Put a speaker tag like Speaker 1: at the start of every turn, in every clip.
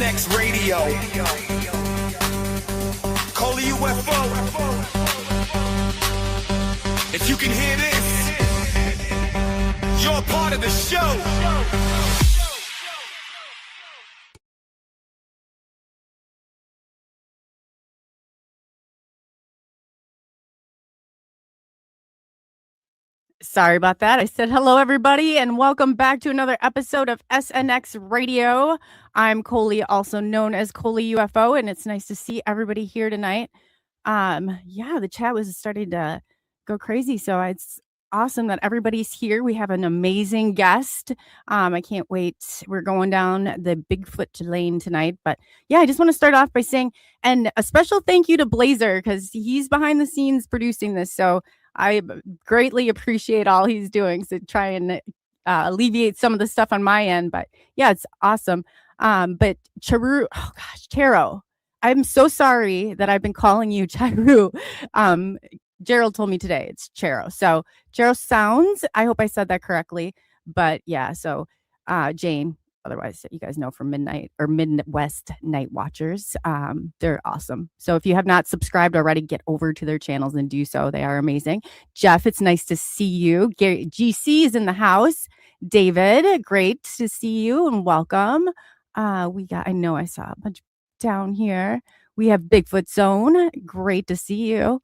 Speaker 1: SNX Radio, Coley UFO. If you can hear this, you're a part of the show.
Speaker 2: Sorry about that. I said hello, everybody, and welcome back to another episode of SNX Radio. I'm Coley, also known as Coley UFO, and it's nice to see everybody here tonight. The chat was starting to go crazy, so it's awesome that everybody's here. We have an amazing guest. I can't wait. We're going down the Bigfoot lane tonight, but yeah, I just want to start off by saying, and a special thank you to Blazer, because he's behind the scenes producing this, so I greatly appreciate all he's doing to try and alleviate some of the stuff on my end. But yeah, it's awesome. But Charo, I'm so sorry that I've been calling you Charu. Gerald told me today it's Charo. So Charo sounds, I hope I said that correctly. But yeah, so Jane, otherwise you guys know from Midwest Night Watchers. They're awesome. So if you have not subscribed already, get over to their channels and do so. They are amazing. Jeff, it's nice to see you. Gary GC is in the house. David, great to see you and welcome. I know I saw a bunch down here. We have Bigfoot Zone. Great to see you.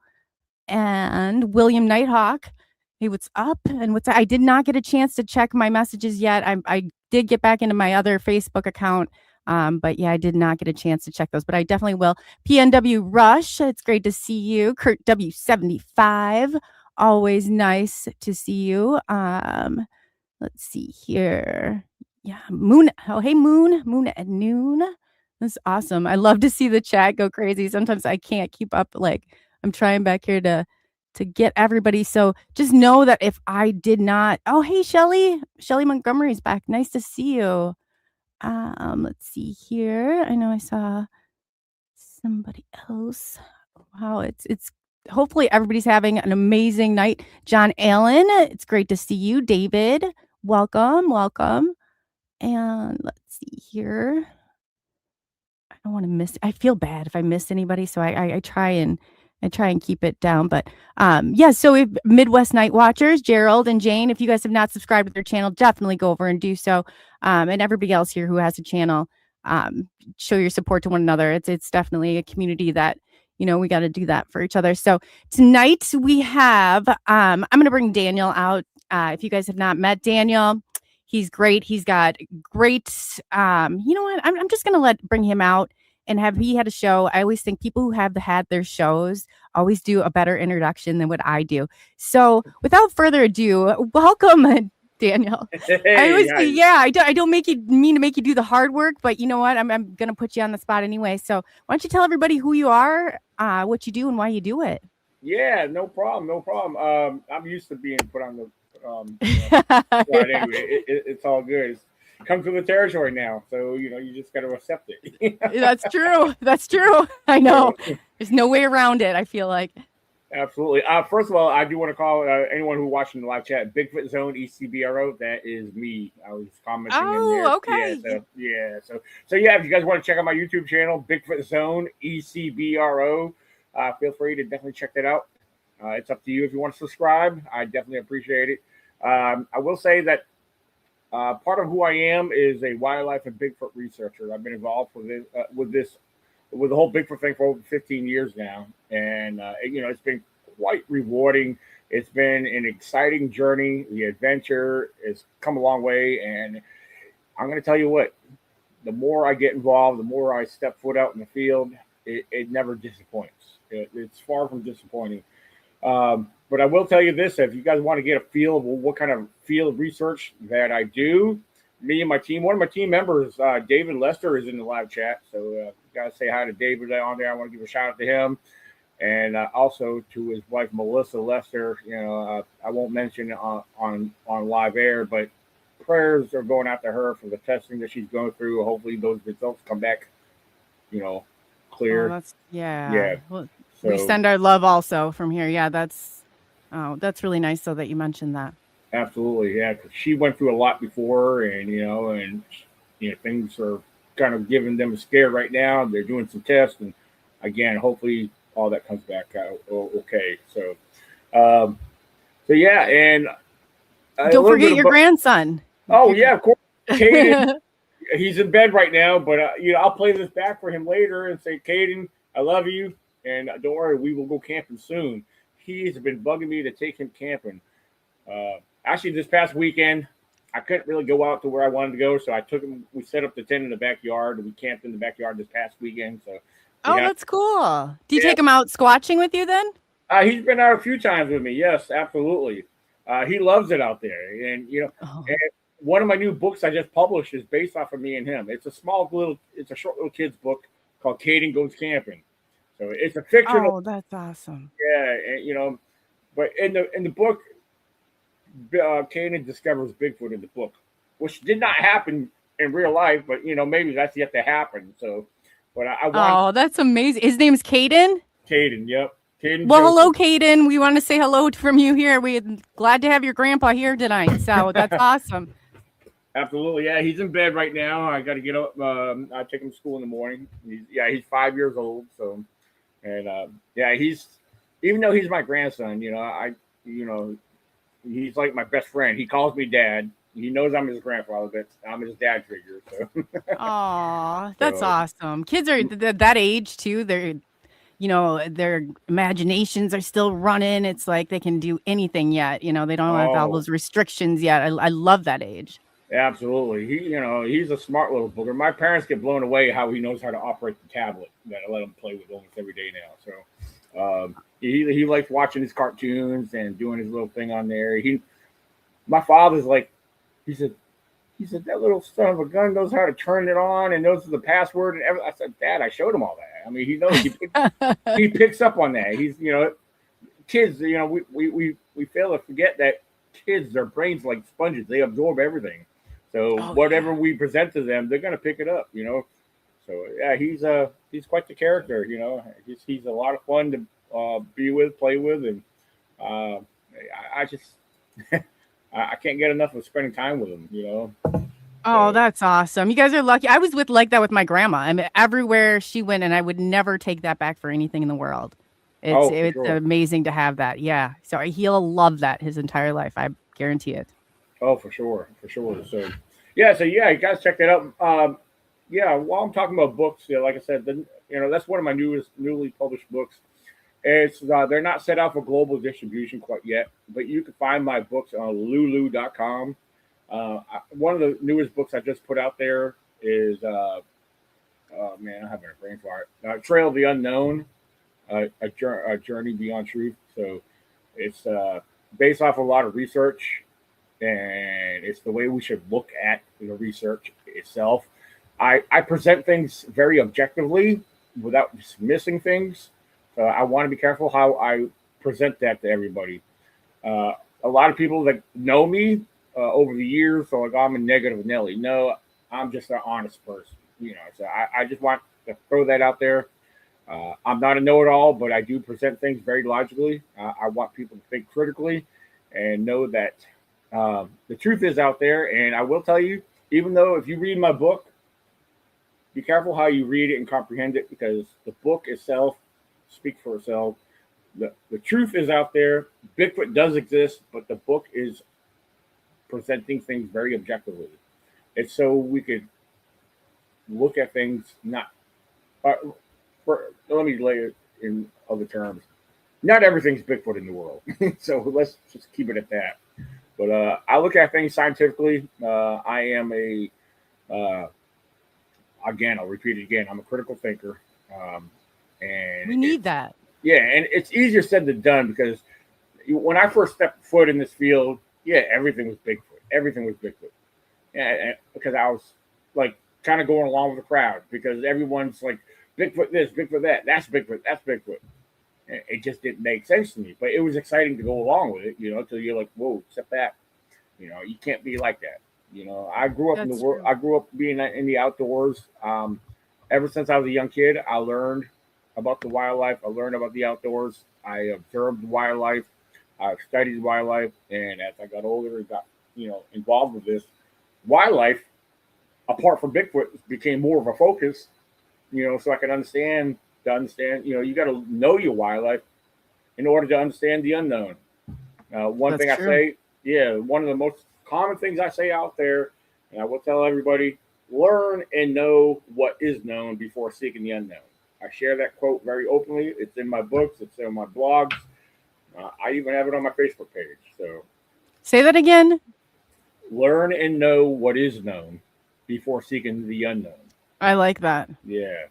Speaker 2: And William Nighthawk. Hey, what's up? And I did not get a chance to check my messages yet. I did get back into my other Facebook account. But yeah, I did not get a chance to check those, but I definitely will. PNW Rush, it's great to see you. Kurt W75, always nice to see you. Let's see here. Yeah, Moon. Oh, hey, Moon at noon. That's awesome. I love to see the chat go crazy. Sometimes I can't keep up. Like, I'm trying back here to get everybody. So just know that if I did not, oh, hey, Shelly Montgomery's back. Nice to see you. Let's see here. I know I saw somebody else. Wow. It's hopefully everybody's having an amazing night. John Allen, it's great to see you. David, welcome. And let's see here. I don't want to miss, I feel bad if I missed anybody. So I try and keep it down. But so if Midwest Night Watchers, Gerald and Jane, if you guys have not subscribed to their channel, definitely go over and do so. And everybody else here who has a channel, show your support to one another. It's definitely a community that, we got to do that for each other. So tonight we have, I'm going to bring Daniel out. If you guys have not met Daniel, he's great. He's got great, you know what? I'm just going to bring him out. And he had a show. I always think people who have had their shows always do a better introduction than what I do. So without further ado, welcome, Daniel.
Speaker 3: Hey,
Speaker 2: I don't mean to make you do the hard work, but you know what? I'm going to put you on the spot anyway. So why don't you tell everybody who you are, what you do, and why you do it?
Speaker 3: Yeah, no problem. I'm used to being put on the but anyway, it's all good. It's come to the territory now, so you just got to accept it.
Speaker 2: That's true. I know. There's no way around it, I feel like.
Speaker 3: Absolutely. First of all, I do want to call anyone who's watching the live chat Bigfoot Zone ECBRO. That is me. I was commenting in there.
Speaker 2: Okay.
Speaker 3: So if you guys want to check out my YouTube channel, Bigfoot Zone ECBRO, feel free to definitely check that out. It's up to you if you want to subscribe. I definitely appreciate it. I will say that part of who I am is a wildlife and Bigfoot researcher. I've been involved with the whole Bigfoot thing for over 15 years now, and it's been quite rewarding. It's been an exciting journey. The adventure has come a long way, and I'm going to tell you what: the more I get involved, the more I step foot out in the field, it never disappoints. It's far from disappointing. But I will tell you this, if you guys want to get a feel of what kind of field research that I do, me and my team, one of my team members, David Lester, is in the live chat. So you guys say hi to David on there. I want to give a shout out to him. And also to his wife, Melissa Lester. I won't mention on live air, but prayers are going out to her for the testing that she's going through. Hopefully those results come back, clear.
Speaker 2: Yeah. Well, so, we send our love also from here. Yeah, that's really nice so that you mentioned that.
Speaker 3: Absolutely, yeah, because she went through a lot before, and things are kind of giving them a scare right now. They're doing some tests, and again, hopefully all that comes back out okay. Um, so yeah, and a
Speaker 2: Don't
Speaker 3: little
Speaker 2: forget
Speaker 3: bit
Speaker 2: your
Speaker 3: about.
Speaker 2: grandson.
Speaker 3: Oh yeah, of course, Caden. He's in bed right now, but I'll play this back for him later and say, Caden, I love you, and don't worry, we will go camping soon. He's been bugging me to take him camping. Actually, this past weekend, I couldn't really go out to where I wanted to go, so I took him. We set up the tent in the backyard, and we camped in the backyard this past weekend. So,
Speaker 2: That's cool. Do you
Speaker 3: Yeah.
Speaker 2: take him out squatching with you then?
Speaker 3: He's been out a few times with me. Yes, absolutely. He loves it out there, and and one of my new books I just published is based off of me and him. It's a short little kids book called Caden Goes Camping. So it's a fictional.
Speaker 2: Oh, that's awesome.
Speaker 3: Yeah, and, but in the book, Caden discovers Bigfoot in the book, which did not happen in real life, but maybe that's yet to happen. So, but I want.
Speaker 2: Oh, that's amazing. His name's Caden?
Speaker 3: Caden, yep. Caden.
Speaker 2: Well, hello, Caden. We want to say hello from you here. We're glad to have your grandpa here tonight. So that's awesome.
Speaker 3: Absolutely, yeah. He's in bed right now. I got to get up. I take him to school in the morning. He's 5 years old. So, and he's even though he's my grandson, he's like my best friend. He calls me dad. He knows I'm his grandfather, but I'm his dad figure. So.
Speaker 2: Aw, that's awesome. Kids are that age too. They're, their imaginations are still running. It's like they can do anything yet. They don't have all those restrictions yet. I love that age.
Speaker 3: Absolutely. He's a smart little booger. My parents get blown away how he knows how to operate the tablet that I let him play with almost every day now. So he likes watching his cartoons and doing his little thing on there. My father's like, he said that little son of a gun knows how to turn it on and knows the password and everything. I said, Dad, I showed him all that. I mean, he knows he picks up on that. He's kids. We fail to forget that kids, their brains like sponges. They absorb everything. So whatever we present to them, they're gonna pick it up. So yeah, he's quite the character. He's a lot of fun to be with, play with, and I just I can't get enough of spending time with him.
Speaker 2: Oh, that's awesome. You guys are lucky. I was like that with my grandma. I mean, everywhere she went, and I would never take that back for anything in the world. It's amazing to have that. Yeah. So he'll love that his entire life. I guarantee it.
Speaker 3: Oh, for sure. So, you guys check that out. While I'm talking about books, like I said, that's one of my newly published books. It's they're not set out for global distribution quite yet, but you can find my books on lulu.com. One of the newest books I just put out there is I'm having a brain fart. Trail of the Unknown, a journey beyond truth. So it's based off a lot of research, and it's the way we should look at the research itself. I present things very objectively without dismissing things. So I want to be careful how I present that to everybody. A lot of people that know me over the years are like, I'm a negative Nelly. No, I'm just an honest person. So I just want to throw that out there. I'm not a know-it-all, but I do present things very logically. I want people to think critically and know that the truth is out there. And I will tell you, even though if you read my book, be careful how you read it and comprehend it, because the book itself speaks for itself. The truth is out there. Bigfoot does exist, but the book is presenting things very objectively. It's so we could look at things not. Let me lay it in other terms. Not everything's Bigfoot in the world, so let's just keep it at that. But I look at things scientifically. I am again, I'll repeat it again. I'm a critical thinker, and
Speaker 2: we need that.
Speaker 3: Yeah, and it's easier said than done, because when I first stepped foot in this field, everything was Bigfoot. Everything was Bigfoot. Yeah, because I was like kind of going along with the crowd, because everyone's like, Bigfoot this, Bigfoot that, that's Bigfoot, that's Bigfoot. And it just didn't make sense to me, but it was exciting to go along with it, until you're like, whoa, except that, you can't be like that. I grew up in the world. I grew up being in the outdoors. Ever since I was a young kid, I learned about the wildlife. I learned about the outdoors. I observed wildlife. I studied wildlife, and as I got older and got involved with this wildlife, apart from Bigfoot, became more of a focus. So I can understand. You got to know your wildlife in order to understand the unknown. One
Speaker 2: That's
Speaker 3: thing I
Speaker 2: true.
Speaker 3: say, one of the most common things I say out there, and I will tell everybody: learn and know what is known before seeking the unknown. I share that quote very openly. It's in my books. It's in my blogs. I even have it on my Facebook page. So,
Speaker 2: Say that again.
Speaker 3: learn and know what is known before seeking the unknown.
Speaker 2: I like that.
Speaker 3: Yeah.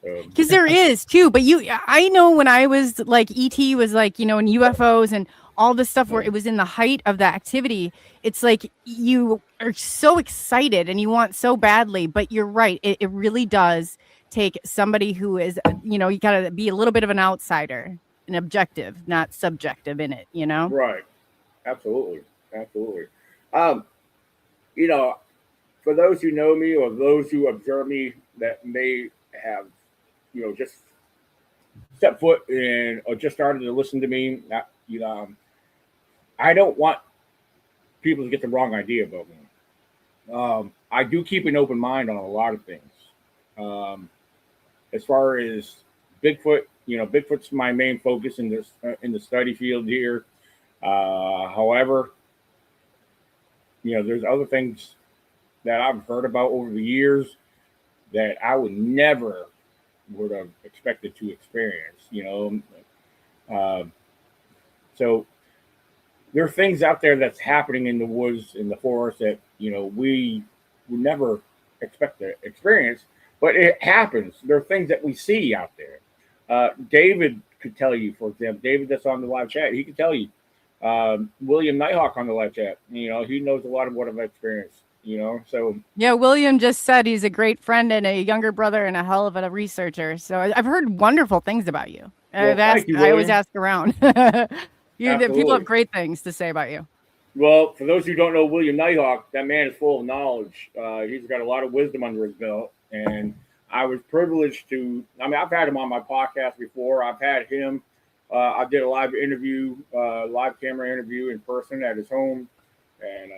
Speaker 3: So,
Speaker 2: Because there is too, but I know when I was like ET was like, and UFOs and all this stuff where it was in the height of the activity, it's like you are so excited and you want so badly, but you're right. It really does take somebody who is, you got to be a little bit of an outsider, an objective, not subjective in it,
Speaker 3: right. Absolutely. Absolutely. Um, you know, for those who know me or those who observe me that may have, just stepped foot in or just started to listen to me, I don't want people to get the wrong idea about me. I do keep an open mind on a lot of things. As far as Bigfoot, Bigfoot's my main focus in the study field here. However, there's other things that I've heard about over the years that I would have expected to experience. So there are things out there that's happening in the woods, in the forest that we would never expect to experience, but it happens. There are things that we see out there. David could tell you, for example, David that's on the live chat, he could tell you. William Nighthawk on the live chat, he knows a lot of what I've experienced. So
Speaker 2: yeah, William just said he's a great friend and a younger brother and a hell of a researcher. So I've heard wonderful things about you.
Speaker 3: well, thank you,
Speaker 2: I always
Speaker 3: William.
Speaker 2: ask around. People have
Speaker 3: Absolutely.
Speaker 2: great things to say about you.
Speaker 3: Well, for those who don't know William Nighthawk, that man is full of knowledge. He's got a lot of wisdom under his belt, and I was privileged to. I mean, I've had him on my podcast before. I've had him. I did a live camera interview in person at his home, and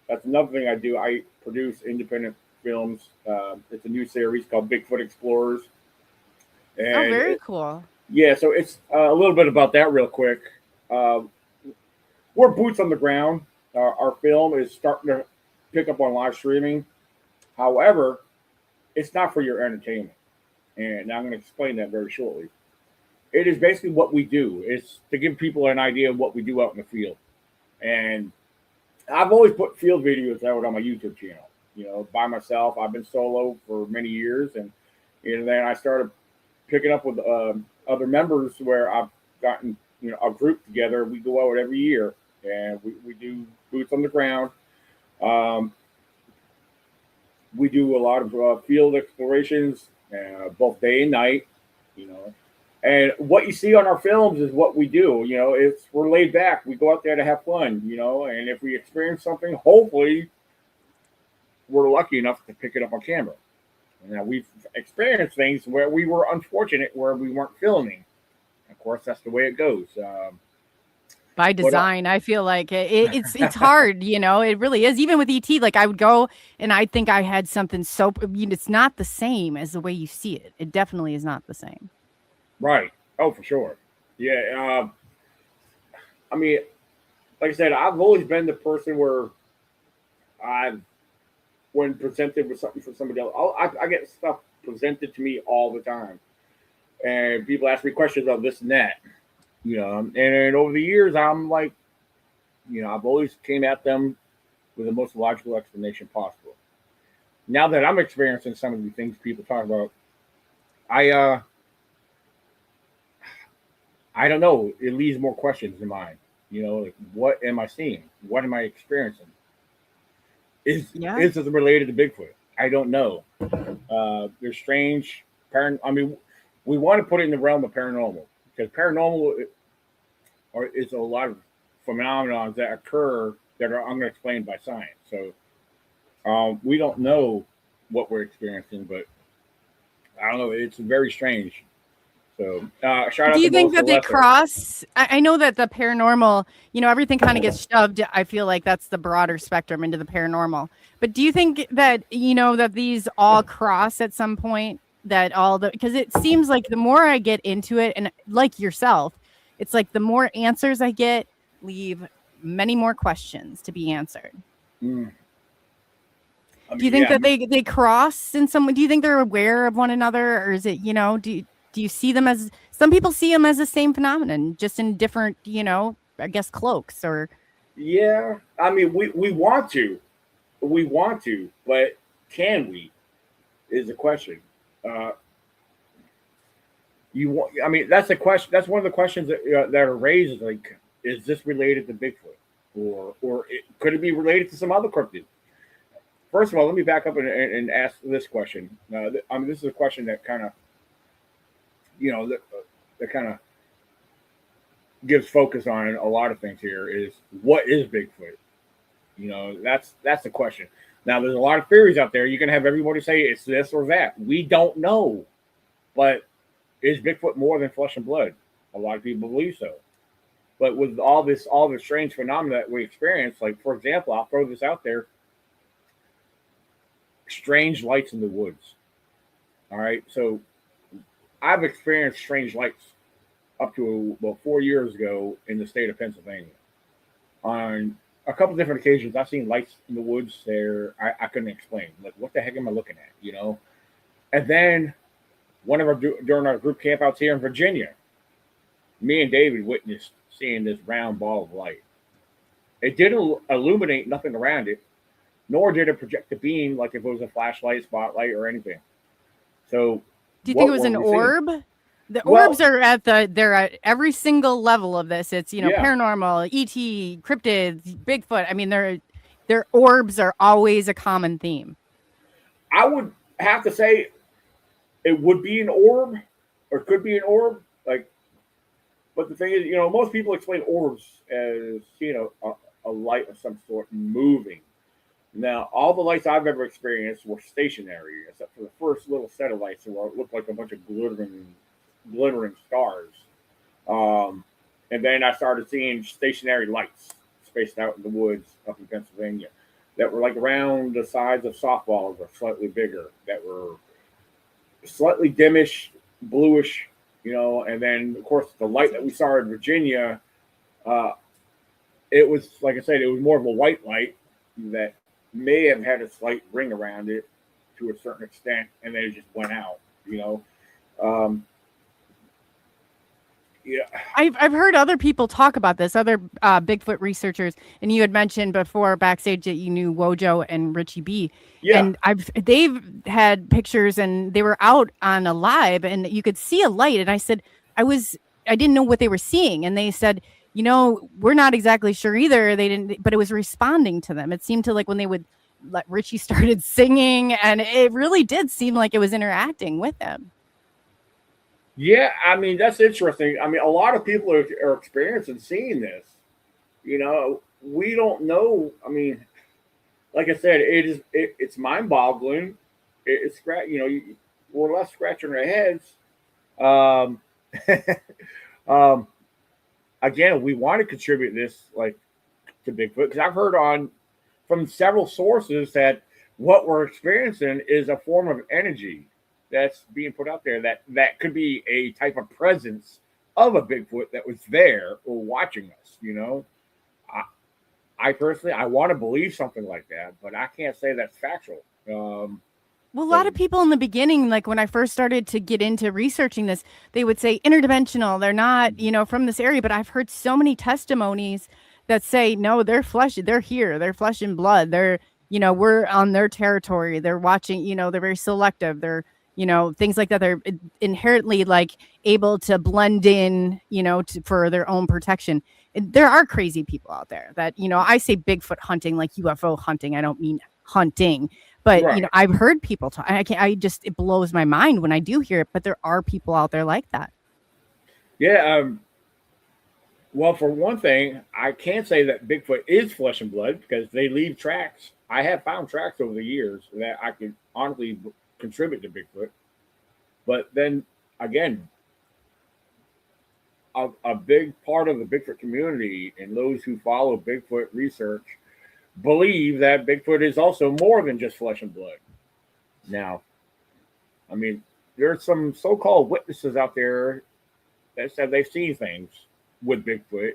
Speaker 3: that's another thing I do. I produce independent films. It's a new series called Bigfoot Explorers,
Speaker 2: Oh,
Speaker 3: and
Speaker 2: very cool.
Speaker 3: yeah, so it's a little bit about that real quick. Uh, we're boots on the ground. Our film is starting to pick up on live streaming. However, it's not for your entertainment. And I'm going to explain that very shortly. It is basically what we do. It's to give people an idea of what we do out in the field. And I've always put field videos out on my YouTube channel, by myself. I've been solo for many years. And then I started picking up with other members where I've gotten, a group together. We go out every year and we do boots on the ground. We do a lot of field explorations, both day and night, And what you see on our films is what we do. We're laid back. We go out there to have fun, And if we experience something, hopefully, we're lucky enough to pick it up on camera. Now we've experienced things where we were unfortunate, where we weren't filming. Of course, that's the way it goes.
Speaker 2: By design, I feel like it's hard, it really is. Even with ET, like I would go and I think I had something so, it's not the same as the way you see it. It definitely is not the same.
Speaker 3: Right. Oh, for sure. Yeah. I mean, like I said, I've always been the person where when presented with something for somebody else, I get stuff presented to me all the time. And people ask me questions of this and that. And over the years, I'm like, I've always came at them with the most logical explanation possible. Now that I'm experiencing some of the things people talk about, I don't know. It leaves more questions in mind. Like, what am I seeing? What am I experiencing? Is this related to Bigfoot? I don't know. There's strange we want to put it in the realm of paranormal, because paranormal is a lot of phenomena that occur that are unexplained by science. So we don't know what we're experiencing, but I don't know. It's very strange. So shout out
Speaker 2: Do you
Speaker 3: to
Speaker 2: think
Speaker 3: Melissa
Speaker 2: that they
Speaker 3: Lesser.
Speaker 2: cross? I know that the paranormal, everything kind of gets shoved. I feel like that's the broader spectrum into the paranormal. But do you think that, that these all cross at some point? Because it seems like the more I get into it, and like yourself, it's like the more answers I get, leave many more questions to be answered.
Speaker 3: Mm. I mean,
Speaker 2: Do you think that they cross in some way? Do you think they're aware of one another, or is it, do you see them as, some people see them as the same phenomenon, just in different, I guess cloaks or?
Speaker 3: Yeah, I mean, we want to, but can we? Is the question. I mean, that's a question. That's one of the questions that are raised. Is like, is this related to Bigfoot, or could it be related to some other cryptid? First of all, let me back up and ask this question. I mean, this is a question that kind of, that kind of gives focus on a lot of things here. Is what is Bigfoot? That's the question. Now, there's a lot of theories out there. You can have everybody say it's this or that. We don't know, but is Bigfoot more than flesh and blood? A lot of people believe so. But with all the strange phenomena that we experience, like for example, I'll throw this out there: strange lights in the woods. All right, so I've experienced strange lights up to 4 years ago in the state of Pennsylvania. On a couple different occasions, I've seen lights in the woods there I couldn't explain. Like, what the heck am I looking at? And then during our group campouts here in Virginia, me and David witnessed seeing this round ball of light. It didn't illuminate nothing around it, nor did it project a beam like if it was a flashlight, spotlight, or anything. So,
Speaker 2: do you think it was an orb? The orbs are they're at every single level of this. It's paranormal, ET, cryptids, Bigfoot. I mean, their orbs are always a common theme.
Speaker 3: I would have to say it would be an orb, or could be an orb. But the thing is, most people explain orbs as a light of some sort moving. Now, all the lights I've ever experienced were stationary, except for the first little set of lights that looked like a bunch of glittering stars. And then I started seeing stationary lights spaced out in the woods up in Pennsylvania that were like around the size of softballs or slightly bigger, that were slightly dimmish, bluish, and then of course the light that we saw in Virginia, it was, like I said, it was more of a white light that may have had a slight ring around it to a certain extent, and then it just went out. Yeah,
Speaker 2: I've heard other people talk about this, other Bigfoot researchers, and you had mentioned before backstage that you knew Wojo and Richie B.
Speaker 3: Yeah.
Speaker 2: And they've had pictures, and they were out on a live, and you could see a light. And I said, I didn't know what they were seeing, and they said, we're not exactly sure either. They didn't, but it was responding to them. It seemed to, like, when they would let Richie started singing, and it really did seem like it was interacting with them.
Speaker 3: Yeah, I mean, that's interesting. I mean, a lot of people are experiencing seeing this. We don't know. I mean, like I said, it's mind-boggling. It's we're left scratching our heads. Again, we want to contribute this to Bigfoot, because I've heard from several sources that what we're experiencing is a form of energy that's being put out there that could be a type of presence of a Bigfoot that was there or watching us. I personally, I want to believe something like that, but I can't say that's factual.
Speaker 2: Well, a lot of people in the beginning, like when I first started to get into researching this, they would say interdimensional. They're not, from this area, but I've heard so many testimonies that say, no, they're here. They're flesh and blood. They're, we're on their territory. They're watching, they're very selective. They're, things like that. They're inherently able to blend in, for their own protection. There are crazy people out there that, I say Bigfoot hunting, like UFO hunting. I don't mean hunting, but
Speaker 3: right.
Speaker 2: I've heard people talk. It blows my mind when I do hear it, but there are people out there like that.
Speaker 3: Yeah. Well, for one thing, I can't say that Bigfoot is flesh and blood, because they leave tracks. I have found tracks over the years that I could honestly contribute to Bigfoot. But then again, a big part of the Bigfoot community and those who follow Bigfoot research believe that Bigfoot is also more than just flesh and blood. Now, I mean, there's some so-called witnesses out there that said they've seen things with Bigfoot,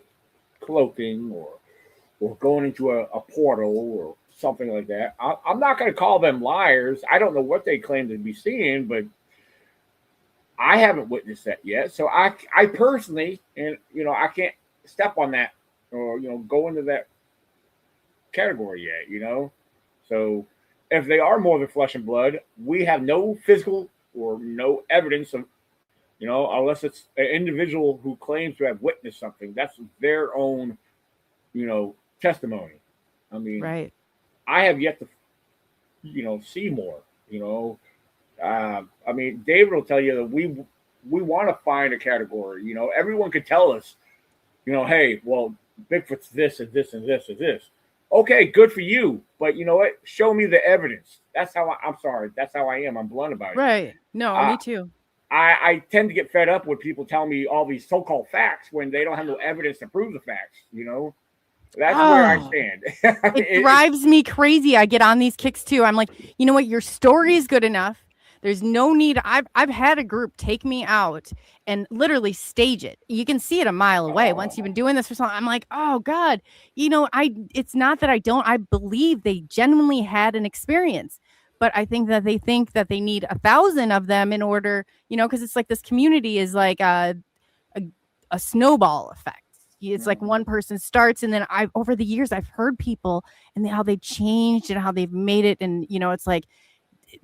Speaker 3: cloaking or going into a portal or something like that. I'm not going to call them liars. I don't know what they claim to be seeing, but I haven't witnessed that yet. So I personally, and I can't step on that or go into that category yet. So if they are more than flesh and blood, we have no physical or no evidence of, unless it's an individual who claims to have witnessed something. That's their own, testimony. I mean,
Speaker 2: Right.
Speaker 3: I have yet to, see more. I mean, David will tell you that we want to find a category. Everyone could tell us, hey, well, Bigfoot's this and this and this and this. Okay, good for you. But you know what? Show me the evidence. That's how I'm sorry. That's how I am. I'm blunt about it.
Speaker 2: Right. No, me too.
Speaker 3: I tend to get fed up when people tell me all these so-called facts when they don't have no evidence to prove the facts. That's where I stand.
Speaker 2: It drives me crazy. I get on these kicks too. I'm like, you know what? Your story is good enough. There's no need. I've had a group take me out and literally stage it. You can see it a mile away. Once you've been doing this for so long, I'm like, oh God, it's not that I believe they genuinely had an experience, but I think that they think that they need 1,000 of them in order, because it's like this community is like a snowball effect. It's like one person starts, and then over the years I've heard people and how they've changed and how they've made it, and it's like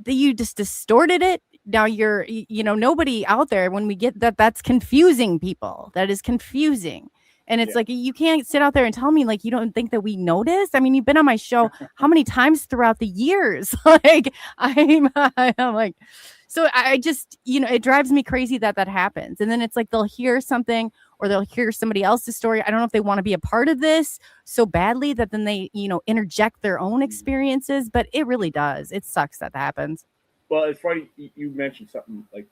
Speaker 2: you just distorted it. Now you're nobody out there, when we get that's confusing people. That is confusing. And it's like, you can't sit out there and tell me like you don't think that we noticed. I mean, you've been on my show how many times throughout the years? Like I'm like, so I just, it drives me crazy that happens. And then it's like they'll hear something or they'll hear somebody else's story. I don't know if they want to be a part of this so badly that then they, interject their own experiences, but it really does. It sucks that happens.
Speaker 3: Well, it's funny you mentioned something like,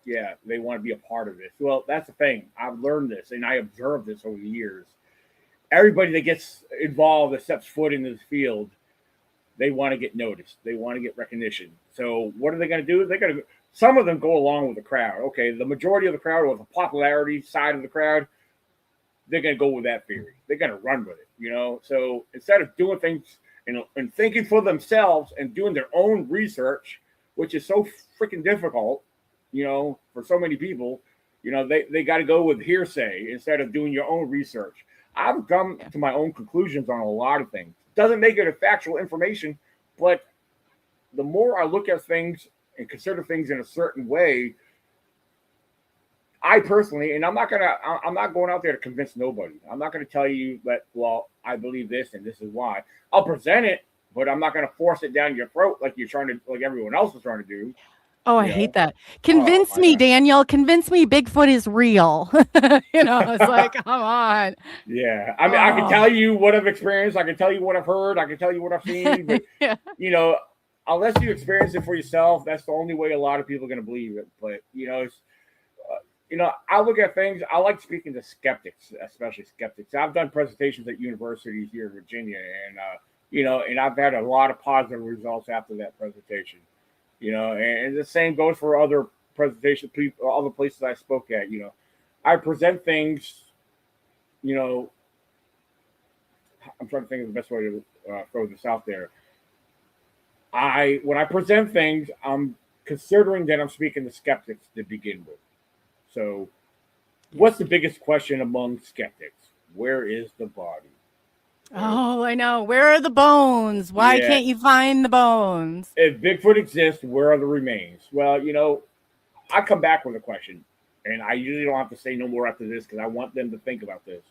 Speaker 3: they want to be a part of this. Well, that's the thing. I've learned this and I observed this over the years. Everybody that gets involved, that steps foot in this field, they want to get noticed. They want to get recognition. So what are they going to do? Some of them go along with the crowd. Okay, the majority of the crowd, or the popularity side of the crowd, they're going to go with that theory. They're going to run with it, So instead of doing things and thinking for themselves and doing their own research, which is so freaking difficult, for so many people, they got to go with hearsay instead of doing your own research. I've come to my own conclusions on a lot of things. Doesn't make it a factual information, but the more I look at things and consider things in a certain way, I personally, and I'm not going out there to convince nobody. I'm not going to tell you that, well, I believe this and this is why. I'll present it, but I'm not going to force it down your throat like everyone else is trying to do.
Speaker 2: Oh, I hate that. Convince me, Daniel. Convince me Bigfoot is real. It's like, come on.
Speaker 3: Yeah. I mean, I can tell you what I've experienced. I can tell you what I've heard. I can tell you what I've seen. But, unless you experience it for yourself, that's the only way a lot of people are going to believe it. But, I look at things. I like speaking to skeptics, especially skeptics. I've done presentations at universities here in Virginia, and, and I've had a lot of positive results after that presentation. And the same goes for other presentations, other places I spoke at. I present things, I'm trying to think of the best way to throw this out there. When I present things, I'm considering that I'm speaking to skeptics to begin with. So, what's the biggest question among skeptics? Where is the body?
Speaker 2: Oh, I know. Where are the bones? Why can't you find the bones?
Speaker 3: If Bigfoot exists, where are the remains? Well, I come back with a question, and I usually don't have to say no more after this because I want them to think about this.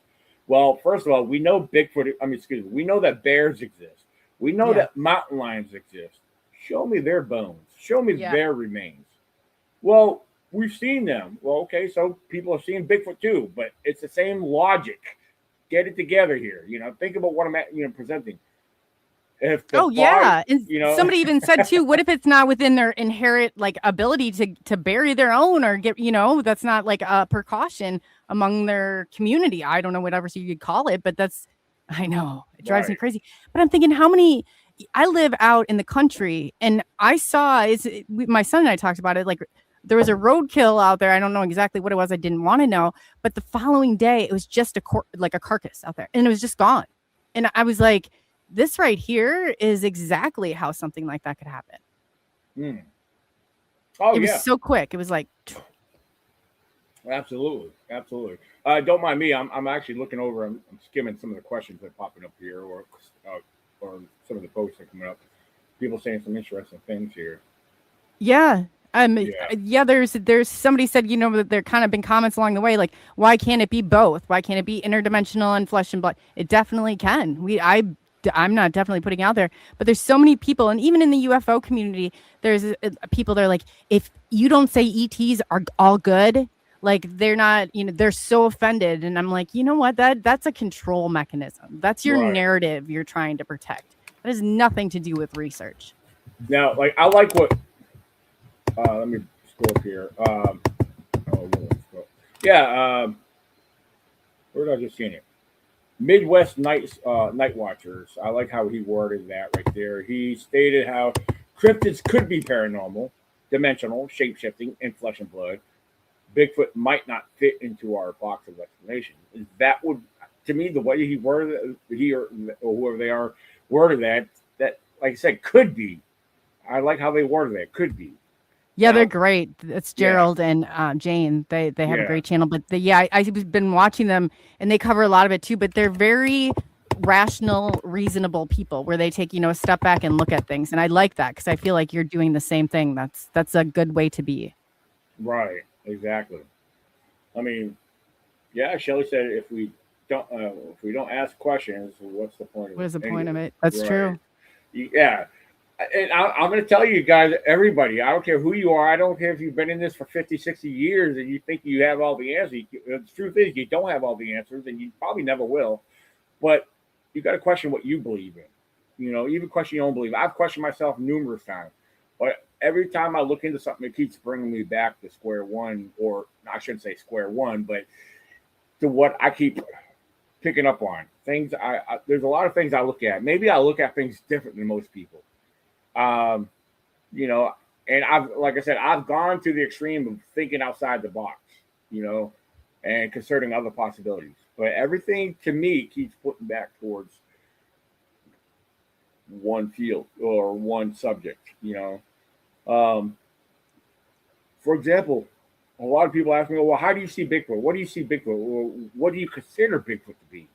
Speaker 3: Well, first of all, we know we know that bears exist. We know that mountain lions exist. Show me their bones. Show me their remains. Well, we've seen them. Well, okay, so people have seen Bigfoot too, but it's the same logic. Get it together here. Think about what I'm presenting. If the
Speaker 2: Oh yeah, and
Speaker 3: you know,
Speaker 2: somebody even said too, what if it's not within their inherent like ability to bury their own or get, that's not like a precaution among their community. I don't know, whatever so you could call it, but I know it drives me
Speaker 3: right.
Speaker 2: crazy. But I'm thinking, how many? I live out in the country, and I saw my son and I talked about it. Like there was a roadkill out there. I don't know exactly what it was. I didn't want to know, but the following day it was just like a carcass out there, and it was just gone. And I was like, this right here is exactly how something like that could happen.
Speaker 3: Mm. Oh,
Speaker 2: it was
Speaker 3: yeah.
Speaker 2: so quick. It was like,
Speaker 3: Absolutely. Don't mind me. I'm actually looking over. I'm skimming some of the questions that are popping up here, or some of the posts that are coming up. People saying some interesting things here.
Speaker 2: yeah. There's somebody said, that there kind of been comments along the way, like, why can't it be both? Why can't it be interdimensional and flesh and blood? It definitely can. I'm not definitely putting out there, but there's so many people, and even in the UFO community, there's people that are like, if you don't say ETs are all good, like they're not, they're so offended. And I'm like, you know what? That's a control mechanism. That's your narrative you're trying to protect. That has nothing to do with research.
Speaker 3: Now, like, I like what. Let me scroll up here. Where did I just seen it? Midwest Night Watchers. I like how he worded that right there. He stated how cryptids could be paranormal, dimensional, shape-shifting, and flesh and blood. Bigfoot might not fit into our box of explanation. That would, to me, the way he worded it, or whoever they are worded that, like I said, could be. I like how they worded that. Could be.
Speaker 2: Yeah, they're great. It's Gerald and Jane. They have a great channel. But I've been watching them, and they cover a lot of it too. But they're very rational, reasonable people, where they take a step back and look at things. And I like that, because I feel like you're doing the same thing. That's a good way to be.
Speaker 3: Right. Exactly. I mean, yeah. Shelley said, if we don't ask questions, what's the point of it?
Speaker 2: What is the point of it? That's true.
Speaker 3: Yeah. And I'm going to tell you guys, everybody, I don't care who you are. I don't care if you've been in this for 50, 60 years and you think you have all the answers. The truth is, you don't have all the answers, and you probably never will. But you got to question what you believe in. Even question you don't believe. I've questioned myself numerous times. But every time I look into something, it keeps bringing me back to square one, or I shouldn't say square one, but to what I keep picking up on. Things there's a lot of things I look at. Maybe I look at things different than most people. And like I said, I've gone to the extreme of thinking outside the box, and concerning other possibilities. But everything to me keeps putting back towards one field or one subject, For example, a lot of people ask me, well, how do you see Bigfoot? What do you see Bigfoot? Well, what do you consider Bigfoot to be?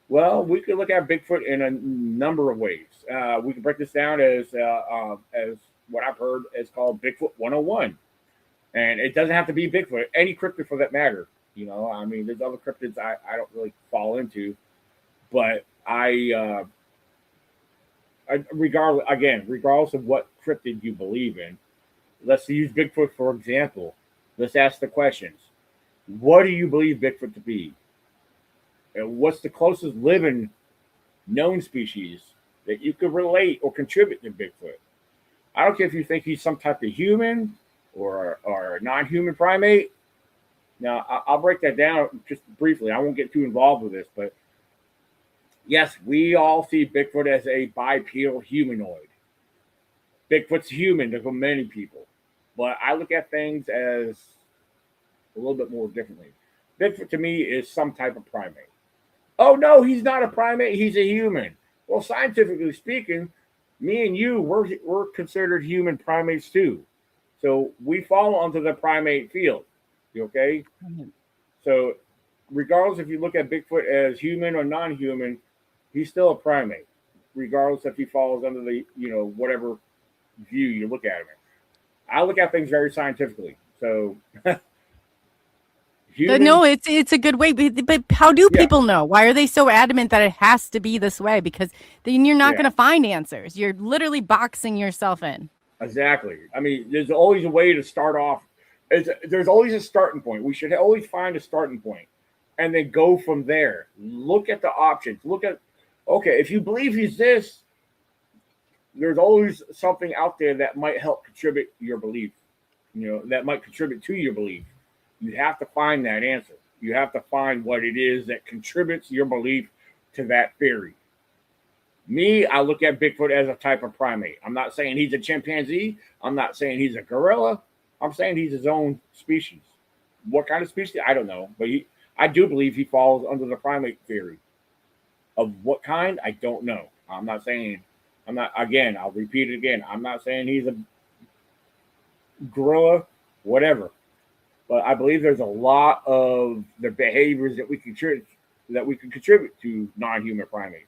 Speaker 3: Well, we could look at Bigfoot in a number of ways. We can break this down as what I've heard is called Bigfoot 101. And it doesn't have to be Bigfoot, any cryptid for that matter. There's other cryptids I don't really fall into. But regardless of what cryptid you believe in, let's use Bigfoot for example. Let's ask the questions. What do you believe Bigfoot to be? And what's the closest living known species that you could relate or contribute to Bigfoot? I don't care if you think he's some type of human or a non-human primate. Now, I'll break that down just briefly. I won't get too involved with this, but yes, we all see Bigfoot as a bipedal humanoid. Bigfoot's human to many people, but I look at things as a little bit more differently. Bigfoot to me is some type of primate. Oh, no, he's not a primate. He's a human. Well, scientifically speaking, me and you, we're considered human primates too. So we fall onto the primate field. You okay? Mm-hmm. So regardless if you look at Bigfoot as human or non-human, he's still a primate, regardless if he falls under the, whatever view you look at him in. I look at things very scientifically. So
Speaker 2: no, it's a good way, but how do people know? Why are they so adamant that it has to be this way? Because then you're not going to find answers. You're literally boxing yourself in.
Speaker 3: Exactly. I mean, there's always a way to start off. There's always a starting point. We should always find a starting point and then go from there. Look at the options. Okay, if you believe he's this, there's always something out there that might help contribute your belief, that might contribute to your belief. You have to find that answer. You have to find what it is that contributes your belief to that theory. Me, I look at Bigfoot as a type of primate. I'm not saying he's a chimpanzee. I'm not saying he's a gorilla. I'm saying he's his own species. What kind of species? I don't know. But I do believe he falls under the primate theory. Of what kind? I don't know. Again, I'll repeat it again. I'm not saying he's a gorilla, whatever. But I believe there's a lot of the behaviors that we can contribute to non-human primates.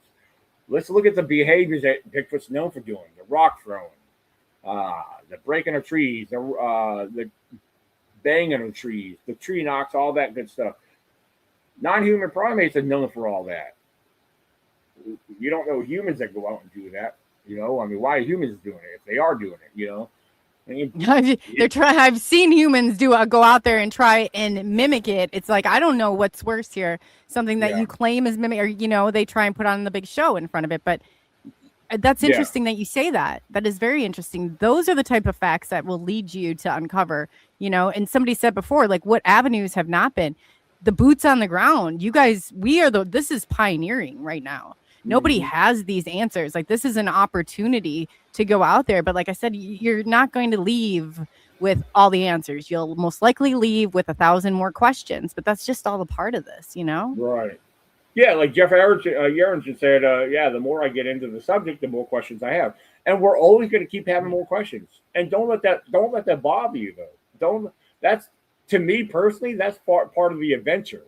Speaker 3: Let's look at the behaviors that Bigfoot's known for doing: the rock throwing, the breaking of trees, the banging of trees, the tree knocks, all that good stuff. Non-human primates are known for all that. You don't know humans that go out and do that. Why are humans doing it if they are doing it?
Speaker 2: They're trying. I've seen humans go out there and try and mimic it. It's like, I don't know what's worse here. Something that you claim is mimic, or they try and put on the big show in front of it. But that's interesting that you say that. That is very interesting. Those are the type of facts that will lead you to uncover. And somebody said before, like, what avenues have not been the boots on the ground. You guys, this is pioneering right now. Nobody has these answers. Like, this is an opportunity to go out there. But like I said, you're not going to leave with all the answers. You'll most likely leave with 1,000 more questions. But that's just all a part of this,
Speaker 3: Right. Yeah, like Jeff Aronson said, the more I get into the subject, the more questions I have. And we're always going to keep having more questions. And don't let that bother you, though. That's, to me personally, that's part of the adventure.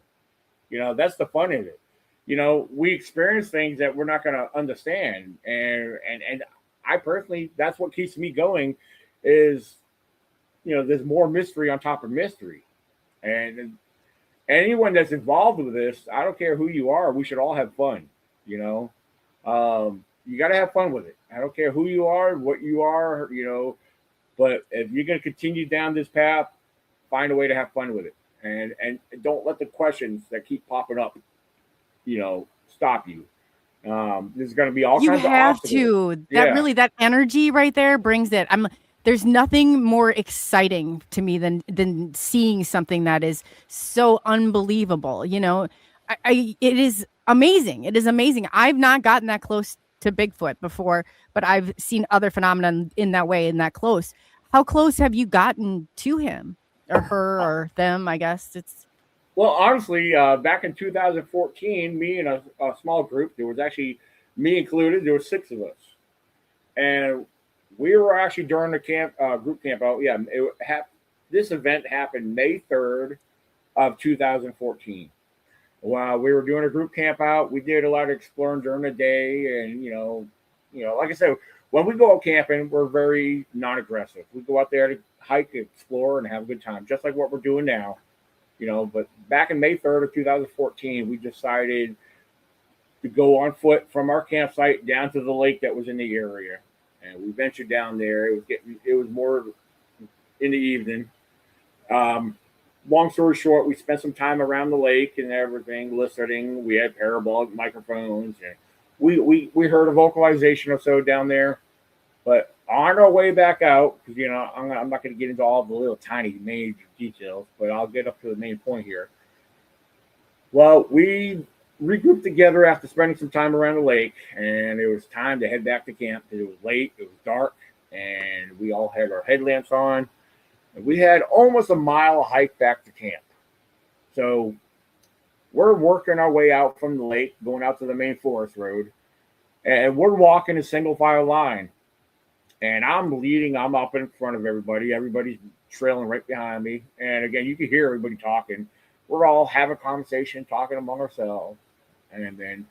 Speaker 3: That's the fun of it. We experience things that we're not going to understand. And I personally, that's what keeps me going is, there's more mystery on top of mystery. And anyone that's involved with this, I don't care who you are, we should all have fun. You got to have fun with it. I don't care who you are, what you are, but if you're going to continue down this path, find a way to have fun with it. And don't let the questions that keep popping up stop you. There's going to be all kinds of obstacles.
Speaker 2: You have to. That energy right there brings it. There's nothing more exciting to me than seeing something that is so unbelievable. It is amazing. It is amazing. I've not gotten that close to Bigfoot before, but I've seen other phenomena in that way, in that close. How close have you gotten to him or her or them? I guess it's.
Speaker 3: Well, honestly, back in 2014, me and a small group, there was actually me included, there were 6 of us. And we were actually during the group camp out. Yeah, this event happened May 3rd of 2014. While we were doing a group camp out, we did a lot of exploring during the day. And, like I said, when we go out camping, we're very non-aggressive. We go out there to hike, explore, and have a good time, just like what we're doing now. But back in May 3rd of 2014, we decided to go on foot from our campsite down to the lake that was in the area. And we ventured down there. It was more in the evening. Long story short, we spent some time around the lake and everything, listening. We had parabolic microphones. And we heard a vocalization or so down there. But on our way back out, because, I'm not going to get into all the little tiny major details, but I'll get up to the main point here. Well, we regrouped together after spending some time around the lake, and it was time to head back to camp because it was late, it was dark, and we all had our headlamps on. And we had almost a mile hike back to camp. So we're working our way out from the lake, going out to the main forest road, and we're walking a single file line. And I'm leading, I'm up in front of everybody. Everybody's trailing right behind me. And again, you can hear everybody talking. We're all having a conversation, talking among ourselves. And then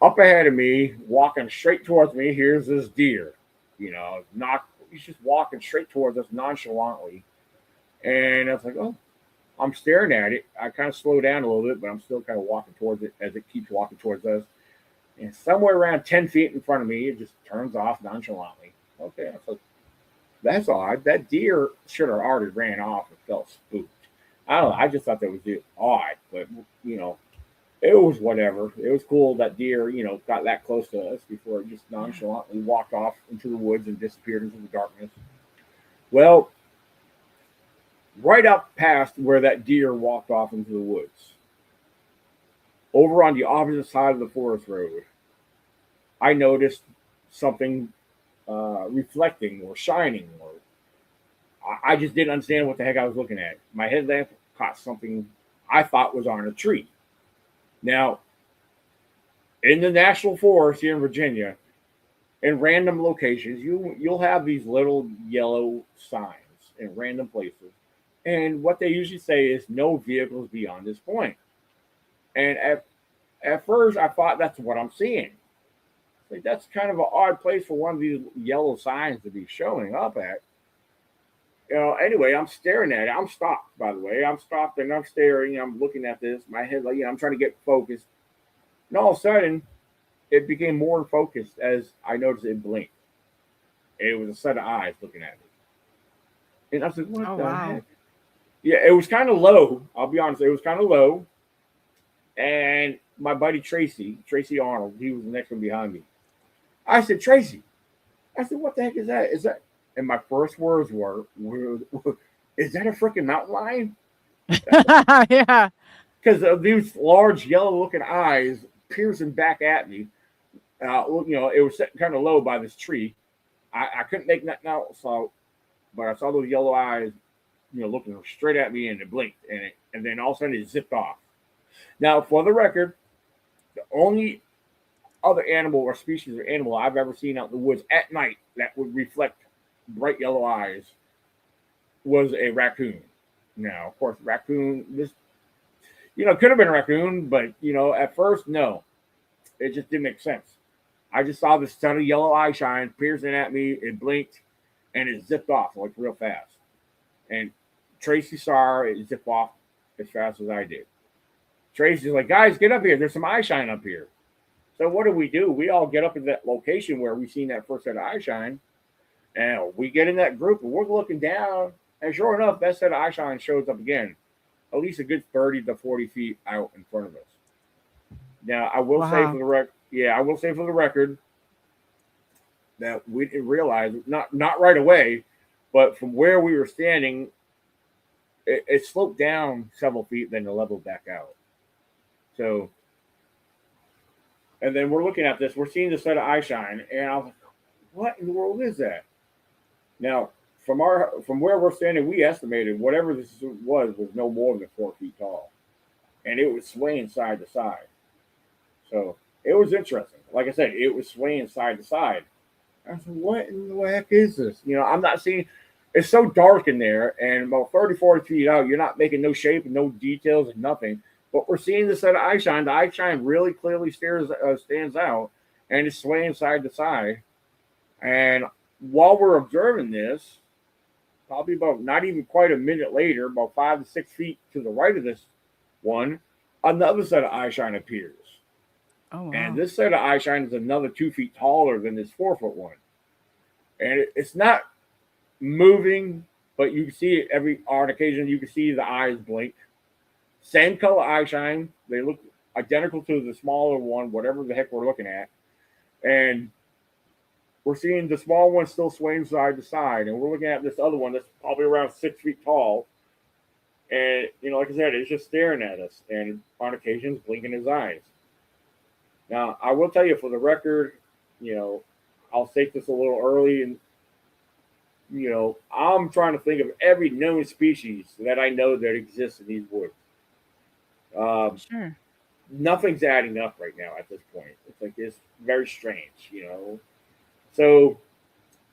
Speaker 3: up ahead of me, walking straight towards me, here's this deer. He's just walking straight towards us nonchalantly. And I was like, oh, I'm staring at it. I kind of slow down a little bit, but I'm still kind of walking towards it as it keeps walking towards us. And somewhere around 10 feet in front of me, it just turns off nonchalantly. Okay, so that's odd. That deer should have already ran off and felt spooked. I don't know. I just thought that was odd, but It was whatever. It was cool that deer, got that close to us before it just nonchalantly walked off into the woods and disappeared into the darkness. Well, right up past where that deer walked off into the woods, over on the opposite side of the forest road, I noticed something reflecting or shining, or I just didn't understand what the heck I was looking at. My headlamp caught something I thought was on a tree. Now, in the national forest here in Virginia, in random locations, you'll have these little yellow signs in random places, and what they usually say is no vehicles beyond this point. And at first, I thought that's what I'm seeing. Like, that's kind of an odd place for one of these yellow signs to be showing up at. Anyway, I'm staring at it. I'm stopped, by the way. I'm stopped and I'm staring. I'm looking at this. My head, I'm trying to get focused. And all of a sudden, it became more focused as I noticed it blinked. It was a set of eyes looking at me. And I said, what the heck? Yeah, it was kind of low. I'll be honest. It was kind of low. And my buddy Tracy Arnold, he was the next one behind me. I said, Tracy, what the heck is that? Is that? And my first words were is that a freaking mountain lion?
Speaker 2: Yeah.
Speaker 3: Because of these large yellow-looking eyes piercing back at me. It was sitting kind of low by this tree. I couldn't make nothing out, but I saw those yellow eyes, looking straight at me, and it blinked, and then all of a sudden it zipped off. Now, for the record, the only other animal or species of animal I've ever seen out in the woods at night that would reflect bright yellow eyes was a raccoon. Now, of course, raccoon, could have been a raccoon, but, at first, no. It just didn't make sense. I just saw this ton of yellow eye shine piercing at me. It blinked, and it zipped off, real fast. And Tracy saw it zip off as fast as I did. Tracy's like, guys, get up here. There's some eye shine up here. So what do? We all get up in that location where we seen that first set of eye shine. And we get in that group, and we're looking down, and sure enough, that set of eye shine shows up again, at least a good 30 to 40 feet out in front of us. Now, I will say for the record that we didn't realize, not right away, but from where we were standing, it sloped down several feet, then it leveled back out. So, and then we're looking at this, we're seeing the set of eye shine, and I was like, what in the world is that? Now, from where we're standing, we estimated whatever this was no more than 4 feet tall, and it was swaying side to side. So it was interesting. Like I said, it was swaying side to side. I said, what in the heck is this? I'm not seeing. It's so dark in there, and about 30, 40 feet out, you're not making no shape and no details and nothing. But we're seeing the set of eye shine. The eye shine really clearly stands out, and it's swaying side to side. And while we're observing this, probably about not even quite a minute later, about 5 to 6 feet to the right of this one, another set of eye shine appears.
Speaker 2: Oh, wow. And
Speaker 3: this set of eye shine is another 2 feet taller than this 4 foot one. And it's not moving, but you can see it on occasion, you can see the eyes blink. Same color eye shine. They look identical to the smaller one, whatever the heck we're looking at. And we're seeing the small one still swaying side to side. And we're looking at this other one that's probably around 6 feet tall. And, like I said, it's just staring at us. And on occasions, blinking his eyes. Now, I will tell you, for the record, I'll state this a little early. And, I'm trying to think of every known species that I know that exists in these woods.
Speaker 2: Sure.
Speaker 3: Nothing's adding up right now at this point. It's very strange, So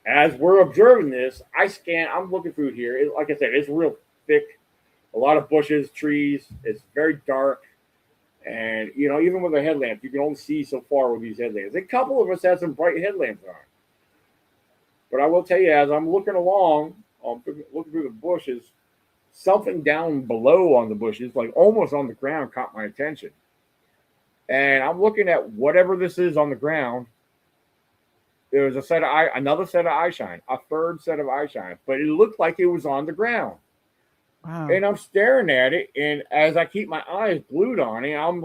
Speaker 3: as we're observing this, I'm looking through here. Like I said, it's real thick, a lot of bushes, trees. It's very dark. And, even with a headlamp, you can only see so far with these headlamps. A couple of us had some bright headlamps on. But I will tell you, as I'm looking along, looking through the bushes, something down below on the bushes, almost on the ground, caught my attention. And I'm looking at whatever this is on the ground. There was another set of eye shine, a third set of eye shine, but it looked like it was on the ground.
Speaker 2: Wow.
Speaker 3: And I'm staring at it, and as I keep my eyes glued on it, I'm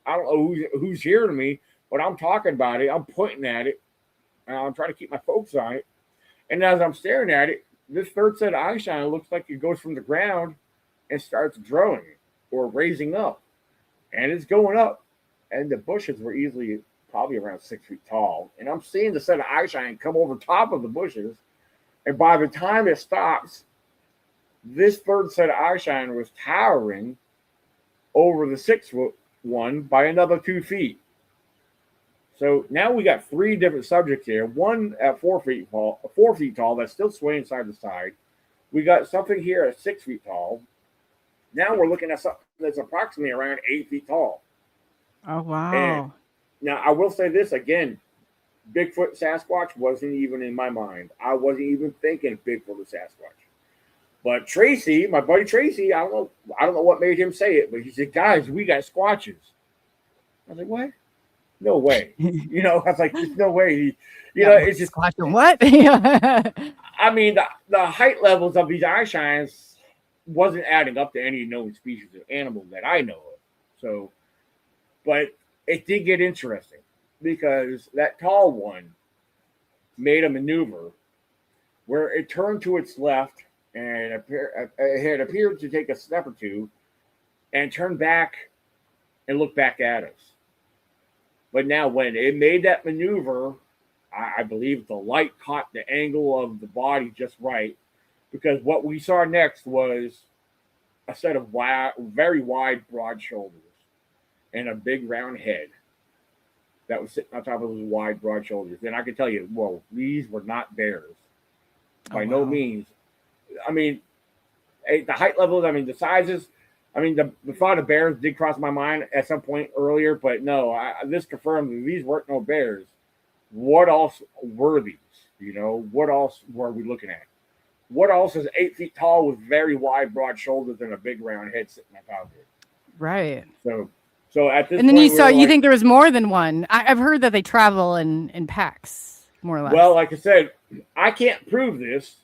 Speaker 3: I don't know who's hearing me, but I'm talking about it. I'm pointing at it. And I'm trying to keep my focus on it. And as I'm staring at it, this third set of eye shine looks like it goes from the ground and starts growing or raising up. And it's going up. And the bushes were easily probably around 6 feet tall. And I'm seeing the set of eye shine come over top of the bushes. And by the time it stops, this third set of eye shine was towering over the 6 foot one by another 2 feet. So now we got 3 different subjects here. One at 4 feet tall, that's still swaying side to side. We got something here at 6 feet tall. Now we're looking at something that's approximately around 8 feet tall.
Speaker 2: Oh, wow.
Speaker 3: And now I will say this again, Bigfoot Sasquatch wasn't even in my mind. I wasn't even thinking Bigfoot or Sasquatch. But Tracy, my buddy Tracy, I don't know what made him say it, but he said, "Guys, we got squatches." I was like, "What? No way." I was like, "There's no way." It's just
Speaker 2: squatching what?
Speaker 3: I mean, the height levels of these eye shines wasn't adding up to any known species of animal that I know of. So, but it did get interesting because that tall one made a maneuver where it turned to its left and it had appeared to take a step or two and turn back and look back at us. But now when it made that maneuver, I believe the light caught the angle of the body just right, because what we saw next was a set of very wide, broad shoulders and a big round head that was sitting on top of those wide, broad shoulders. And I can tell you, whoa, these were not bears. By no means. I mean, the height levels, I mean, the sizes, I mean, the thought of bears did cross my mind at some point earlier, but no, this confirmed that these weren't no bears. What else were these? What else were we looking at? What else is 8 feet tall with very wide, broad shoulders and a big round head sitting on top of it?
Speaker 2: Right.
Speaker 3: So at this
Speaker 2: and then
Speaker 3: point,
Speaker 2: you think there was more than one. I've heard that they travel in packs, more or less.
Speaker 3: Well, like I said, I can't prove this,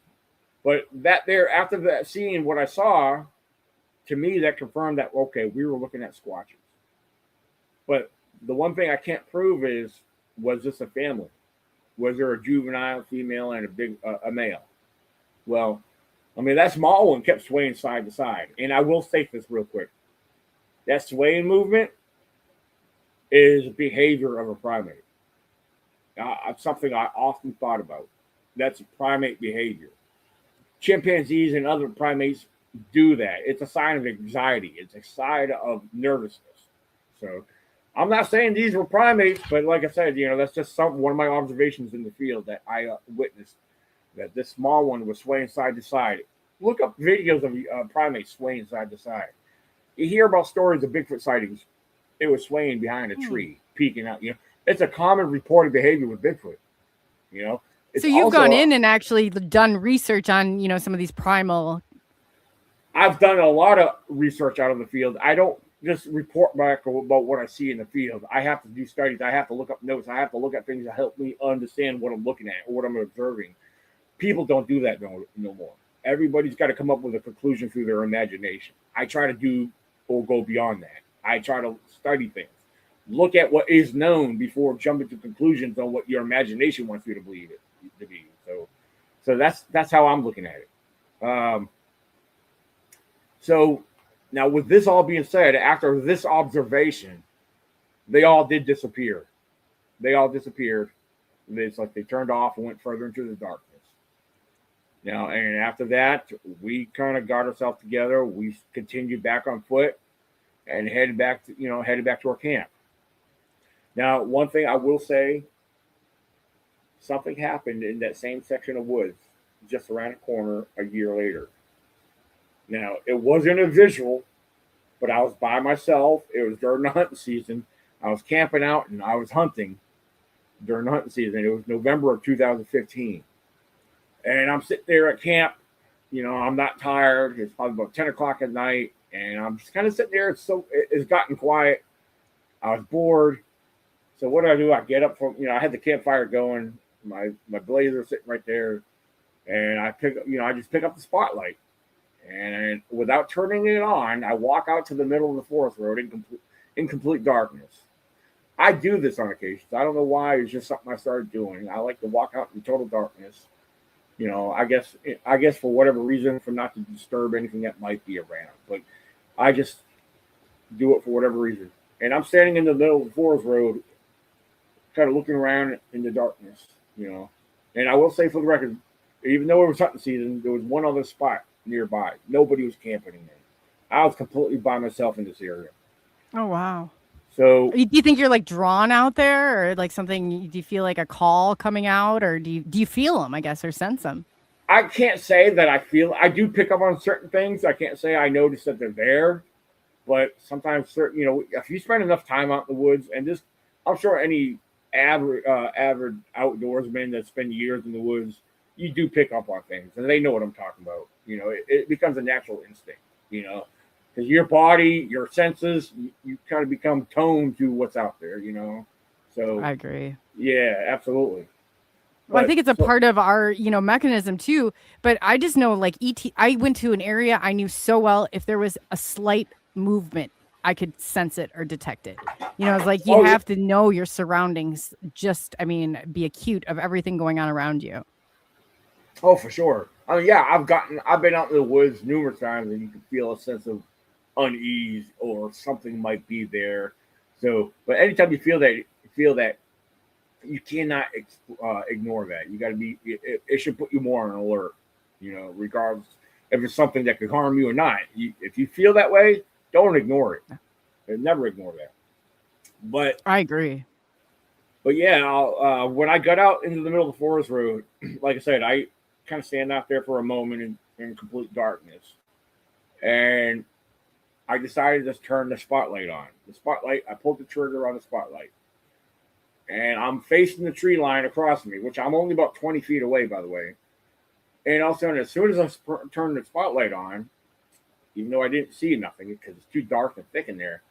Speaker 3: but after that seeing what I saw, to me that confirmed that okay, we were looking at squatches. But the one thing I can't prove is, was this a family? Was there a juvenile female and a male? Well, I mean, that small one kept swaying side to side. And I will state this real quick. That swaying movement is behavior of a primate. It's something I often thought about. That's primate behavior. Chimpanzees and other primates do that. It's a sign of anxiety. It's a sign of nervousness. So I'm not saying these were primates, but like I said, that's just one of my observations in the field that I witnessed, that this small one was swaying side to side. Look up videos of primates swaying side to side. You hear about stories of Bigfoot sightings. It was swaying behind a tree, peeking out. It's a common reported behavior with Bigfoot.
Speaker 2: So you've gone in and actually done research on, some of these primal.
Speaker 3: I've done a lot of research out in the field. I don't just report back about what I see in the field. I have to do studies. I have to look up notes. I have to look at things that help me understand what I'm looking at or what I'm observing. People don't do that no more. Everybody's got to come up with a conclusion through their imagination. I try to do or go beyond that. I try to study things. Look at what is known before jumping to conclusions on what your imagination wants you to believe it to be. So that's how I'm looking at it. So now, with this all being said, after this observation, they all did disappear. They all disappeared. It's like they turned off and went further into the darkness. Now, and after that, we kind of got ourselves together. We continued back on foot and headed back to our camp. Now, one thing I will say, something happened in that same section of woods just around the corner a year later. Now, it wasn't a visual, but I was by myself. It was during the hunting season. I was camping out and I was hunting during the hunting season. It was November of 2015. And I'm sitting there at camp. I'm not tired. It's probably about 10 o'clock at night. And I'm just kind of sitting there. It's gotten quiet. I was bored. So what do? I get up from, I had the campfire going. My blazer sitting right there. And I just pick up the spotlight. And without turning it on, I walk out to the middle of the forest road in complete darkness. I do this on occasion. I don't know why. It's just something I started doing. I like to walk out in total darkness. You know, I guess for whatever reason, for not to disturb anything that might be around. But I just do it for whatever reason. And I'm standing in the middle of the forest road, kind of looking around in the darkness, you know. And I will say for the record, even though it was hunting season, there was one other spot nearby. Nobody was camping in there. I was completely by myself in this area.
Speaker 2: Oh, wow.
Speaker 3: So
Speaker 2: do you think you're like drawn out there, or like something? Do you feel like a call coming out, or do you feel them, I guess, or sense them?
Speaker 3: I can't say that I do pick up on certain things. I can't say I notice that they're there, but sometimes certain, you know, if you spend enough time out in the woods, and this, I'm sure any average outdoorsman that spend years in the woods, you do pick up on things, and they know what I'm talking about. You know, it becomes a natural instinct, you know. Because your body, your senses, you kind of become toned to what's out there, you know. So
Speaker 2: I agree.
Speaker 3: Yeah, absolutely.
Speaker 2: Well, I think it's a part of our, you know, mechanism too. But I just know, like I went to an area I knew so well. If there was a slight movement, I could sense it or detect it. You know, it's like you have to know your surroundings. Just, I mean, be acute of everything going on around you.
Speaker 3: Oh, for sure. I mean, yeah, I've been out in the woods numerous times, and you can feel a sense of unease or something might be there. So, but anytime you feel that, you cannot ignore that. You got to be. It should put you more on alert. You know, regardless if it's something that could harm you or not. If you feel that way, don't ignore it. Never ignore that. But
Speaker 2: I agree.
Speaker 3: But yeah, when I got out into the middle of the forest road, like I said, I kind of stand out there for a moment in complete darkness, and I decided to turn the spotlight on. I pulled the trigger on the spotlight. And I'm facing the tree line across me, which I'm only about 20 feet away, by the way. And all of a sudden, as soon as I turned the spotlight on, even though I didn't see nothing because it's too dark and thick in there,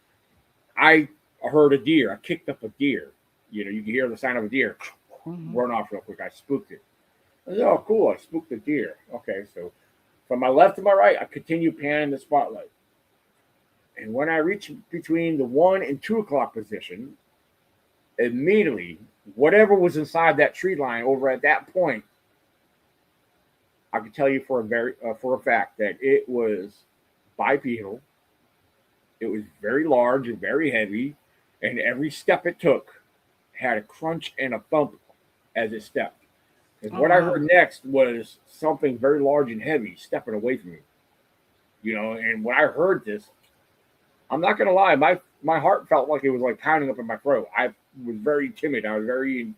Speaker 3: I heard a deer. I kicked up a deer. You know, you can hear the sound of a deer run off real quick. I spooked it. I said, oh, cool. I spooked the deer. Okay, so from my left to my right, I continue panning the spotlight. And when I reach between the 1 and 2 o'clock position, immediately, whatever was inside that tree line over at that point, I can tell you for a fact that it was bipedal. It was very large and very heavy, and every step it took had a crunch and a thump as it stepped. And what I heard next was something very large and heavy stepping away from me. You know, and when I heard this, I'm not gonna lie, my heart felt like it was like pounding up in my throat. I was very timid. I was very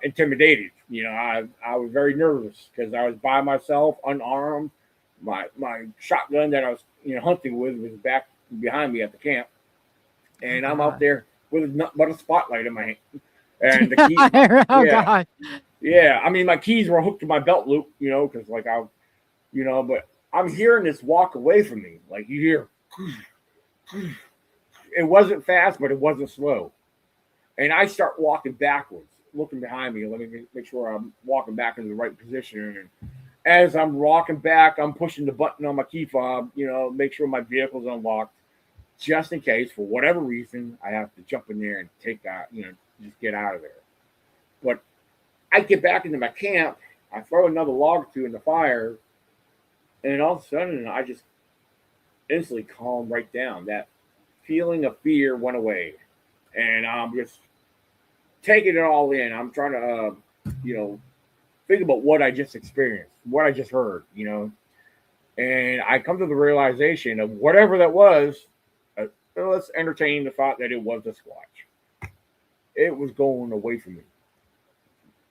Speaker 3: intimidated. You know, I was very nervous because I was by myself, unarmed. My shotgun that I was hunting with was back behind me at the camp, and I'm out there with nothing but a spotlight in my hand. And the key,
Speaker 2: God.
Speaker 3: Yeah. I mean, my keys were hooked to my belt loop, because like but I'm hearing this walk away from me. Like you hear, it wasn't fast, but it wasn't slow. And I start walking backwards, looking behind me. Let me make sure I'm walking back in the right position. And as I'm walking back, I'm pushing the button on my key fob, make sure my vehicle's unlocked, just in case, for whatever reason, I have to jump in there and take that, just get out of there. But I get back into my camp, I throw another log or two in the fire, and all of a sudden, I just instantly calm right down. That feeling of fear went away. And I'm just taking it all in. I'm trying to, think about what I just experienced, what I just heard, And I come to the realization of whatever that was, let's entertain the thought that it was a squatch. It was going away from me.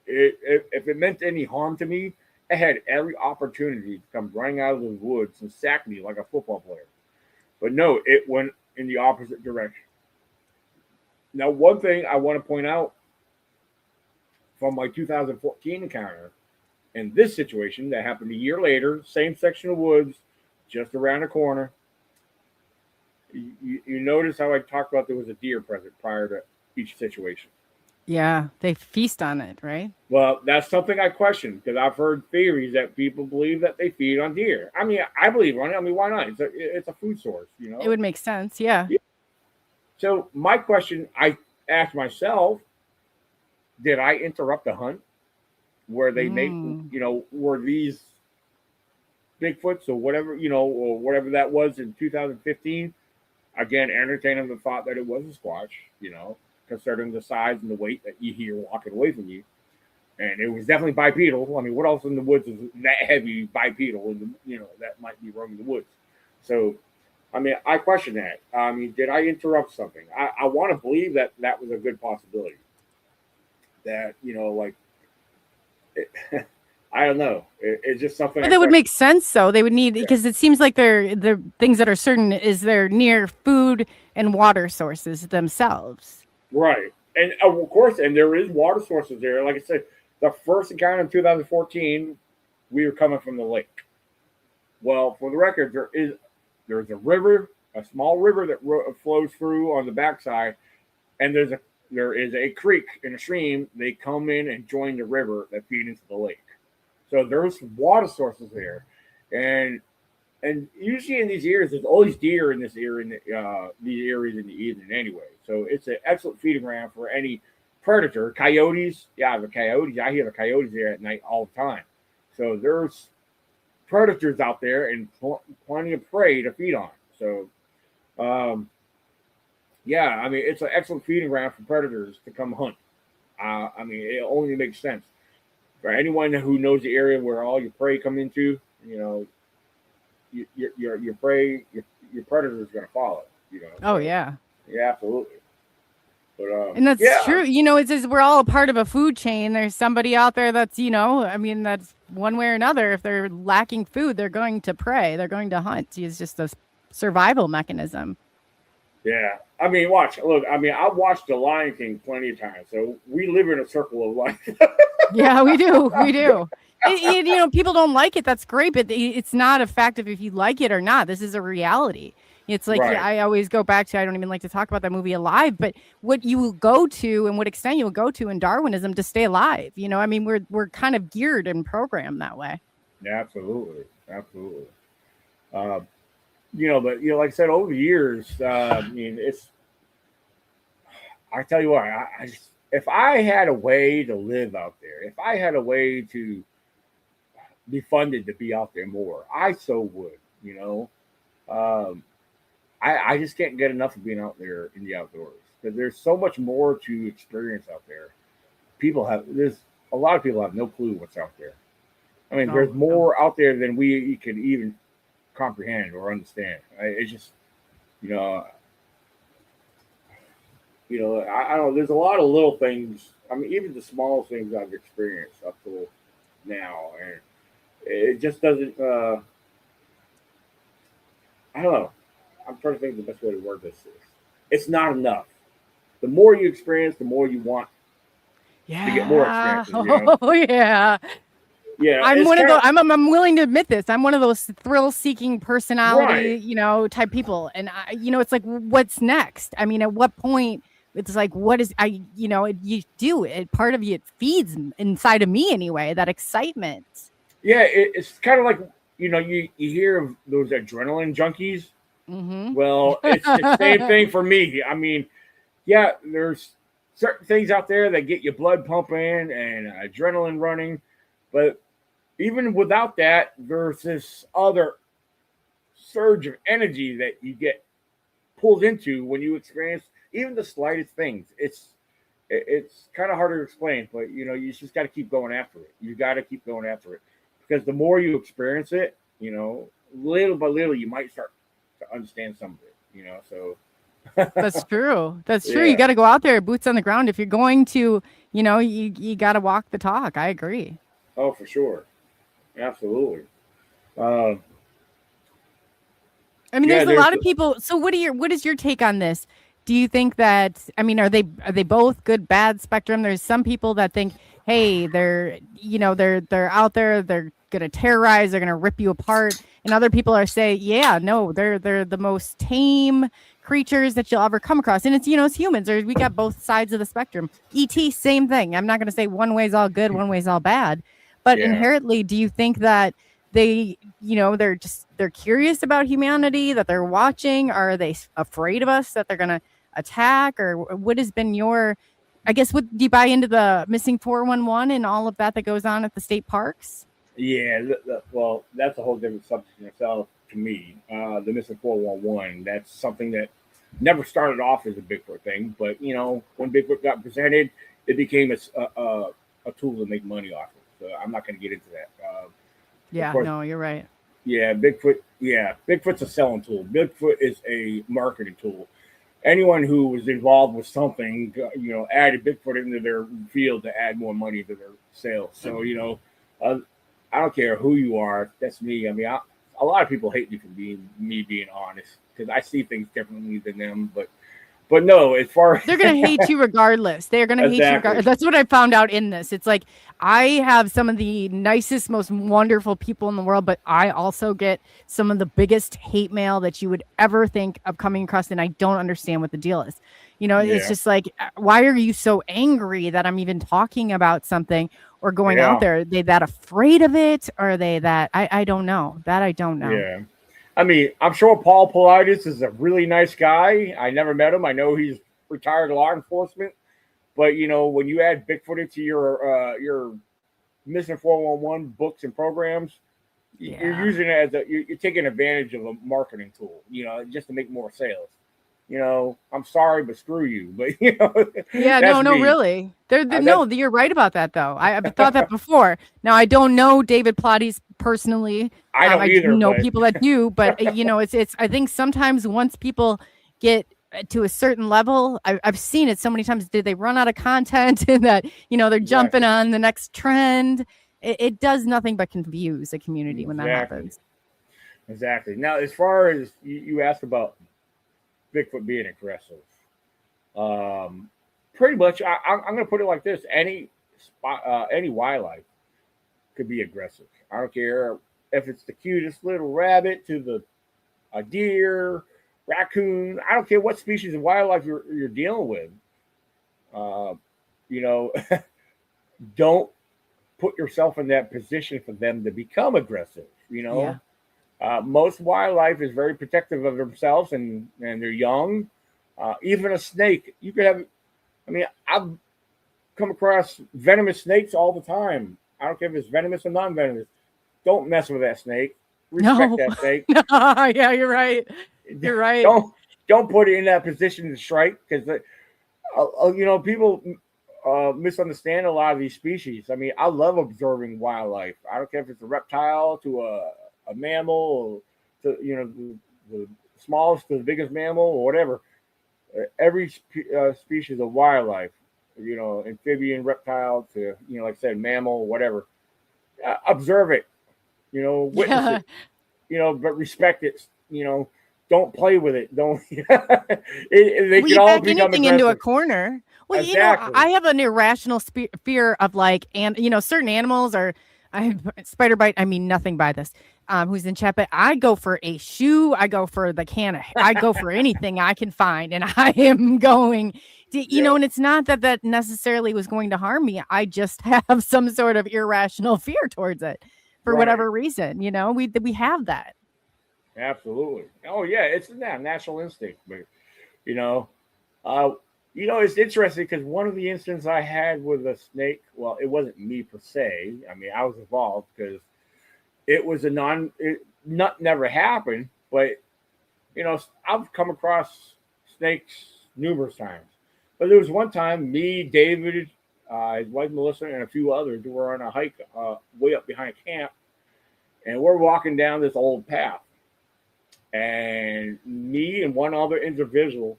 Speaker 3: If it meant any harm to me, it had every opportunity to come running out of the woods and sack me like a football player. But no, it went in the opposite direction. Now, one thing I want to point out from my 2014 encounter, and this situation that happened a year later, same section of woods, just around the corner, you notice how I talked about there was a deer present prior to each situation.
Speaker 2: Yeah, they feast on it, right?
Speaker 3: Well, that's something I question, because I've heard theories that people believe that they feed on deer. I mean, I believe on it. I mean, why not? It's a food source,
Speaker 2: It would make sense, yeah.
Speaker 3: So my question I asked myself, did I interrupt the hunt where they make, were these Bigfoots or whatever, or whatever that was in 2015? Again, entertaining the thought that it was a Squatch, considering the size and the weight that you hear walking away from you. And it was definitely bipedal. I mean, what else in the woods is that heavy bipedal, that might be roaming the woods? So, I mean, I question that. I mean, did I interrupt something? I want to believe that that was a good possibility. That, I don't know. It's just something.
Speaker 2: But that would make sense, though. They would need, because it seems like the things that are certain is they're near food and water sources themselves.
Speaker 3: Right. And of course, and there is water sources there. Like I said, the first encounter in 2014, we were coming from the lake. Well, for the record, there's a river, a small river that flows through on the backside, and there is a creek and a stream. They come in and join the river that feed into the lake. So there's water sources there, and usually in these areas, there's always deer in this area, these areas in the evening anyway. So it's an excellent feeding ground for any predator. Coyotes, the coyotes. I hear the coyotes there at night all the time. So there's predators out there and plenty of prey to feed on. So, I mean, it's an excellent feeding ground for predators to come hunt. I mean, it only makes sense for anyone who knows the area where all your prey come into. Your prey, your predator is going to follow.
Speaker 2: Oh yeah,
Speaker 3: absolutely. But,
Speaker 2: and that's true. It's we're all a part of a food chain. There's somebody out there that's, I mean, that's one way or another. If they're lacking food, they're going to prey. They're going to hunt. It's just a survival mechanism.
Speaker 3: Yeah. I mean, look, I mean, I've watched The Lion King plenty of times. So we live in a circle of life.
Speaker 2: Yeah, we do. We do. People don't like it. That's great. But it's not a fact of if you like it or not. This is a reality. It's like,
Speaker 3: right.
Speaker 2: I always go back to, I don't even like to talk about that movie Alive, but what you will go to and what extent you will go to in Darwinism to stay alive. I mean, we're kind of geared and programmed that way.
Speaker 3: Yeah, absolutely. Absolutely. But, like I said, over the years, I mean, I tell you what, I just, if I had a way to live out there, if I had a way to be funded to be out there more, I so would, I just can't get enough of being out there in the outdoors because there's so much more to experience out there. There's a lot of people have no clue what's out there. I mean, there's more out there than we can even comprehend or understand. It's just, I don't know. There's a lot of little things. I mean, even the small things I've experienced up to now, and it just doesn't. I don't know. I'm trying to think of the best way to word this is. It's not enough. The more you experience, the more you want to get more experiences.
Speaker 2: Oh yeah.
Speaker 3: Yeah.
Speaker 2: I'm one of those. I'm willing to admit this. I'm one of those thrill-seeking personality, type people. And it's like, what's next? I mean, at what point? It's like, what is you do it. Part of you, it feeds inside of me anyway. That excitement.
Speaker 3: Yeah, it's kind of like you hear of those adrenaline junkies.
Speaker 2: Mm-hmm.
Speaker 3: Well, it's the same thing for me. I mean, yeah, there's certain things out there that get your blood pumping and adrenaline running, but even without that, there's this other surge of energy that you get pulled into when you experience even the slightest things. It's kind of hard to explain, but you just got to keep going after it. You got to keep going after it because the more you experience it, little by little, you might start to understand some of it. So
Speaker 2: that's true. That's true. You got to go out there, boots on the ground. If you're going to, you got to walk the talk. I agree.
Speaker 3: Oh, for sure. Absolutely. I
Speaker 2: mean, there's a lot of people. So what is your take on this? Do you think that, I mean, are they both good, bad spectrum? There's some people that think, hey, they're out there, they're going to terrorize, they're going to rip you apart. And other people are saying, yeah, no, they're the most tame creatures that you'll ever come across. And it's, it's humans. We got both sides of the spectrum. ET, same thing. I'm not going to say one way's all good, one way's all bad. But inherently, do you think that they, they're curious about humanity, that they're watching? Are they afraid of us, that they're going to attack, or what has been your, I guess, what do you buy into the missing 411 and all of that goes on at the state parks?
Speaker 3: Yeah, well, that's a whole different subject in itself to me. The missing 411, that's something that never started off as a Bigfoot thing, but when Bigfoot got presented, it became a tool to make money off of. So I'm not going to get into that.
Speaker 2: Yeah,
Speaker 3: course,
Speaker 2: no, you're right.
Speaker 3: Yeah, Bigfoot's a selling tool. Bigfoot is a marketing tool. Anyone who was involved with something, added Bigfoot into their field to add more money to their sales. So, I don't care who you are. That's me. I mean, a lot of people hate me for being honest, because I see things differently than them. But no, as far as
Speaker 2: they're going to hate you regardless. They're going to hate you regardless. That's what I found out in this. It's like, I have some of the nicest, most wonderful people in the world, but I also get some of the biggest hate mail that you would ever think of coming across. And I don't understand what the deal is. It's just like, why are you so angry that I'm even talking about something or going out there? Are they that afraid of it? Or are they that? I don't know. That I don't know.
Speaker 3: Yeah. I mean, I'm sure Paul Politis is a really nice guy. I never met him. I know he's retired law enforcement. But, when you add Bigfoot into your missing 411 books and programs, you're using it as you're taking advantage of a marketing tool, just to make more sales. I'm sorry, but screw you. But,
Speaker 2: no, really. No, you're right about that, though. I've thought that before. Now, I don't know David Plottis personally.
Speaker 3: I don't either.
Speaker 2: I know people that do, but, it's, I think sometimes once people get to a certain level, I've seen it so many times. Did they run out of content and that, they're jumping on the next trend? It does nothing but confuse a community when that happens.
Speaker 3: Exactly. Now, as far as you asked about Bigfoot being aggressive, pretty much, I'm going to put it like this: any wildlife could be aggressive. I don't care if it's the cutest little rabbit to a deer, raccoon. I don't care what species of wildlife you're dealing with. Don't put yourself in that position for them to become aggressive. Most wildlife is very protective of themselves and they're young. Even a snake, you could have. I mean, I've come across venomous snakes all the time. I don't care if it's venomous or non-venomous. Don't mess with that snake. Respect that snake.
Speaker 2: Yeah, you're right. You're right.
Speaker 3: Don't put it in that position to strike, because people misunderstand a lot of these species. I mean, I love observing wildlife. I don't care if it's a reptile to a mammal, or to the smallest to the biggest mammal, or whatever. Every species of wildlife, amphibian, reptile to like I said, mammal, whatever. Observe it, witness it, but respect it. Don't play with it. Don't. They can all become
Speaker 2: anything
Speaker 3: aggressive.
Speaker 2: Into a corner. Well,
Speaker 3: exactly.
Speaker 2: I have an irrational fear of certain animals are. Spider bite. I mean nothing by this. Who's in chat? But I go for a shoe. I go for the can. I go for anything I can find, and I am going. And it's not that necessarily was going to harm me. I just have some sort of irrational fear towards it for whatever reason. We have that.
Speaker 3: Absolutely. Oh yeah, it's a natural instinct. But it's interesting because one of the incidents I had with a snake, well, it wasn't me per se. I mean, I was involved because it was never happened. But I've come across snakes numerous times. But there was one time, me, David, his wife Melissa, and a few others were on a hike way up behind camp, and we're walking down this old path. And me and one other individual,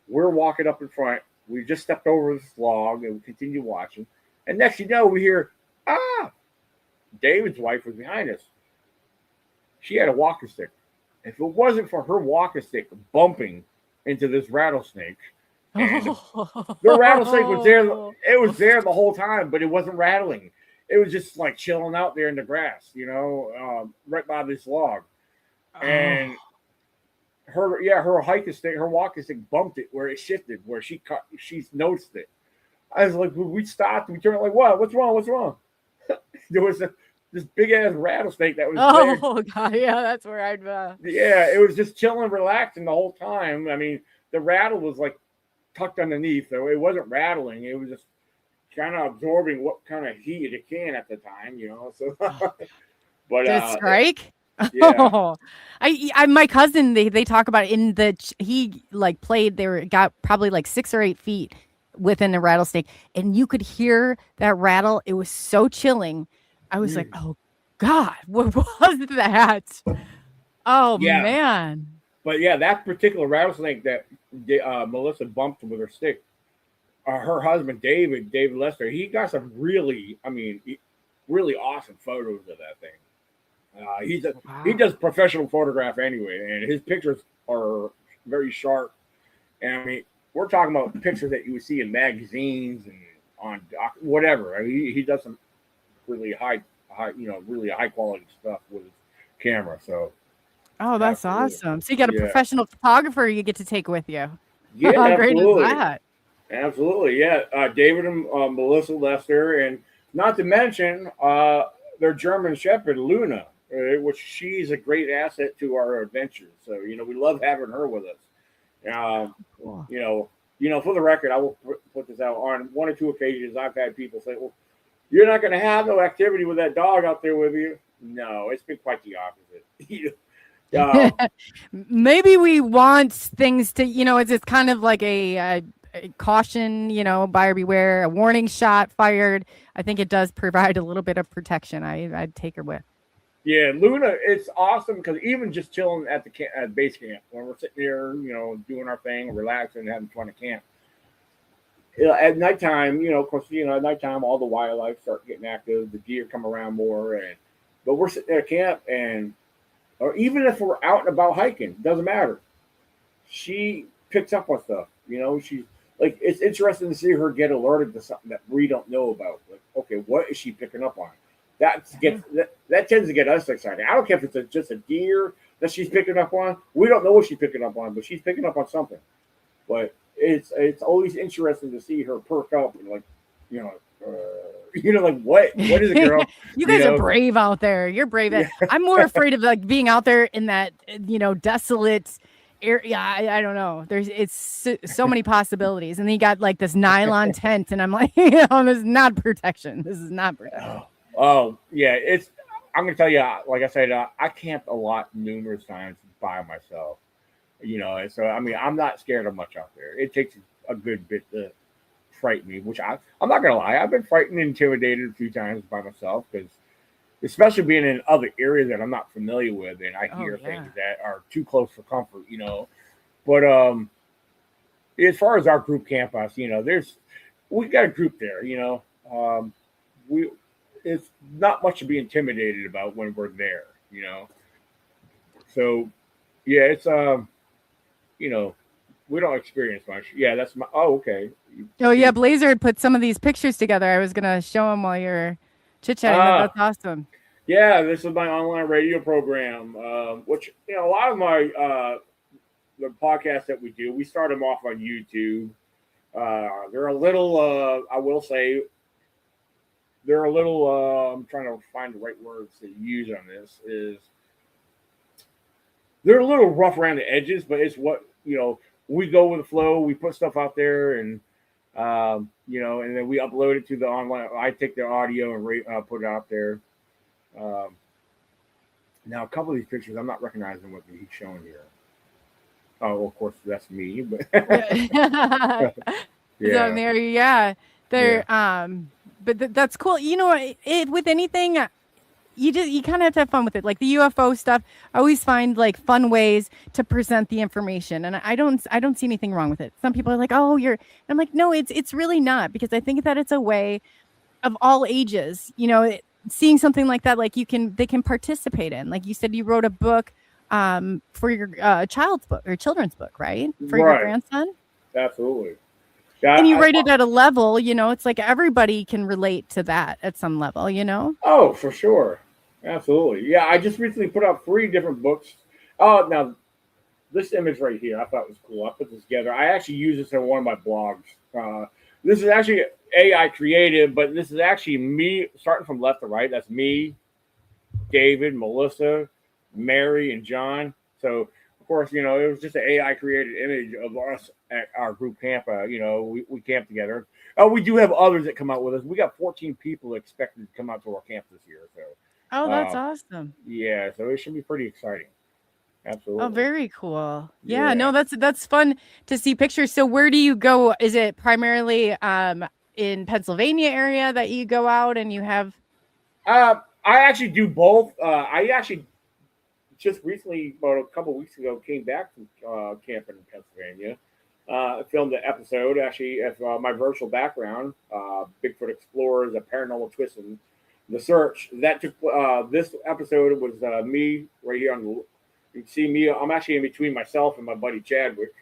Speaker 3: we're walking up in front. We just stepped over this log and we continue watching. And next you know, we hear, David's wife was behind us. She had a walking stick. If it wasn't for her walking stick bumping into this rattlesnake, and the rattlesnake was there. It was there the whole time, but it wasn't rattling. It was just like chilling out there in the grass, right by this log. And her hiking stick, her walking stick bumped it where it shifted, where she noticed it. I was like, we stopped, we turned like, what? What's wrong? There was this big ass rattlesnake that was there.
Speaker 2: Oh God, yeah, that's where I'd.
Speaker 3: Yeah, it was just chilling, relaxing the whole time. I mean, the rattle was like tucked underneath, so it wasn't rattling. It was just kind of absorbing what kind of heat it can at the time, you know. So, but
Speaker 2: Did it strike?
Speaker 3: yeah.
Speaker 2: Oh, I my cousin, they talk about it in he like played, got probably like 6 or 8 feet within the rattlesnake, and you could hear that rattle. It was so chilling. I was like, oh God, what was that? Oh
Speaker 3: Yeah.
Speaker 2: man.
Speaker 3: But yeah, that particular rattlesnake that Melissa bumped with her stick, her husband David Lester, he got some really, I mean, really awesome photos of that thing. He does professional photograph anyway, and his pictures are very sharp. And I mean, we're talking about pictures that you would see in magazines and on whatever. I mean, he does some really high, really high quality stuff with his camera. So,
Speaker 2: oh, that's awesome. So you got a professional photographer you get to take with you.
Speaker 3: Yeah,
Speaker 2: how great
Speaker 3: absolutely.
Speaker 2: is that?
Speaker 3: Absolutely, yeah. David and Melissa Lester, and not to mention their German Shepherd Luna, which she's a great asset to our adventures. So we love having her with us.
Speaker 2: Cool.
Speaker 3: For the record, I will put this out. On 1 or 2 occasions, I've had people say, "Well, you're not going to have no activity with that dog out there with you." No, it's been quite the opposite.
Speaker 2: Maybe we want things to, it's kind of like a caution, buyer beware, a warning shot fired. I think it does provide a little bit of protection. I'd take her with.
Speaker 3: Yeah, Luna, it's awesome because even just chilling at the base camp, when we're sitting there, doing our thing, relaxing, having fun at camp. At nighttime, of course, at nighttime, all the wildlife start getting active. The deer come around more, but we're sitting there at camp, or even if we're out and about hiking, doesn't matter. She picks up on stuff. She's like, it's interesting to see her get alerted to something that we don't know about. Like, okay, what is she picking up on? That tends to get us excited. I don't care if it's just a deer that she's picking up on. We don't know what she's picking up on, but she's picking up on something. But it's always interesting to see her perk up and like, like what is it, girl?
Speaker 2: You guys are brave out there. You're brave. Yeah. I'm more afraid of like being out there in that desolate area. I don't know. It's so many possibilities, and then you got like this nylon tent, and I'm like, this is not protection. This is not protection.
Speaker 3: Oh yeah, I'm gonna tell you, like I said, I camped a lot numerous times by myself. So I mean, I'm not scared of much out there. It takes a good bit to frighten me, which I'm not gonna lie, I've been frightened and intimidated a few times by myself, because especially being in other areas that I'm not familiar with, and I hear things that are too close for comfort, But as far as our group camp house, we got a group there, it's not much to be intimidated about when we're there, So yeah, it's we don't experience much. Yeah, that's my. Oh, okay.
Speaker 2: Oh yeah, Blazer had put some of these pictures together. I was gonna show him while you're chit chatting. That's awesome.
Speaker 3: Yeah, this is my online radio program, which a lot of my the podcasts that we do, we start them off on YouTube. They're a little, I will say, they're a little. I'm trying to find the right words to use on this. They're a little rough around the edges, but it's what we go with the flow. We put stuff out there, and and then we upload it to the online. I take the audio and put it out there. Now, a couple of these pictures, I'm not recognizing what he's showing here. Oh, well, of course, that's me. But
Speaker 2: yeah, but that's cool. With anything, you kind of have to have fun with it. Like the UFO stuff, I always find like fun ways to present the information, and I don't see anything wrong with it. Some people are like, "Oh, I'm like, no, it's really not, because I think that it's a way of all ages. Seeing something like that, like they can participate in. Like you said, you wrote a book for your child's book or children's book, right? For your grandson.
Speaker 3: Absolutely.
Speaker 2: Yeah, and you write it at a level, it's like everybody can relate to that at some level,
Speaker 3: Oh, for sure. Absolutely. Yeah, I just recently put out 3 different books. Oh, now this image right here, I thought was cool. I put this together. I actually use this in one of my blogs. This is actually AI created, but this is actually me starting from left to right. That's me David, Melissa, Mary, and John. So of course, it was just an AI created image of us at our group camp. We camp together. Oh, we do have others that come out with us. We got 14 people expected to come out to our camp this year. So,
Speaker 2: Oh, that's awesome.
Speaker 3: yeah, so it should be pretty exciting. Absolutely.
Speaker 2: Oh, very cool. Yeah, no, that's fun to see pictures. So where do you go? Is it primarily in Pennsylvania area that you go out and you have?
Speaker 3: I actually do both. I actually just recently, about a couple of weeks ago, came back from camping in Pennsylvania. I filmed an episode actually of my virtual background, Bigfoot Explorers, a paranormal twist in the search. That took this episode was me right here on the. You can see me. I'm actually in between myself and my buddy Chadwick.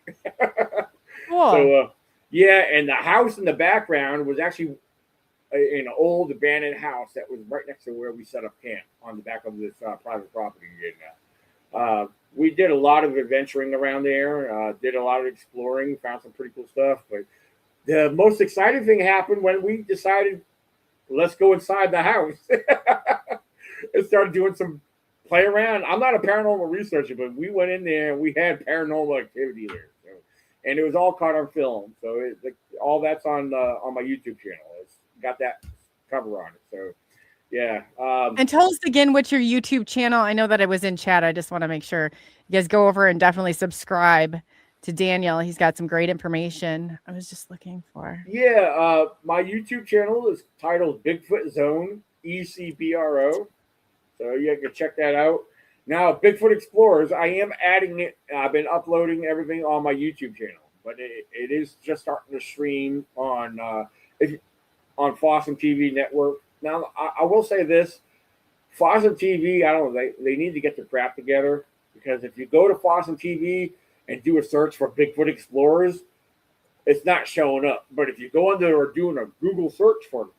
Speaker 2: Cool.
Speaker 3: So yeah, and the house in the background was actually an old abandoned house that was right next to where we set up camp on the back of this private property. We did a lot of adventuring around there, did a lot of exploring, found some pretty cool stuff. But the most exciting thing happened when we decided, let's go inside the house and started doing some play around. I'm not a paranormal researcher, but we went in there and we had paranormal activity there. So, and it was all caught on film. So all that's on my YouTube channel. It's got that cover on it. So yeah.
Speaker 2: And tell us again what's your YouTube channel. I know that it was in chat. I just want to make sure you guys go over and definitely subscribe to Daniel. He's got some great information. I was just looking for.
Speaker 3: Yeah, my YouTube channel is titled Bigfoot Zone ECBRO. So you can check that out. Now, Bigfoot Explorers, I am adding it. I've been uploading everything on my YouTube channel, but it is just starting to stream on Fossum TV network. Now, I will say this. Fossum TV, I don't know, they need to get their crap together, because if you go to Fossum TV and do a search for Bigfoot Explorers, it's not showing up. But if you go into or doing a Google search for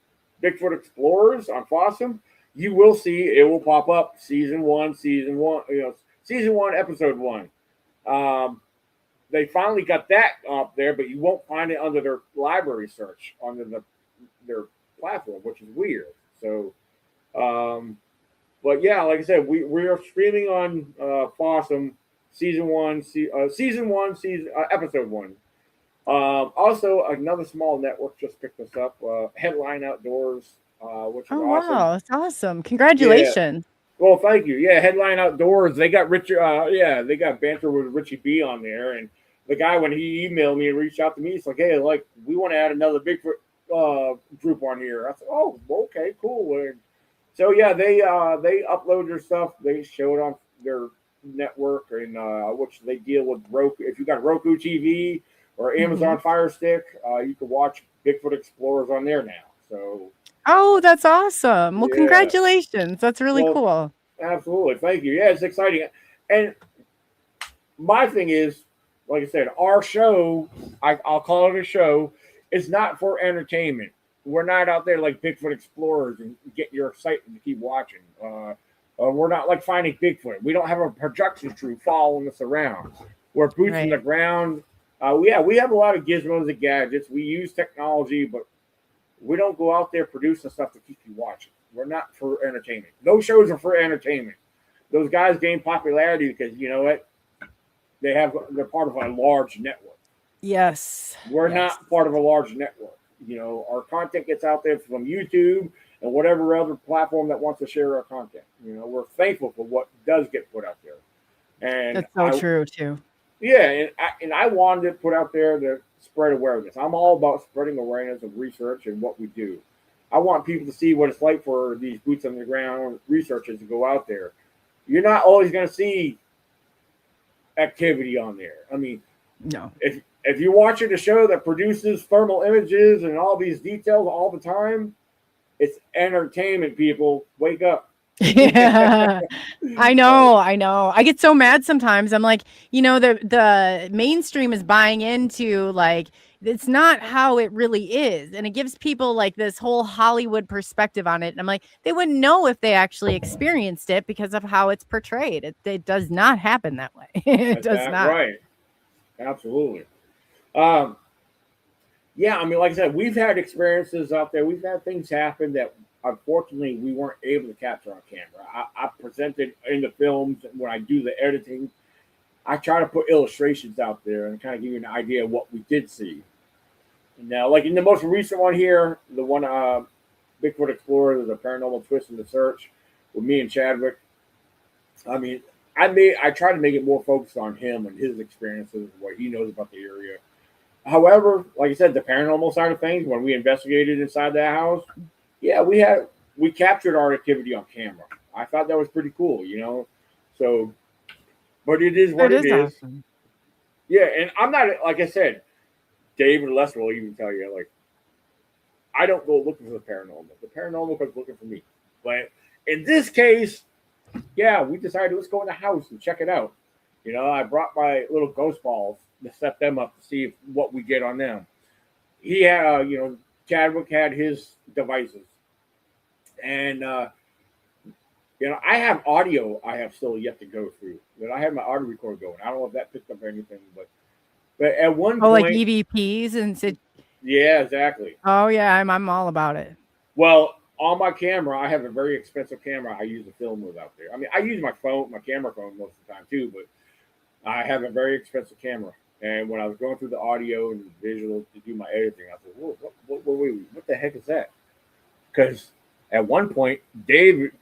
Speaker 3: Bigfoot Explorers on Fossum, you will see it will pop up season one, episode 1. They finally got that up there, but you won't find it under their library search under their platform, which is weird. So, but yeah, like I said, we are streaming on Fossum episode 1. Also, another small network just picked us up, Headline Outdoors. Which is awesome.
Speaker 2: Wow, it's awesome. Congratulations.
Speaker 3: Yeah. Well, thank you. Yeah, Headline Outdoors. They got they got banter with Richie B on there. And the guy, when he emailed me and reached out to me, he's like, hey, we want to add another Bigfoot group on here. I said, oh, okay, cool. And so yeah, they upload their stuff. They show it on their network, and which they deal with Roku. If you got Roku TV or Amazon Fire Stick, you can watch Bigfoot Explorers on there now. So.
Speaker 2: Oh, that's awesome. Well, congratulations. That's really cool.
Speaker 3: Absolutely. Thank you. Yeah, it's exciting. And my thing is, like I said, our show, I'll call it a show, is not for entertainment. We're not out there like Bigfoot Explorers and get your excitement to keep watching. We're not like Finding Bigfoot. We don't have a production crew following us around. We're boots on the ground. We have a lot of gizmos and gadgets. We use technology, but we don't go out there producing stuff to keep you watching. We're not for entertainment. Those shows are for entertainment. Those guys gain popularity because, you know what? They're part of a large network.
Speaker 2: Yes.
Speaker 3: We're not part of a large network. Our content gets out there from YouTube and whatever other platform that wants to share our content. We're thankful for what does get put out there. And
Speaker 2: that's so true too.
Speaker 3: Yeah, and I wanted to put out there to spread awareness. I'm all about spreading awareness of research and what we do. I want people to see what it's like for these boots on the ground researchers to go out there. You're not always going to see activity on there. I mean,
Speaker 2: no.
Speaker 3: If you're watching a show that produces thermal images and all these details all the time, it's entertainment, people. Wake up.
Speaker 2: Yeah, I know. I get so mad sometimes. I'm like, the mainstream is buying into it's not how it really is, and it gives people like this whole Hollywood perspective on it. And I'm like, they wouldn't know if they actually experienced it because of how it's portrayed. It does not happen that way. It does not.
Speaker 3: Right. Absolutely. Yeah, I mean, like I said, we've had experiences out there. We've had things happen that unfortunately, we weren't able to capture on camera. I presented in the films when I do the editing. I try to put illustrations out there and kind of give you an idea of what we did see. Now, like in the most recent one here, the one Bigfoot Explorer, the paranormal twist in the search with me and Chadwick. I mean, I try to make it more focused on him and his experiences, what he knows about the area. However, like I said, the paranormal side of things, when we investigated inside that house, yeah, we captured our activity on camera. I thought that was pretty cool, you know. So, but it is what it is.
Speaker 2: Awesome.
Speaker 3: Yeah, and I'm not, like I said, David Lester will even tell you, like, I don't go looking for the paranormal. The paranormal comes looking for me. But in this case, yeah, we decided let's go in the house and check it out. You know, I brought my little ghost balls to set them up to see what we get on them. He had, you know, Chadwick had his devices. And, you know, I have audio I have still yet to go through. But I have my audio recorder going. I don't know if that picked up anything, but at one point,
Speaker 2: like EVPs and
Speaker 3: yeah, exactly.
Speaker 2: Oh yeah, I'm all about it.
Speaker 3: Well, on my camera, I have a very expensive camera I use to film with out there. I mean, I use my camera phone most of the time too, but I have a very expensive camera. And when I was going through the audio and the visuals to do my editing, I thought, whoa, what the heck is that? Because at one point, Chadwick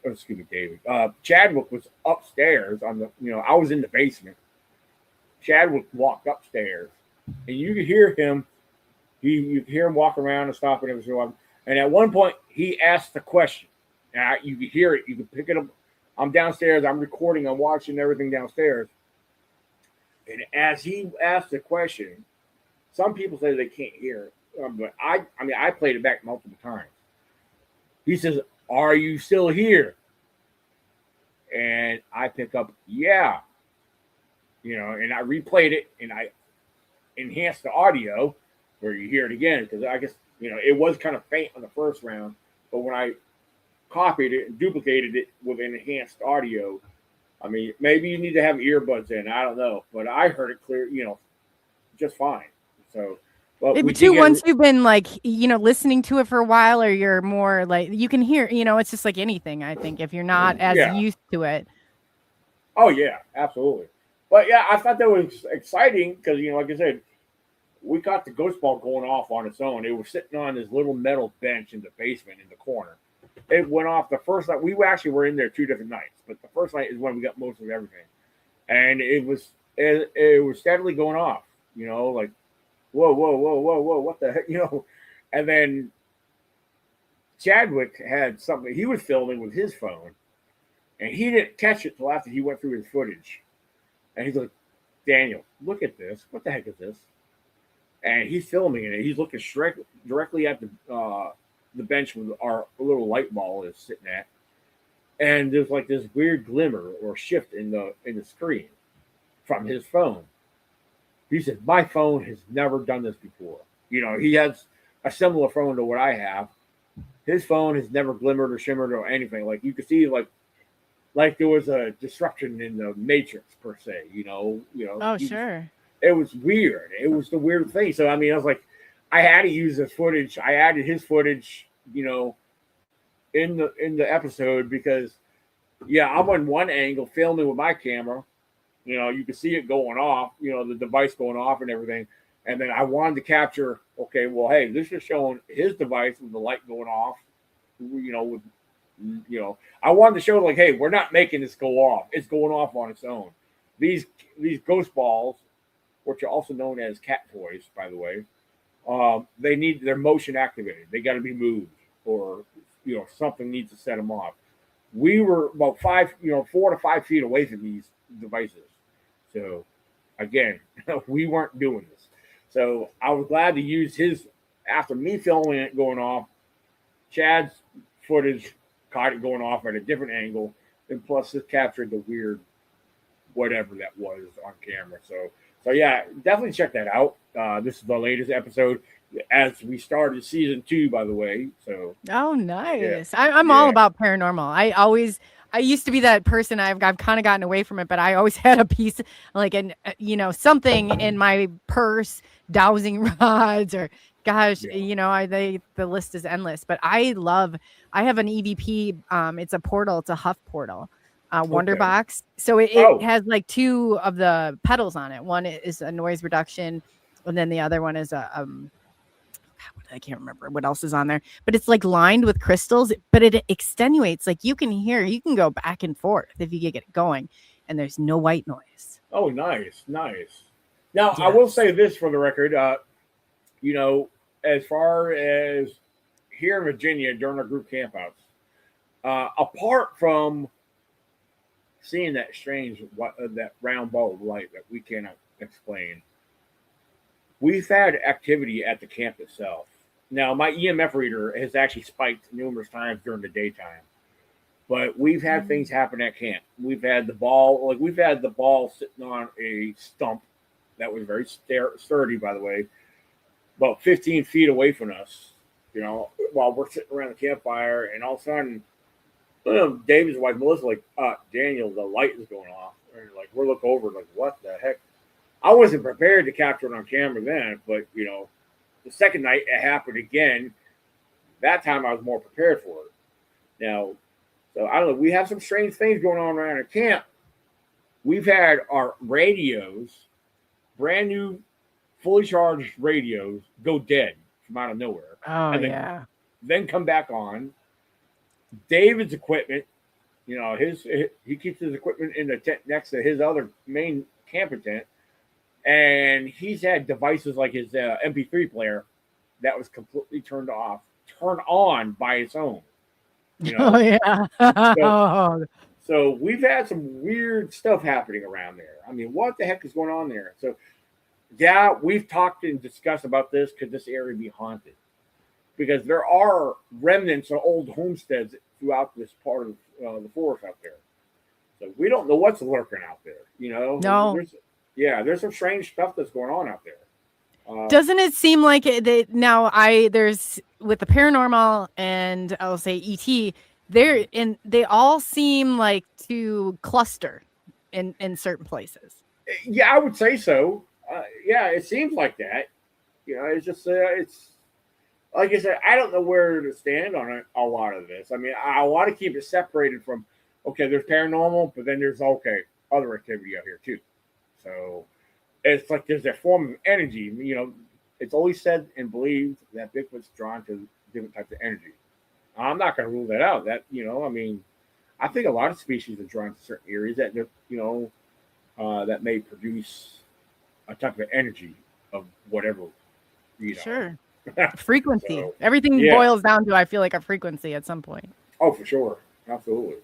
Speaker 3: was upstairs on the, you know, I was in the basement. Chadwick walked upstairs, and you could hear him. You could hear him walk around and stop and everything. And at one point, he asked the question. And you could hear it. You could pick it up. I'm downstairs. I'm recording. I'm watching everything downstairs. And as he asked the question, some people say they can't hear it. But I played it back multiple times. He says, "Are you still here?" And I pick up, "Yeah." You know, and I replayed it and I enhanced the audio where you hear it again, because I guess, you know, it was kind of faint on the first round, but when I copied it and duplicated it with enhanced audio, I mean, maybe you need to have earbuds in, I don't know, but I heard it clear, you know, just fine. So, well,
Speaker 2: once you've been like, you know, listening to it for a while, or you're more like, you can hear, you know, it's just like anything, I think, if you're not as used to it.
Speaker 3: Oh yeah, absolutely. But yeah, I thought that was exciting because, you know, like I said, we got the ghost ball going off on its own. It was sitting on this little metal bench in the basement in the corner. It went off the first night. We actually were in there 2 different nights, but the first night is when we got most of everything. And it was steadily going off, you know, like, whoa, what the heck, you know? And then Chadwick had something he was filming with his phone, and he didn't catch it till after he went through his footage. And he's like, "Daniel, look at this. What the heck is this?" And he's filming it. He's looking directly at the bench where our little light ball is sitting at. And there's like this weird glimmer or shift in the screen from his phone. He said, "My phone has never done this before." You know, he has a similar phone to what I have. His phone has never glimmered or shimmered or anything. Like, you could see like there was a disruption in the matrix per se, you know.
Speaker 2: Oh, sure.
Speaker 3: It was weird. It was the weird thing. So, I mean, I was like, I had to use this footage. I added his footage, you know, in the episode because, yeah, I'm on one angle filming with my camera. You know, you can see it going off, you know, the device going off and everything. And then I wanted to capture, okay, well, hey, this is showing his device with the light going off, you know, I wanted to show, like, hey, we're not making this go off. It's going off on its own. These ghost balls, which are also known as cat toys, by the way, they're motion activated. They got to be moved, or, you know, something needs to set them off. We were about 4 to 5 feet away from these devices. So, again, we weren't doing this. So I was glad to use his, after me filming it going off, Chad's footage caught it going off at a different angle, and plus it captured the weird whatever that was on camera. So yeah, definitely check that out. This is the latest episode as we started season 2, by the way. So
Speaker 2: nice. Yeah. I'm all about paranormal. I used to be that person. I've kind of gotten away from it, but I always had a piece, like something in my purse, dowsing rods or Gosh,
Speaker 3: Yeah.
Speaker 2: the list is endless, but I have an EVP. It's a portal. It's a Huff portal, Wonder
Speaker 3: Okay.
Speaker 2: Box. So it
Speaker 3: Oh,
Speaker 2: has like two of the pedals on it. One is a noise reduction, and then the other one is I can't remember what else is on there, but it's like lined with crystals, but it extenuates. Like you can go back and forth if you get it going, and there's no white noise.
Speaker 3: oh, nice, nice. Now, I will
Speaker 2: Yes.
Speaker 3: say this for the record. You know, as far as here in Virginia during our group campouts, apart from seeing that strange, that round ball of light that we cannot explain, we've had activity at the camp itself. Now, my EMF reader has actually spiked numerous times during the daytime, but we've had things happen at camp. We've had the ball sitting on a stump that was very sturdy, by the way, about 15 feet away from us, while we're sitting around the campfire, and all of a sudden, David's wife, Melissa, like, Daniel, the light is going off. And like, we're looking over, like, what the heck? I wasn't prepared to capture it on camera then, but, the second night it happened again. That time I was more prepared for it. Now, so I don't know. We have some strange things going on around the camp. We've had our radios, brand new, fully charged radios, go dead from out of nowhere,
Speaker 2: Oh
Speaker 3: and
Speaker 2: yeah.
Speaker 3: then come back on. David's equipment, he keeps his equipment in the tent next to his other main camping tent, and he's had devices like his MP3 player that was completely turned on by its own.
Speaker 2: Oh yeah.
Speaker 3: So,
Speaker 2: Oh,
Speaker 3: so we've had some weird stuff happening around there. I mean, what the heck is going on there? So, yeah, we've talked and discussed about this. Could this area be haunted? Because there are remnants of old homesteads throughout this part of the forest out there. So we don't know what's lurking out there.
Speaker 2: no.
Speaker 3: There's some strange stuff that's going on out there.
Speaker 2: Doesn't it seem like there's with the paranormal and I'll say ET, they all seem like to cluster in certain places.
Speaker 3: Yeah, I would say so. Yeah, it seems like that. It's just it's like I said, I don't know where to stand on a lot of this. I mean, I want to keep it separated from, okay, there's paranormal, but then there's, other activity out here too. So it's like there's a form of energy. It's always said and believed that Bigfoot's drawn to different types of energy. I'm not going to rule that out. I mean, I think a lot of species are drawn to certain areas that, that may produce a type of energy of whatever,
Speaker 2: Sure. Frequency.
Speaker 3: So,
Speaker 2: Everything
Speaker 3: yeah.
Speaker 2: boils down to, I feel like, a frequency at some point.
Speaker 3: Oh, for sure. Absolutely.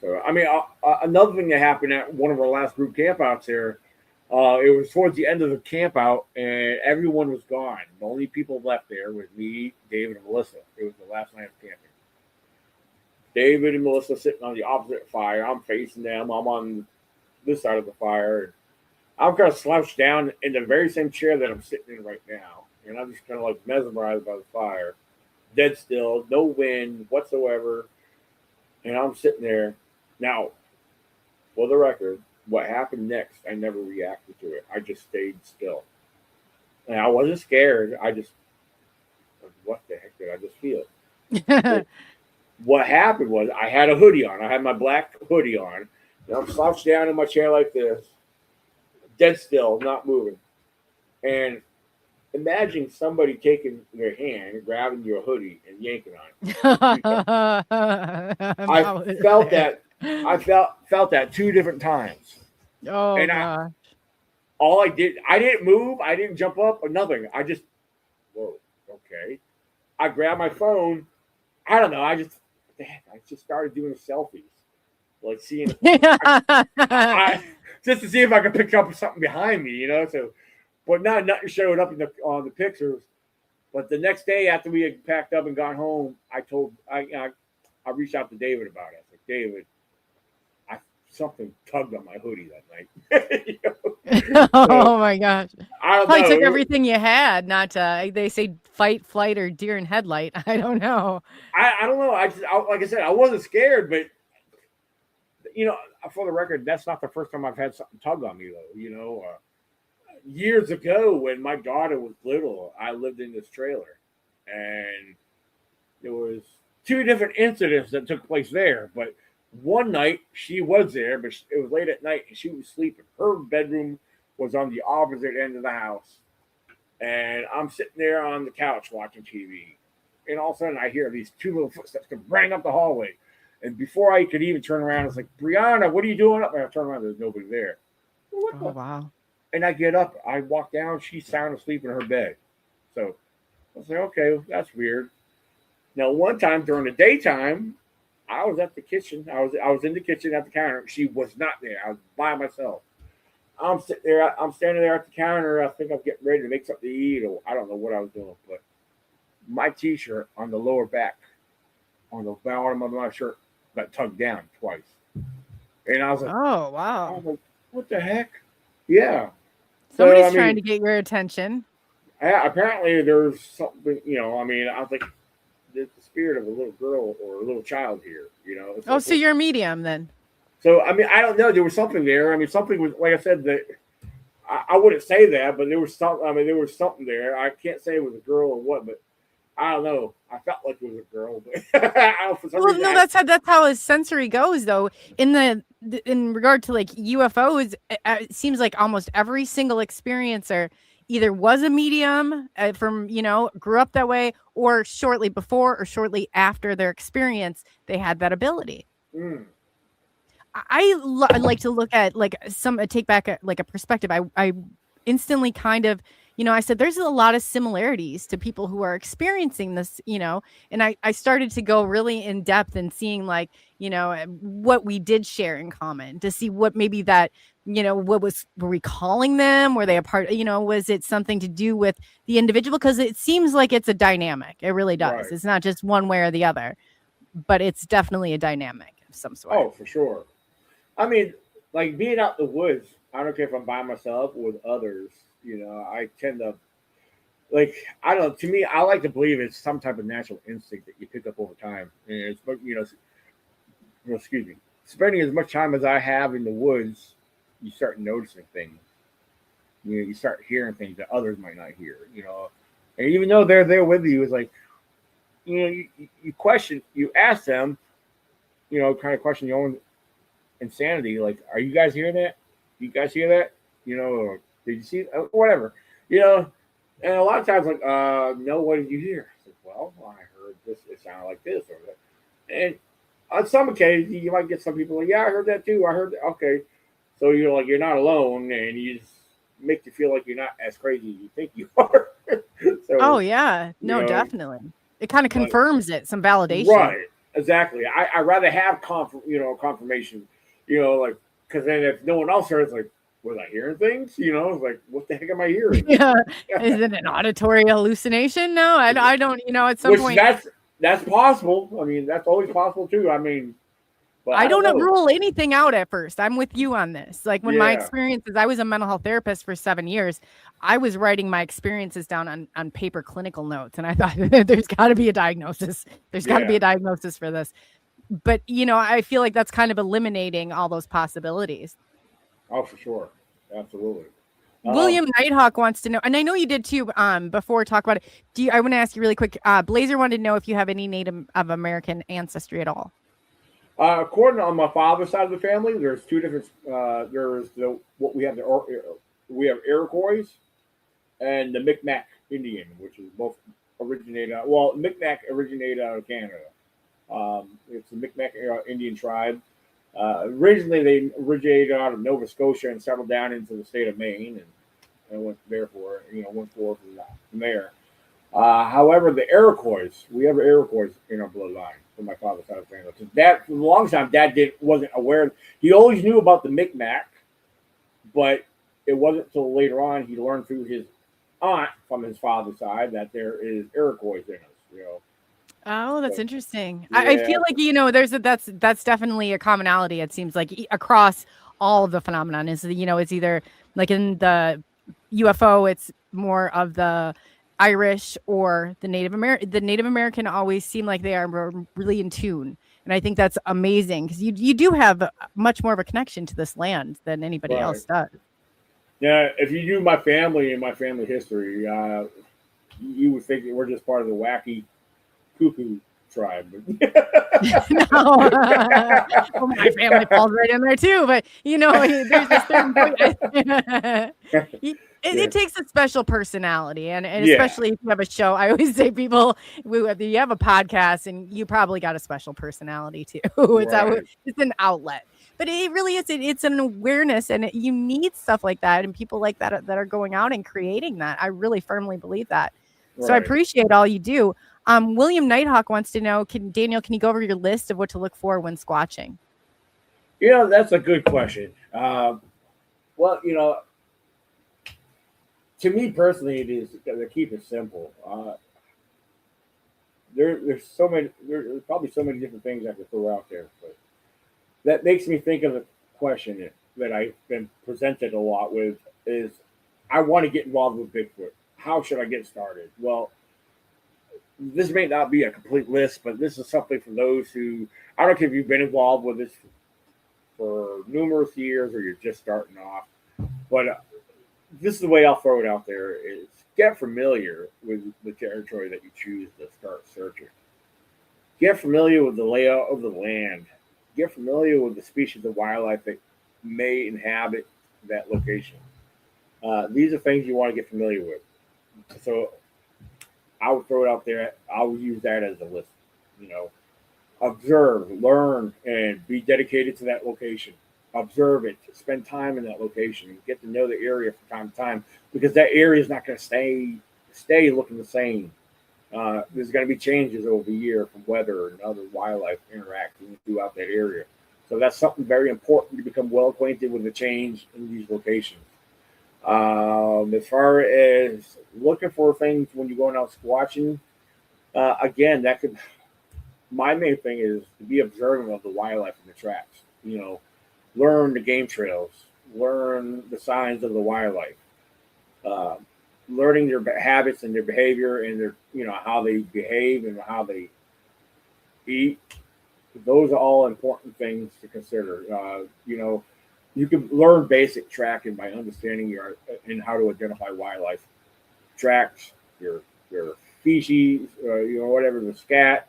Speaker 3: So, I mean, another thing that happened at one of our last group campouts here, it was towards the end of the campout, and everyone was gone. The only people left there was me, David, and Melissa. It was the last night of camping. David and Melissa sitting on the opposite fire. I'm facing them. I'm on this side of the fire. I'm kind of slouched down in the very same chair that I'm sitting in right now. And I'm just kind of like mesmerized by the fire. Dead still, no wind whatsoever. And I'm sitting there. Now, for the record, what happened next, I never reacted to it. I just stayed still. And I wasn't scared. What the heck did I just feel? What happened was I had a hoodie on. I had my black hoodie on. And I'm slouched down in my chair like this, dead still, not moving. And imagine somebody taking their hand, grabbing your hoodie, and yanking on it. I felt that. I felt that 2 different times.
Speaker 2: Oh
Speaker 3: And
Speaker 2: gosh.
Speaker 3: I didn't move. I didn't jump up or nothing. I just, whoa, okay. I grabbed my phone. I don't know. I just started doing selfies, like seeing, just to see if I could pick up something behind me, So, but nothing showed up on the pictures. But the next day after we had packed up and gone home, I reached out to David about it. I was like, David, something tugged on my hoodie that night.
Speaker 2: Oh my gosh.
Speaker 3: I don't
Speaker 2: Probably
Speaker 3: know.
Speaker 2: took everything you had, not they say fight, flight, or deer in headlight. I don't know.
Speaker 3: I don't know. Like I said, I wasn't scared, but for the record, that's not the first time I've had something tug on me though. years ago when my daughter was little, I lived in this trailer, and there was two different incidents that took place there. But one night she was there, but it was late at night and she was sleeping. Her bedroom was on the opposite end of the house, and I'm sitting there on the couch watching TV, and all of a sudden I hear these two little footsteps come running up the hallway. And before I could even turn around, it's like, Brianna, what are you doing up there? I turn around, there's nobody there.
Speaker 2: Oh, wow.
Speaker 3: And I get up, I walk down, she's sound asleep in her bed. So I was like, okay, that's weird. Now, one time during the daytime, I was at the kitchen. I was in the kitchen at the counter. She was not there. I was by myself. I'm sitting there. I'm standing there at the counter. I think I'm getting ready to make something to eat, or I don't know what I was doing. But my T-shirt on the lower back, on the bottom of my shirt, got tugged down twice. And I was like,
Speaker 2: oh, wow.
Speaker 3: I was like, what the heck? Yeah.
Speaker 2: Somebody's trying to get your attention.
Speaker 3: Yeah, apparently there's something, I was like, there's the spirit of a little girl or a little child here,
Speaker 2: So you're a medium then?
Speaker 3: So, I don't know. There was something there. Something was, like I said, that I wouldn't say that, but there was something. There was something there. I can't say it was a girl or what, but I don't know. I felt like it was a girl, but for some reason,
Speaker 2: that's how his sensory goes, though. In regard to like UFOs, it seems like almost every single experiencer either was a medium from, grew up that way, or shortly before or shortly after their experience, they had that ability. I like to look at like take back like a perspective. I instantly kind of, I said, there's a lot of similarities to people who are experiencing this, and I started to go really in depth and seeing like, what we did share in common to see what maybe that, were we calling them? Were they a part, was it something to do with the individual? Because it seems like it's a dynamic. It really does. Right. It's not just one way or the other, but it's definitely a dynamic of some sort.
Speaker 3: Oh, for sure. Like being out in the woods, I don't care if I'm by myself or with others, I tend to, like, I don't know, to me, I like to believe it's some type of natural instinct that you pick up over time. And it's, excuse me, spending as much time as I have in the woods, you start noticing things. You start hearing things that others might not hear, And even though they're there with you, it's like, you question, you ask them, kind of question your own insanity. Like, are you guys hearing that? Do you guys hear that? Or did you see whatever? And a lot of times, like, no, what did you hear? I said, well, I heard this. It sounded like this or that. And on some occasions, you might get some people like, yeah, I heard that too. I heard that. Okay. So you're not alone, and you just make you feel like you're not as crazy as you think you are.
Speaker 2: So, yeah. No, definitely. It kind of confirms it, some validation.
Speaker 3: Right. Exactly. I rather have confirmation, like, because then if no one else heard, it's like, was I hearing things? It's like, what the heck am I hearing?
Speaker 2: Yeah. Is it an auditory hallucination? No, I don't, at some point.
Speaker 3: That's possible. That's always possible too. But
Speaker 2: I don't rule anything out at first. I'm with you on this. Like when my experiences, I was a mental health therapist for 7 years. I was writing my experiences down on paper clinical notes. And I thought there's got to be a diagnosis. There's got to be a diagnosis for this. But, I feel like that's kind of eliminating all those possibilities.
Speaker 3: Oh, for sure. Absolutely.
Speaker 2: William Nighthawk wants to know, and I know you did too, before talk about it. I want to ask you really quick, Blazer wanted to know if you have any Native American ancestry at all.
Speaker 3: According on my father's side of the family, there's two different. There's we have Iroquois and the Micmac Indian, which is both originated. Micmac originated out of Canada. It's the Micmac Indian tribe. Originally, they originated out of Nova Scotia and settled down into the state of Maine, and went forth from there. However, the Iroquois, we have Iroquois in our bloodline from my father's side of the family. For the longest time, Dad wasn't aware. He always knew about the Micmac, but it wasn't until later on he learned through his aunt from his father's side that there is Iroquois in us.
Speaker 2: Oh, that's interesting. Yeah. I feel like that's definitely a commonality. It seems like across all of the phenomenon is it's either like in the UFO, it's more of the Irish or the Native American. The Native American always seem like they are really in tune, and I think that's amazing because you do have much more of a connection to this land than anybody else does.
Speaker 3: Yeah, if you knew my family and my family history, you would think that we're just part of the wacky cuckoo tribe.
Speaker 2: No, well, my family falls right in there too. But there's a certain point. It
Speaker 3: Yeah.
Speaker 2: takes a special personality, and
Speaker 3: Yeah.
Speaker 2: especially if you have a show. I always say people, if you have a podcast, and you probably got a special personality too.
Speaker 3: Right.
Speaker 2: It's an outlet, but it really is. It's an awareness, and you need stuff like that, and people like that are going out and creating that. I really firmly believe that. So I
Speaker 3: Right.
Speaker 2: appreciate all you do. William Nighthawk wants to know, can you go over your list of what to look for when squatching?
Speaker 3: That's a good question. Well, to me personally, it is to keep it simple. There's probably so many different things I could throw out there, but that makes me think of a question that I've been presented a lot with is I want to get involved with Bigfoot. How should I get started? Well, this may not be a complete list, but this is something for those who I don't care if you've been involved with this for numerous years or you're just starting off. But this is the way I'll throw it out there: is get familiar with the territory that you choose to start searching. Get familiar with the layout of the land. Get familiar with the species of wildlife that may inhabit that location. These are things you want to get familiar with. So I would throw it out there. I would use that as a list. You know, observe, learn, and be dedicated to that location. Observe it, spend time in that location, and get to know the area from time to time because that area is not going to stay looking the same. There's going to be changes over the year from weather and other wildlife interacting throughout that area. So that's something very important to become well acquainted with the change in these locations. As far as looking for things when you're going out squatching, again, that could. My main thing is to be observant of the wildlife in the tracks. Learn the game trails, learn the signs of the wildlife, uh, learning their habits and their behavior and their how they behave and how they eat. Those are all important things to consider. You can learn basic tracking by understanding your and how to identify wildlife tracks, your species, whatever the scat.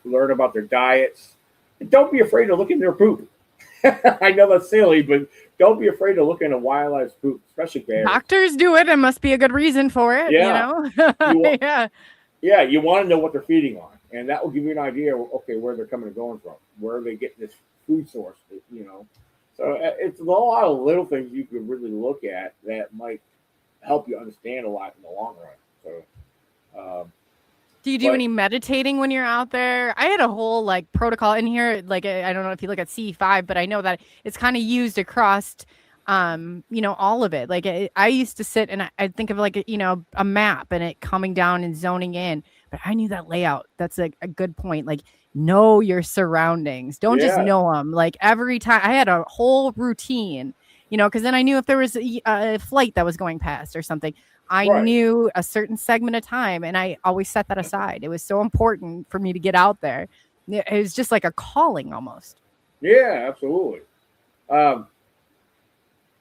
Speaker 3: Learn about their diets, and don't be afraid to look in their poop. I know that's silly, but don't be afraid to look in a wildlife's poop, especially bears.
Speaker 2: Doctors do it. It must be a good reason for it.
Speaker 3: Yeah,
Speaker 2: Yeah.
Speaker 3: Yeah, you want to know what they're feeding on, and that will give you an idea. Okay, where they're coming and going from, where are they getting this food source? So it's a lot of little things you could really look at that might help you understand a lot in the long run. So.
Speaker 2: Do you do any meditating when you're out there? I had a whole protocol in here. I don't know if you look at C5, but I know that it's kind of used across, all of it. I used to sit and I think of a map and it coming down and zoning in, but I knew that layout. That's a good point. Know your surroundings. Don't just know them. Every time I had a whole routine, because then I knew if there was a flight that was going past or something. I knew a certain segment of time and I always set that aside. It was so important for me to get out there. It was just like a calling almost.
Speaker 3: Yeah, absolutely. Yeah,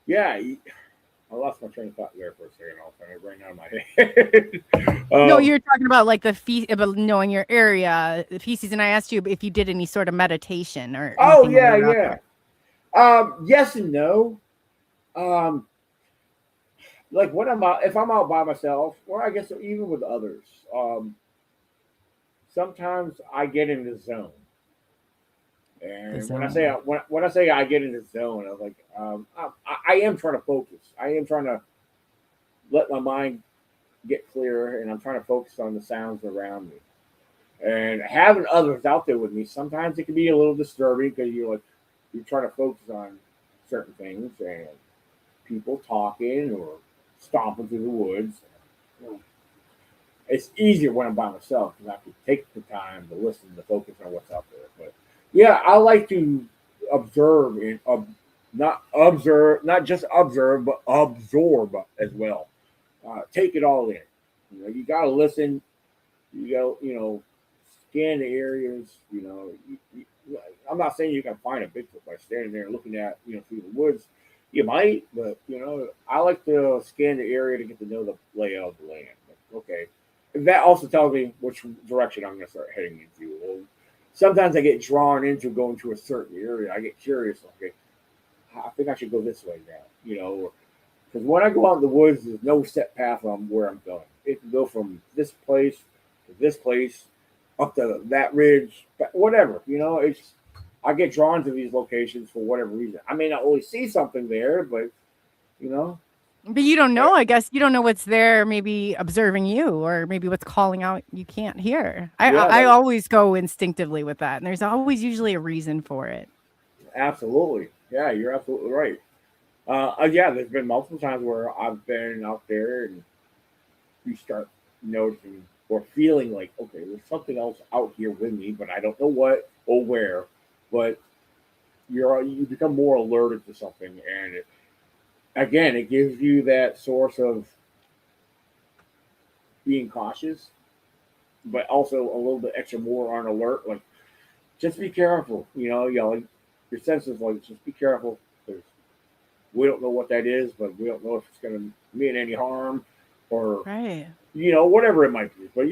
Speaker 3: I lost my train of thought there for a second. I'll find it right now in my head.
Speaker 2: No, you're talking about about knowing your area, the feces, and I asked you if you did any sort of meditation or.
Speaker 3: Oh yeah. Yes and no. When if I'm out by myself, or I guess even with others, sometimes I get in the zone. And when I say I get in the zone, I'm like, I am trying to focus. I am trying to let my mind get clearer, and I'm trying to focus on the sounds around me. And having others out there with me, sometimes it can be a little disturbing because you're trying to focus on certain things and people talking or stomping through the woods. It's easier when I'm by myself because I can take the time to listen, to focus on what's out there. But yeah, I like to observe and not just observe, but absorb as well. Take it all in. You got to listen. You got scan the areas. I'm not saying you can find a Bigfoot by standing there looking at through the woods, You might, but I like to scan the area to get to know the layout of the land. Like, okay, and that also tells me which direction I'm going to start heading into. Well, sometimes I get drawn into going to a certain area. I get curious. Okay, I think I should go this way now. Because when I go out in the woods, there's no set path on where I'm going. It can go from this place to this place, up to that ridge, whatever. It's I get drawn to these locations for whatever reason. I may not always see something there, but you know,
Speaker 2: But you don't know. I guess you don't know what's there, maybe observing you, or maybe what's calling out you can't hear. I
Speaker 3: yeah,
Speaker 2: always go instinctively with that, and there's always usually a reason for it.
Speaker 3: absolutely. Yeah, you're absolutely right. Yeah, there's been multiple times where I've been out there and you start noticing or feeling like, okay, there's something else out here with me, but I don't know what or where. But you become more alerted to something, and again, it gives you that source of being cautious, but also a little bit extra more on alert. Like, just be careful. Like your senses, like just be careful because we don't know what that is, but we don't know if it's going to mean any harm or
Speaker 2: Right.
Speaker 3: whatever it might be. But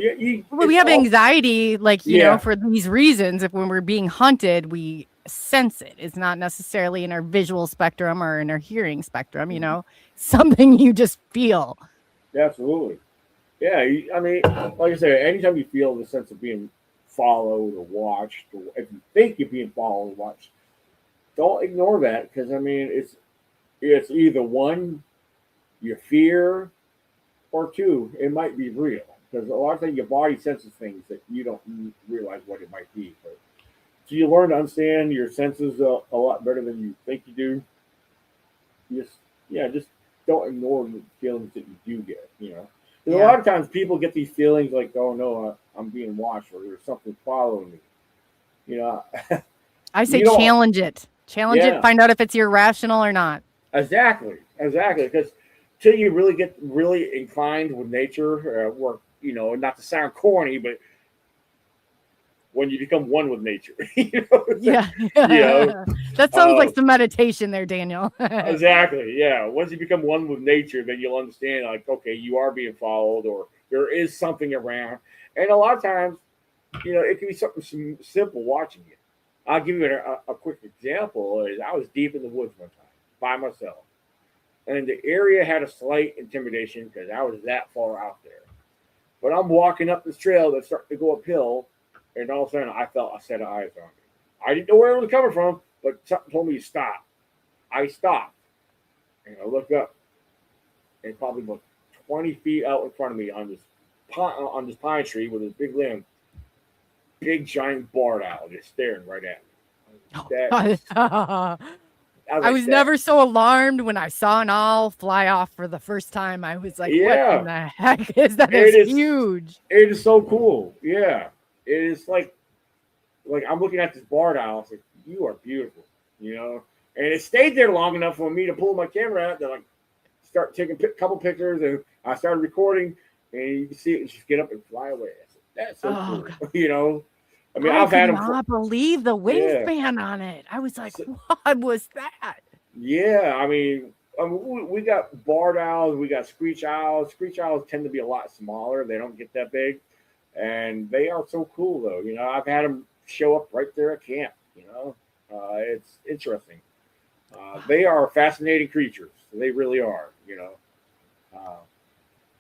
Speaker 2: Well, we have anxiety, like,
Speaker 3: Yeah.
Speaker 2: for these reasons. If when we're being hunted, we sense it. It's not necessarily in our visual spectrum or in our hearing spectrum, something you just feel.
Speaker 3: Absolutely. Yeah, I mean, like I said, anytime you feel the sense of being followed or watched, or if you think you're being followed or watched, don't ignore that because I mean, it's either one, your fear, or two, it might be real because a lot of times your body senses things that you don't realize what it might be. But so you learn to understand your senses a lot better than you think you do. Just don't ignore the feelings that you do get. Because a lot of times people get these feelings like, oh no, I'm being watched or there's something following me.
Speaker 2: I say
Speaker 3: You know,
Speaker 2: challenge it. Challenge
Speaker 3: Yeah.
Speaker 2: it. Find out if it's irrational or not.
Speaker 3: Exactly. Because till you really get really inclined with nature, or not to sound corny, but when you become one with nature,
Speaker 2: Yeah.
Speaker 3: know,
Speaker 2: That sounds like some meditation there, Daniel.
Speaker 3: exactly. Yeah. Once you become one with nature, then you'll understand, like, okay, you are being followed, or there is something around. And a lot of times, it can be something simple watching it. I'll give you a quick example. Is I was deep in the woods one time by myself, and the area had a slight intimidation because I was that far out there. But I'm walking up this trail that's starting to go uphill, and all of a sudden I felt a set of eyes on me. I didn't know where it was coming from, but something told me to stop. I stopped, and I looked up, and probably about 20 feet out in front of me on this pine tree with this big limb, big giant barred owl just staring right at me.
Speaker 2: I was never so alarmed when I saw an owl fly off for the first time. I was like, what in the heck is that? It's huge.
Speaker 3: It is so cool. Yeah. It is like I'm looking at this barred owl. It's like, you are beautiful, And it stayed there long enough for me to pull my camera out, then start taking a couple pictures, and I started recording, and you can see it just get up and fly away. That's so cool.
Speaker 2: God.
Speaker 3: I mean,
Speaker 2: I could not believe the wingspan on it. I was like, what was that?
Speaker 3: Yeah, I mean, we got barred owls, we got screech owls. Screech owls tend to be a lot smaller. They don't get that big, and they are so cool though. I've had them show up right there at camp. It's interesting. They are fascinating creatures. They really are.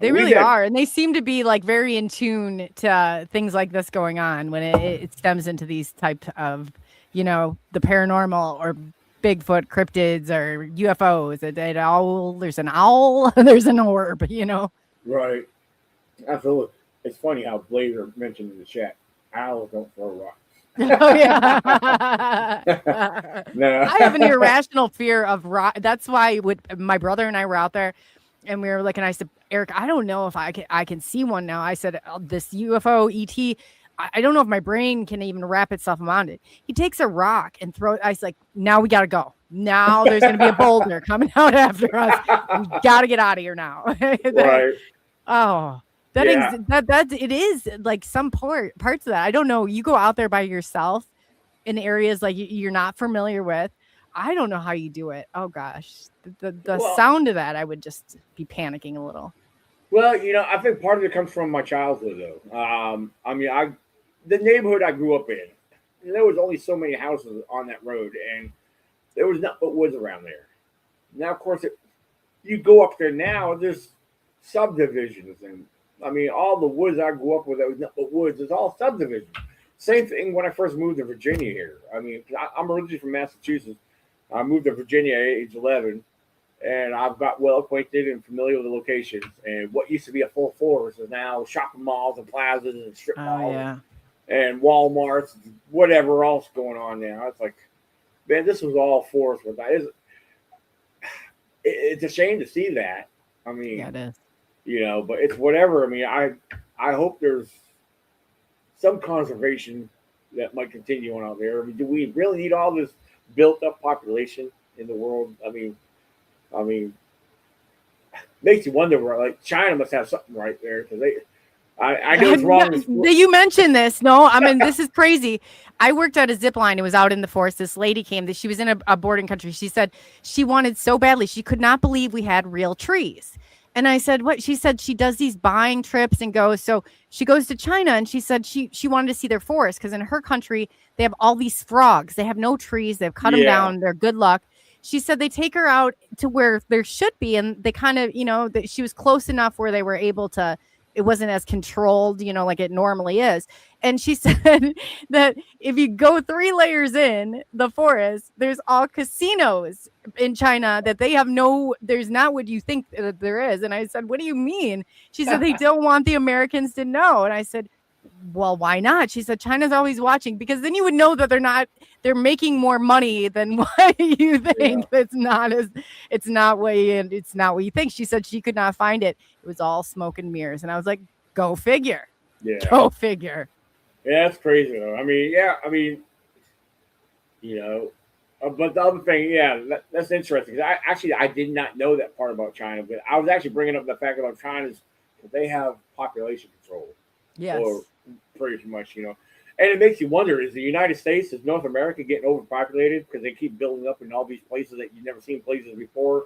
Speaker 2: They really are, and they seem to be like very in tune to things like this going on when it stems into these types of, the paranormal or Bigfoot cryptids or UFOs. There's an owl, there's an orb,
Speaker 3: Right. Absolutely. It's funny how Blazer mentioned in the chat, owls don't throw rocks.
Speaker 2: Oh yeah.
Speaker 3: No.
Speaker 2: I have an irrational fear of rock. That's why my brother and I were out there, and we were looking. I said, Eric, I don't know if I can see one now. I said, this UFO ET, I don't know if my brain can even wrap itself around it. He takes a rock and throws. I was like, now we got to go. Now there's going to be a boulder coming out after us. We got to get out of here now.
Speaker 3: Right.
Speaker 2: Oh, it is like some parts of that. I don't know. You go out there by yourself in areas like you're not familiar with. I don't know how you do it. Oh gosh, the
Speaker 3: Well-
Speaker 2: sound of that, I would just be panicking a little.
Speaker 3: Well, I think part of it comes from my childhood, though. The neighborhood I grew up in, there was only so many houses on that road, and there was nothing but woods around there. Now, of course, you go up there now, there's subdivisions, and all the woods I grew up with, that was nothing but woods. It's all subdivisions. Same thing when I first moved to Virginia here. I'm originally from Massachusetts. I moved to Virginia at age 11. And I've got well acquainted and familiar with the locations. And what used to be a full forest is now shopping malls and plazas and strip malls and Walmarts, whatever else going on now. It's like, man, this was all forest. It's a shame to see that.
Speaker 2: Yeah, it is.
Speaker 3: But it's whatever. I hope there's some conservation that might continue on out there. Do we really need all this built up population in the world? Makes you wonder where, like, China must have something right there, because I know it's wrong.
Speaker 2: You mentioned this. No, this is crazy. I worked at a zip line. It was out in the forest. This lady came. She was in a boarding country. She said she wanted so badly. She could not believe we had real trees. And I said, what? She said she does these buying trips and goes. So she goes to China, and she said she wanted to see their forest, because in her country, they have all these frogs. They have no trees. They've cut them down. They're good luck. She said they take her out to where there should be, and they kind of, that she was close enough where they were able to, it wasn't as controlled, like it normally is. And she said that if you go 3 layers in the forest, there's all casinos in China that they have there's not what you think that there is. And I said, what do you mean? She said, they don't want the Americans to know. And I said, well, why not? She said, China's always watching, because then you would know that they're making more money than what you think. It's not what you think. She said she could not find it. It was all smoke and mirrors. And I was like, go figure.
Speaker 3: Yeah.
Speaker 2: Go figure.
Speaker 3: Yeah, that's crazy though. But the other thing, that's interesting, because I did not know that part about China, but I was actually bringing up the fact about China's, they have population control.
Speaker 2: Yes.
Speaker 3: Or pretty much, and it makes you wonder, is North America getting overpopulated because they keep building up in all these places that you've never seen places before?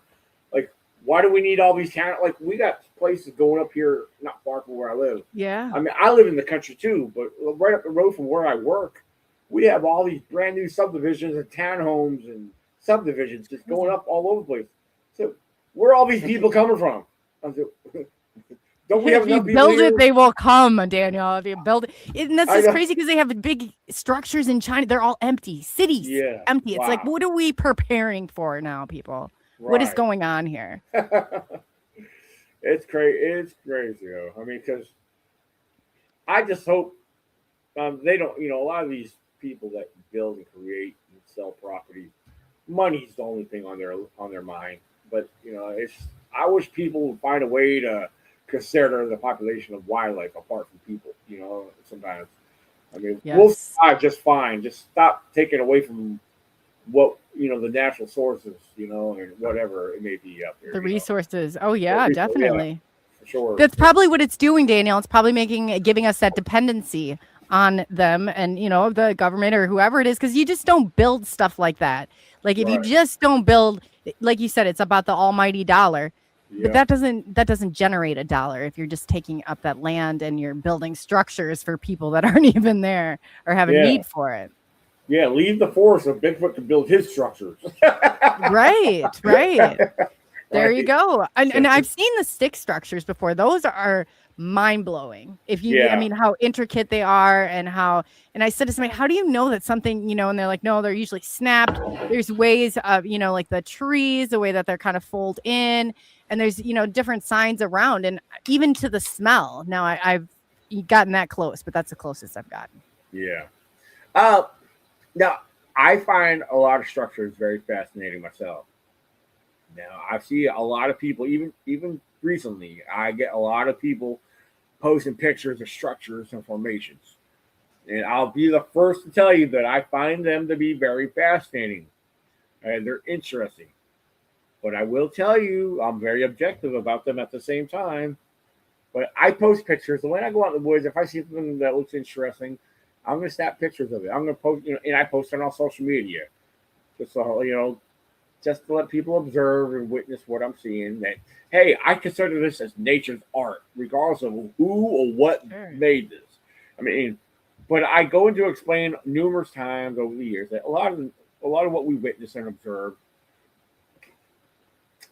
Speaker 3: Like, why do we need all these towns? Like, we got places going up here not far from where I live.
Speaker 2: Yeah.
Speaker 3: I live in the country too, but right up the road from where I work, we have all these brand new subdivisions and townhomes and subdivisions just going up all over the place. So where are all these people coming from? Don't we have
Speaker 2: if you
Speaker 3: enough people
Speaker 2: build
Speaker 3: here?
Speaker 2: it, they will come, Daniel. If you build it, and that's just crazy, because they have big structures in China. They're all empty. Cities, empty. It's like, what are we preparing for now, people?
Speaker 3: Right.
Speaker 2: What is going on here?
Speaker 3: It's crazy. It's crazy, though. Because I just hope they don't. A lot of these people that build and create and sell property, money's the only thing on their mind. But I wish people would find a way to consider the population of wildlife apart from people. Sometimes, we'll survive just fine. Just stop taking away from what the natural sources, and whatever it may be out there.
Speaker 2: The resources. Oh yeah, definitely.
Speaker 3: Yeah, for sure.
Speaker 2: That's probably what it's doing, Daniel. It's probably giving us that dependency on them and the government or whoever it is, because you just don't build stuff like that. Like, if you just don't build, like you said, it's about the almighty dollar. But that doesn't generate a dollar if you're just taking up that land and you're building structures for people that aren't even there or have a need for it.
Speaker 3: Yeah, leave the forest so Bigfoot can build his structures.
Speaker 2: Right. There you go. And I've seen the stick structures before. Those are mind-blowing. If you how intricate they are, and I said to somebody, how do you know that something, and they're like, no, they're usually snapped. There's ways of, like the trees, the way that they're kind of fold in, and there's, different signs around, and even to the smell. Now I've gotten that close, but that's the closest I've gotten.
Speaker 3: Yeah. Now I find a lot of structures very fascinating myself. Now I see a lot of people, even recently, I get a lot of people posting pictures of structures and formations. And I'll be the first to tell you that I find them to be very fascinating and they're interesting. But I will tell you, I'm very objective about them at the same time. But I post pictures. And when I go out in the woods, if I see something that looks interesting, I'm going to snap pictures of it. I'm going to post, and I post it on social media. Just so, just to let people observe and witness what I'm seeing. That, hey, I consider this as nature's art, regardless of who or what made this. I mean, but I go into explain numerous times over the years that a lot of what we witness and observe,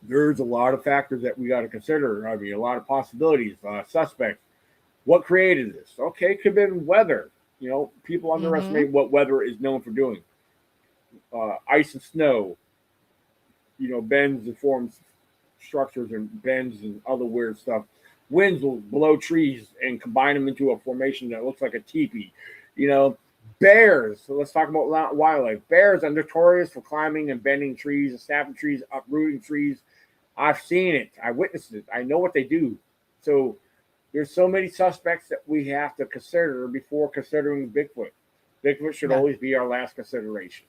Speaker 3: there's a lot of factors that we got to consider. I mean, a lot of possibilities, suspects. What created this? Okay, could have been weather. People underestimate what weather is known for doing. Ice and snow, bends and forms structures and bends and other weird stuff. Winds will blow trees and combine them into a formation that looks like a teepee. Bears. So let's talk about wildlife. Bears are notorious for climbing and bending trees and snapping trees, uprooting trees. I've seen it. I witnessed it. I know what they do. So there's so many suspects that we have to consider before considering Bigfoot. Bigfoot should always be our last consideration.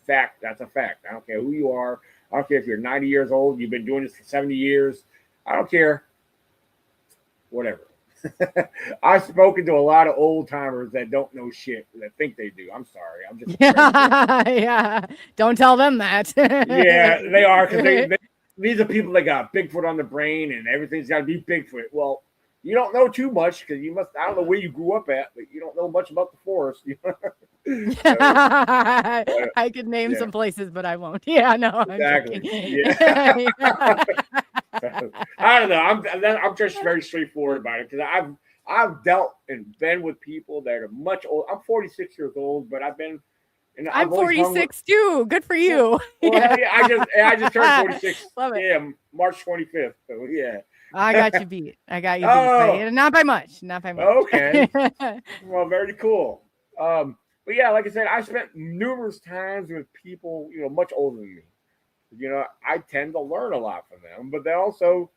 Speaker 3: Fact. That's a fact. I don't care who you are. I don't care if you're 90 years old. You've been doing this for 70 years. I don't care. Whatever. I've spoken to a lot of old timers that don't know shit, that think they do. I'm sorry. I'm just
Speaker 2: yeah. Don't tell them that.
Speaker 3: Yeah, they are, because these are people that got Bigfoot on the brain and everything's got to be Bigfoot. Well, you don't know too much because I don't know where you grew up at, but you don't know much about the forest.
Speaker 2: I could name some places, but I won't. Yeah, no,
Speaker 3: exactly. Yeah. I don't know. I'm just very straightforward about it because I've dealt and been with people that are much old. I'm 46 years old, but I've been. And
Speaker 2: I'm 46 too. Good for you.
Speaker 3: Well, yeah. I just turned 46. Love it. Yeah, March 25th. So yeah.
Speaker 2: I got you beat. But not by much. Not by much.
Speaker 3: Okay. Well, very cool. But yeah, like I said, I spent numerous times with people, much older than me. I tend to learn a lot from them, but then also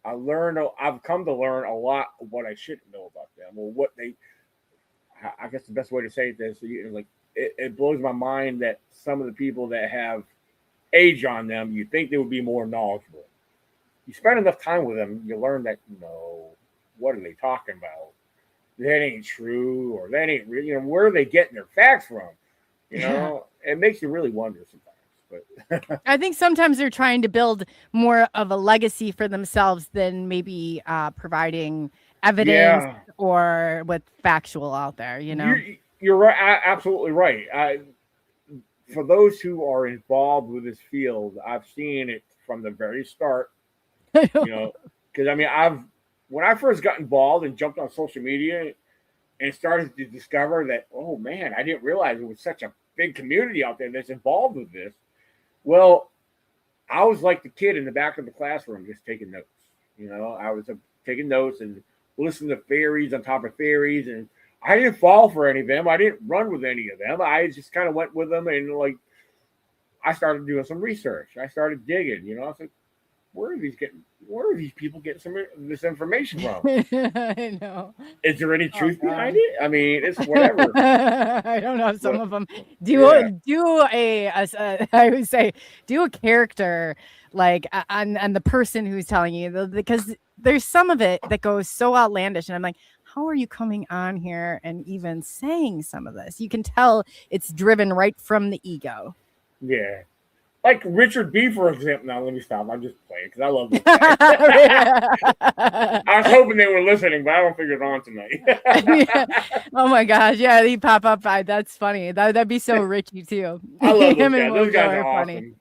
Speaker 3: I've come to learn a lot of what I shouldn't know about them, or what I guess the best way to say it is, it blows my mind that some of the people that have age on them, you think they would be more knowledgeable. You spend enough time with them, you learn that, what are they talking about? That ain't true, or that ain't real. Where are they getting their facts from? It makes you really wonder sometimes. But
Speaker 2: I think sometimes they're trying to build more of a legacy for themselves than maybe providing evidence or what's factual out there.
Speaker 3: You're right, absolutely right. For those who are involved with this field, I've seen it from the very start. Because when I first got involved and jumped on social media and started to discover that, oh man, I didn't realize it was such a big community out there that's involved with this. Well, I was like the kid in the back of the classroom just taking notes. I was taking notes and listening to theories on top of theories, and I didn't fall for any of them. I didn't run with any of them. I just kind of went with them, and I started doing some research. I started digging. I was like, where are these people getting some of this information from?
Speaker 2: I know.
Speaker 3: Is there any truth behind it? I mean, it's whatever.
Speaker 2: I don't know. Some of them do I would say do a character on the person who's telling you, because there's some of it that goes so outlandish, and I'm like, how are you coming on here and even saying some of this? You can tell it's driven right from the ego.
Speaker 3: Yeah. Like Richard B, for example. Now, let me stop. I'm just playing because I love this guy. I was hoping they were listening, but I don't figure it on tonight.
Speaker 2: Yeah. Oh, my gosh. Yeah, he pop up. That's funny. That'd be so Richie, too.
Speaker 3: I love those guys. Those guys are
Speaker 2: funny.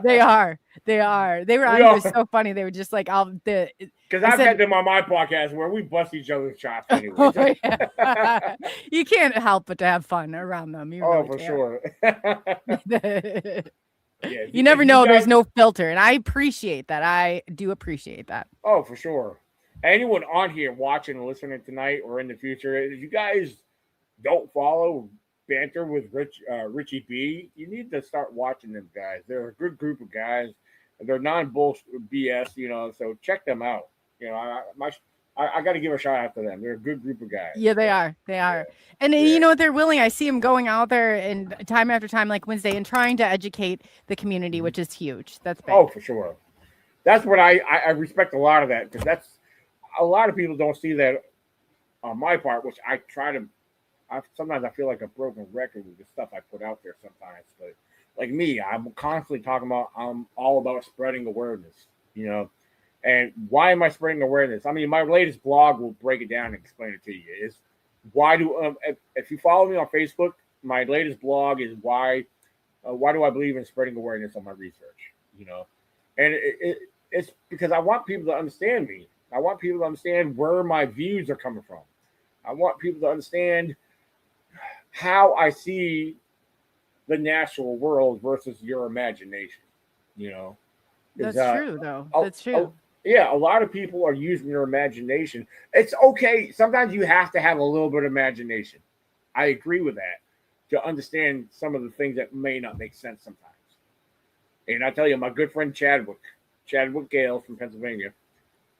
Speaker 2: They are. They were on here so funny. They were just like,
Speaker 3: because I've had them on my podcast where we bust each other's chops anyway.
Speaker 2: You can't help but to have fun around them.
Speaker 3: For sure.
Speaker 2: Yeah, you never know. There's no filter, and I appreciate that. I do appreciate that.
Speaker 3: Oh, for sure. Anyone on here watching and listening tonight or in the future, if you guys don't follow Banter with Richie B, you need to start watching them guys. They're a good group of guys. They're non-bullshit BS, so check them out. I got to give a shout out to them. They're a good group of guys.
Speaker 2: Yeah, they are. They are. And you know what? They're willing. I see them going out there and time after time, like Wednesday, and trying to educate the community, which is huge. That's big.
Speaker 3: Oh, for sure. That's what I respect a lot of that, because that's a lot of people don't see that on my part, which I try to. Sometimes I feel like a broken record with the stuff I put out there sometimes, but like me, I'm constantly talking about I'm all about spreading awareness, you know. And why am I spreading awareness? I mean, my latest blog will break it down and explain it to you. Is why do if you follow me on Facebook, my latest blog is why do I believe in spreading awareness on my research? You know, and it's because I want people to understand me. I want people to understand where my views are coming from. I want people to understand how I see the natural world versus your imagination. You know,
Speaker 2: That's true, though.
Speaker 3: Oh,
Speaker 2: That's true.
Speaker 3: Yeah, a lot of people are using their imagination. It's okay. Sometimes you have to have a little bit of imagination. I agree with that to understand some of the things that may not make sense sometimes. And I tell you, my good friend Chadwick Gale from Pennsylvania,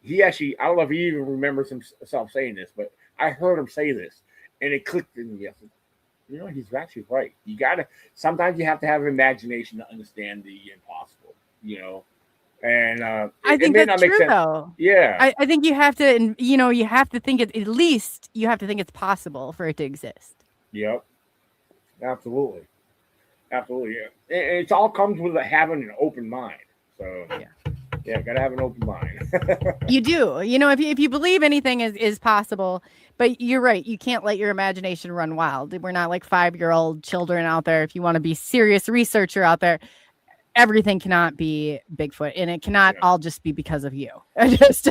Speaker 3: he actually, I don't know if he even remembers himself saying this, but I heard him say this and it clicked in me. I said, you know, he's actually right. Sometimes you have to have imagination to understand the impossible, you know. And
Speaker 2: I think that's true, though.
Speaker 3: Yeah,
Speaker 2: I think you have to, you know, you have to think at least you have to think it's possible for it to exist.
Speaker 3: Yep, absolutely. Yeah. It all comes with having an open mind. So yeah, gotta have an open mind.
Speaker 2: You do, you know, if you believe anything is possible, but you're right, you can't let your imagination run wild. We're not like 5-year-old children out there. If you want to be serious researcher out there, everything cannot be Bigfoot, and it cannot all just be because of you. I'm just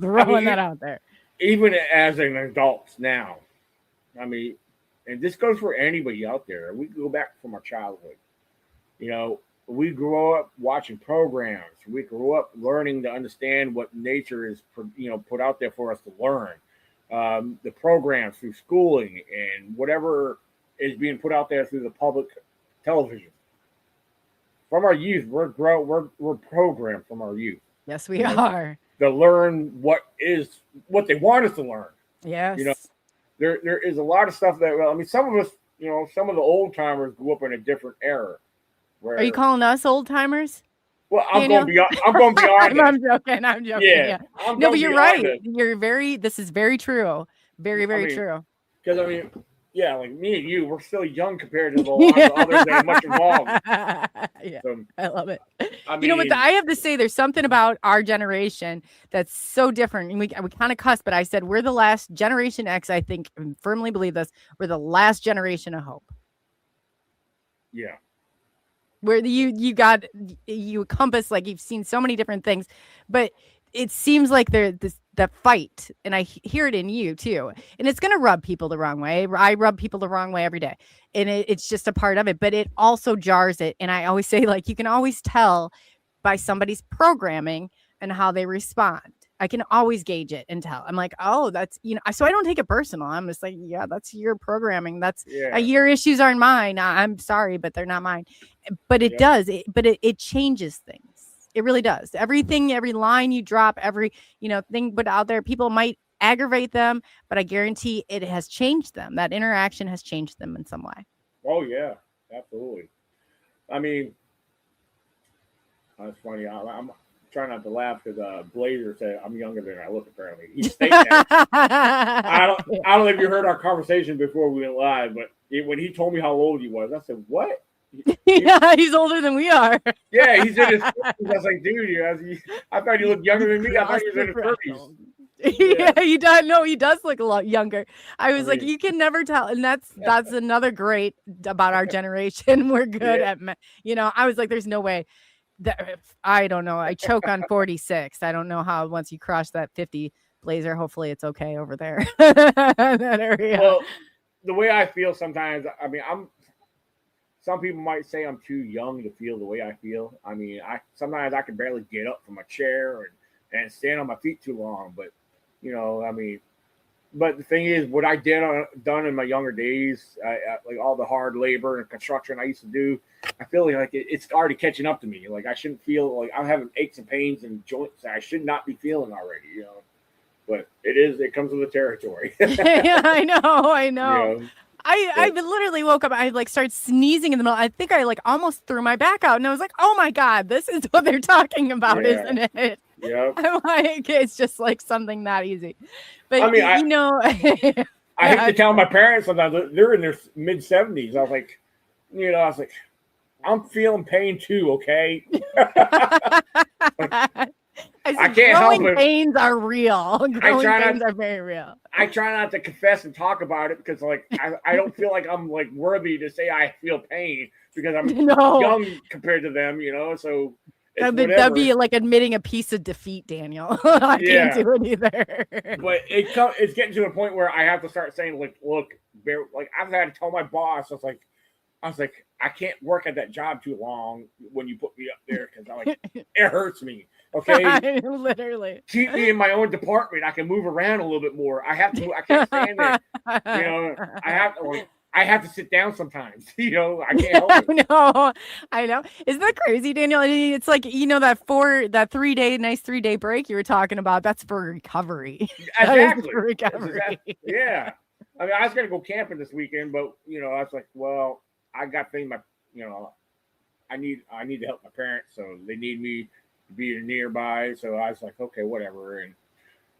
Speaker 2: throwing that out there.
Speaker 3: Even as an adult now, I mean, and this goes for anybody out there. We go back from our childhood. You know, we grew up watching programs. We grew up learning to understand what nature is, you know, put out there for us to learn. The programs through schooling and whatever is being put out there through the public television. From our youth, we're programmed from our youth.
Speaker 2: Yes, we are.
Speaker 3: To learn what they want us to learn.
Speaker 2: Yes.
Speaker 3: You know, there is a lot of stuff that, I mean, some of us, you know, some of the old timers grew up in a different era.
Speaker 2: Are you calling us old timers?
Speaker 3: Well, I'm going beyond.
Speaker 2: I'm joking. Yeah. No, but you're right. This is very true. Very true.
Speaker 3: Because I mean, yeah, like me and you, we're still young compared to the lot of others that are much involved.
Speaker 2: Yeah, so, I love it.
Speaker 3: I mean,
Speaker 2: you know what? I have to say, there's something about our generation that's so different. And we kind of cuss, but I said we're the last Generation X. I think, and firmly believe this. We're the last generation of hope.
Speaker 3: Yeah.
Speaker 2: Where you encompass, like, you've seen so many different things, but it seems like the fight, and I hear it in you too, and it's going to rub people the wrong way. I rub people the wrong way every day, and it's just a part of it, but it also jars it. And I always say, like, you can always tell by somebody's programming and how they respond. I can always gauge it and tell. I'm like, oh, that's, you know, so I don't take it personal. I'm just like, yeah, that's your programming. That's your issues aren't mine. I'm sorry, but they're not mine. But it does. It changes things. It really does. Everything, every line you drop, every, you know, thing put out there, people might aggravate them, but I guarantee it has changed them. That interaction has changed them in some way.
Speaker 3: Oh yeah, absolutely. I mean, that's funny. I'm trying not to laugh because Blazer said I'm younger than I look. Apparently, he's stating that. I don't know if you heard our conversation before we went live, but when he told me how old he was, I said, "What?"
Speaker 2: Yeah, he's older than we are.
Speaker 3: Yeah, he's in his 30s. I was like, dude, I thought he looked younger than me. I thought he was in his 30s.
Speaker 2: Yeah, he does. No, he does look a lot younger. I was like, you can never tell. And that's another great about our generation. We're good at, you know, I was like, there's no way. I don't know. I choke on 46. I don't know how once you cross that 50, Blazer, hopefully it's okay over there. That area.
Speaker 3: Well, the way I feel sometimes, I mean, some people might say I'm too young to feel the way I feel. I mean, sometimes I can barely get up from a chair and stand on my feet too long. But, you know, I mean, but the thing is, what I done in my younger days, like all the hard labor and construction I used to do, I feel like it's already catching up to me. Like I shouldn't feel like I'm having aches and pains and joints that I should not be feeling already, you know. But it comes with the territory.
Speaker 2: Yeah, I know.
Speaker 3: You know?
Speaker 2: I literally woke up. I like started sneezing in the middle. I think I like almost threw my back out, and I was like, "Oh my god, this is what they're talking about, isn't it?"
Speaker 3: Yeah.
Speaker 2: I'm like, it's just like something that easy. But
Speaker 3: I mean,
Speaker 2: you know,
Speaker 3: I hate to tell my parents sometimes they're in their mid-70s. I was like, I'm feeling pain too. Okay.
Speaker 2: I
Speaker 3: can't help
Speaker 2: growing
Speaker 3: it.
Speaker 2: pains are real. Growing
Speaker 3: try not-
Speaker 2: pains are very real.
Speaker 3: I try not to confess and talk about it because, like, I don't feel like I'm like worthy to say I feel pain because I'm young compared to them, you know. So
Speaker 2: that'd be like admitting a piece of defeat, Daniel. I can't do it either.
Speaker 3: But it's getting to a point where I have to start saying, like, look, like I've had to tell my boss, I was like, I can't work at that job too long when you put me up there because I'm like, it hurts me. Okay,
Speaker 2: literally.
Speaker 3: Keep me in my own department. I can move around a little bit more. I can't stand there. You know, I have to sit down sometimes. You know, I can't help it.
Speaker 2: No, I know. Isn't that crazy, Daniel? It's like, you know, that 3 day break you were talking about. That's for recovery.
Speaker 3: Exactly.
Speaker 2: For recovery.
Speaker 3: Yeah. I mean, I was gonna go camping this weekend, but you know, I was like, well, I got things. I need to help my parents, so they need me to be nearby. So I was like, okay, whatever.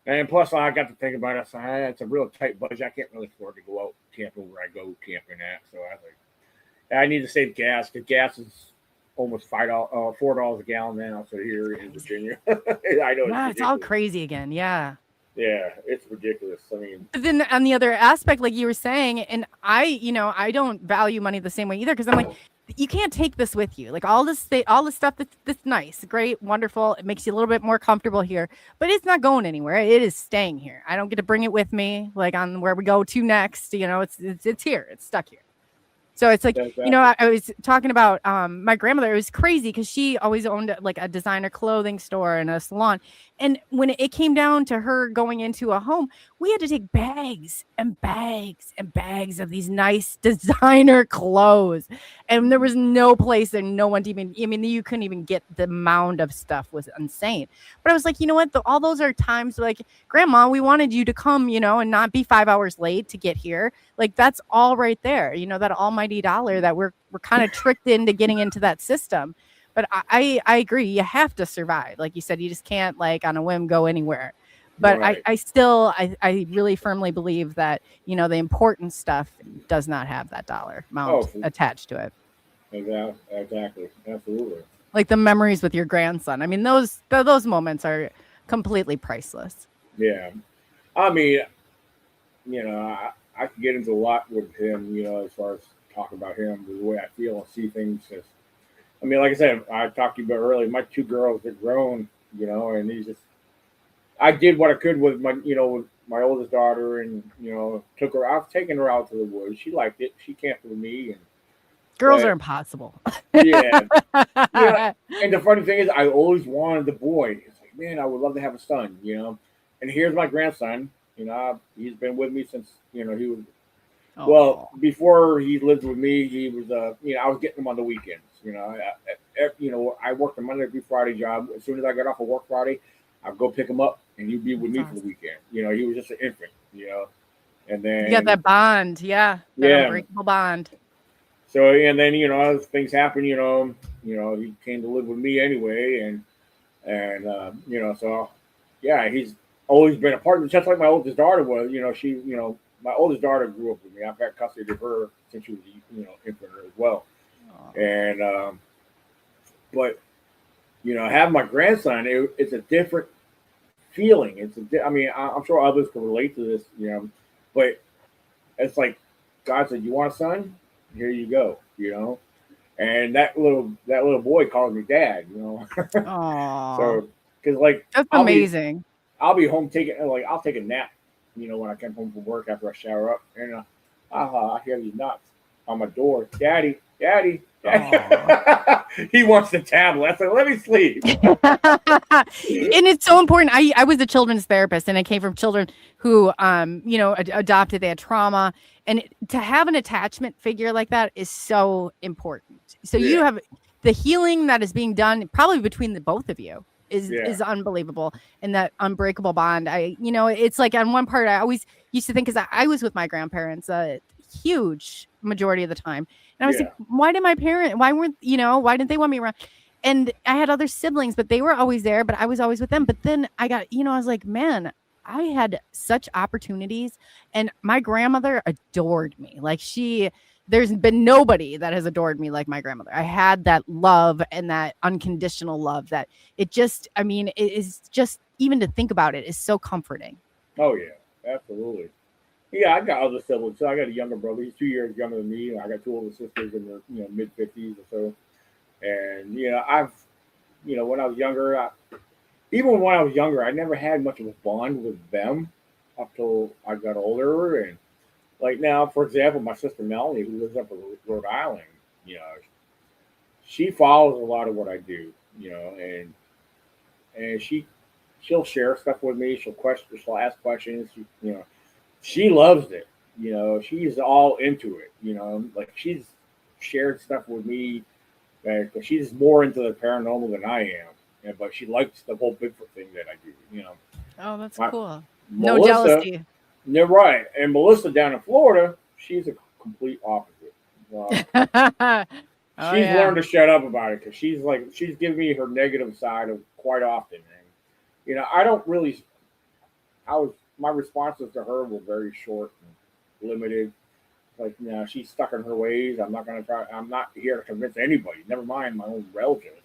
Speaker 3: And plus, I got to think about it. I said, it's a real tight budget. I can't really afford to go out camping where I go camping at. So I was like, I need to save gas because gas is almost $4 a gallon now. So here in Virginia, I know
Speaker 2: it's all crazy again. Yeah.
Speaker 3: Yeah, it's ridiculous. I mean,
Speaker 2: but then on the other aspect, like you were saying, and I don't value money the same way either because I'm like, you can't take this with you. Like all this stuff that's nice, great, wonderful. It makes you a little bit more comfortable here, but it's not going anywhere. It is staying here. I don't get to bring it with me, like on where we go to next. You know, it's here. It's stuck here. So it's like, you know, I was talking about my grandmother. It was crazy because she always owned like a designer clothing store and a salon. And when it came down to her going into a home, we had to take bags and bags and bags of these nice designer clothes. And there was no place that no one even, I mean, you couldn't even get the amount of stuff was insane. But I was like, you know what? All those are times like, Grandma, we wanted you to come, you know, and not be 5 hours late to get here. Like that's all right there. You know, that almighty dollar that we're kind of tricked into getting into that system. But I agree. You have to survive. Like you said, you just can't like on a whim go anywhere. But right. I really firmly believe that, you know, the important stuff does not have that dollar amount attached to it.
Speaker 3: Exactly. Absolutely.
Speaker 2: Like the memories with your grandson. I mean, those moments are completely priceless.
Speaker 3: Yeah. I mean, you know, I could get into a lot with him, you know, as far as talking about him, the way I feel and see things. I mean, like I said, I talked to you about earlier, my two girls are grown, you know, and I did what I could with with my oldest daughter and, you know, I've taken her out to the woods. She liked it. She camped with me. And
Speaker 2: girls are impossible.
Speaker 3: Yeah. And the funny thing is, I always wanted the boy. It's like, man, I would love to have a son, you know. And here's my grandson. You know, he's been with me since, you know, he was. Aww. Well, before he lived with me, he was, you know, I was getting him on the weekends. You know, I worked a Monday through Friday job. As soon as I got off of work Friday, I'd go pick him up, and he'd be with me for the weekend. You know, he was just an infant. You know, and then
Speaker 2: you got that bond, that unbreakable bond.
Speaker 3: So and then you know, as things happen, you know, he came to live with me anyway, and you know, so yeah, he's always been a part of it, just like my oldest daughter was. You know, my oldest daughter grew up with me. I've had custody of her since she was, you know, infant as well. Aww. And but you know, having my grandson, it's a different feeling. I mean, I'm sure others can relate to this, you know, but it's like God said, "You want a son? Here you go," you know. And that little boy calls me dad, you know. So because like
Speaker 2: that's amazing.
Speaker 3: I'll be home I'll take a nap, you know, when I come home from work after I shower up, and I hear these knocks on my door. Daddy. He wants the tablet. I said, let me sleep.
Speaker 2: And it's so important. I was a children's therapist, and I came from children who, you know, adopted. They had trauma, and to have an attachment figure like that is so important. So you have the healing that is being done probably between the both of you is unbelievable, and that unbreakable bond. It's like on one part I always used to think, because I was with my grandparents a huge majority of the time, and I was like, why didn't they want me around? And I had other siblings, but they were always there, but I was always with them. But then I got, I was like, man, I had such opportunities, and my grandmother adored me. Like there's been nobody that has adored me like my grandmother. I had that love and that unconditional love that it just, I mean, it is just, even to think about it is so comforting.
Speaker 3: Oh yeah, absolutely. Yeah, I got other siblings. So I got a younger brother. He's 2 years younger than me. I got two older sisters in their mid-50s or so. And when I was younger, even when I was younger, I never had much of a bond with them up till I got older. And like now, for example, my sister Melanie, who lives up in Rhode Island, she follows a lot of what I do, and she'll share stuff with me. She'll ask questions. She loves it. She's all into it. Like she's shared stuff with me. Because she's more into the paranormal than I am, but she likes the whole Bigfoot thing that I do.
Speaker 2: Oh, that's cool.
Speaker 3: Melissa,
Speaker 2: no jealousy.
Speaker 3: You're right. And Melissa down in Florida, she's a complete opposite. She's learned to shut up about it because she's giving me her negative side of quite often. And I don't really. My responses to her were very short and limited. Like, she's stuck in her ways. I'm not here to convince anybody. Never mind my own relatives.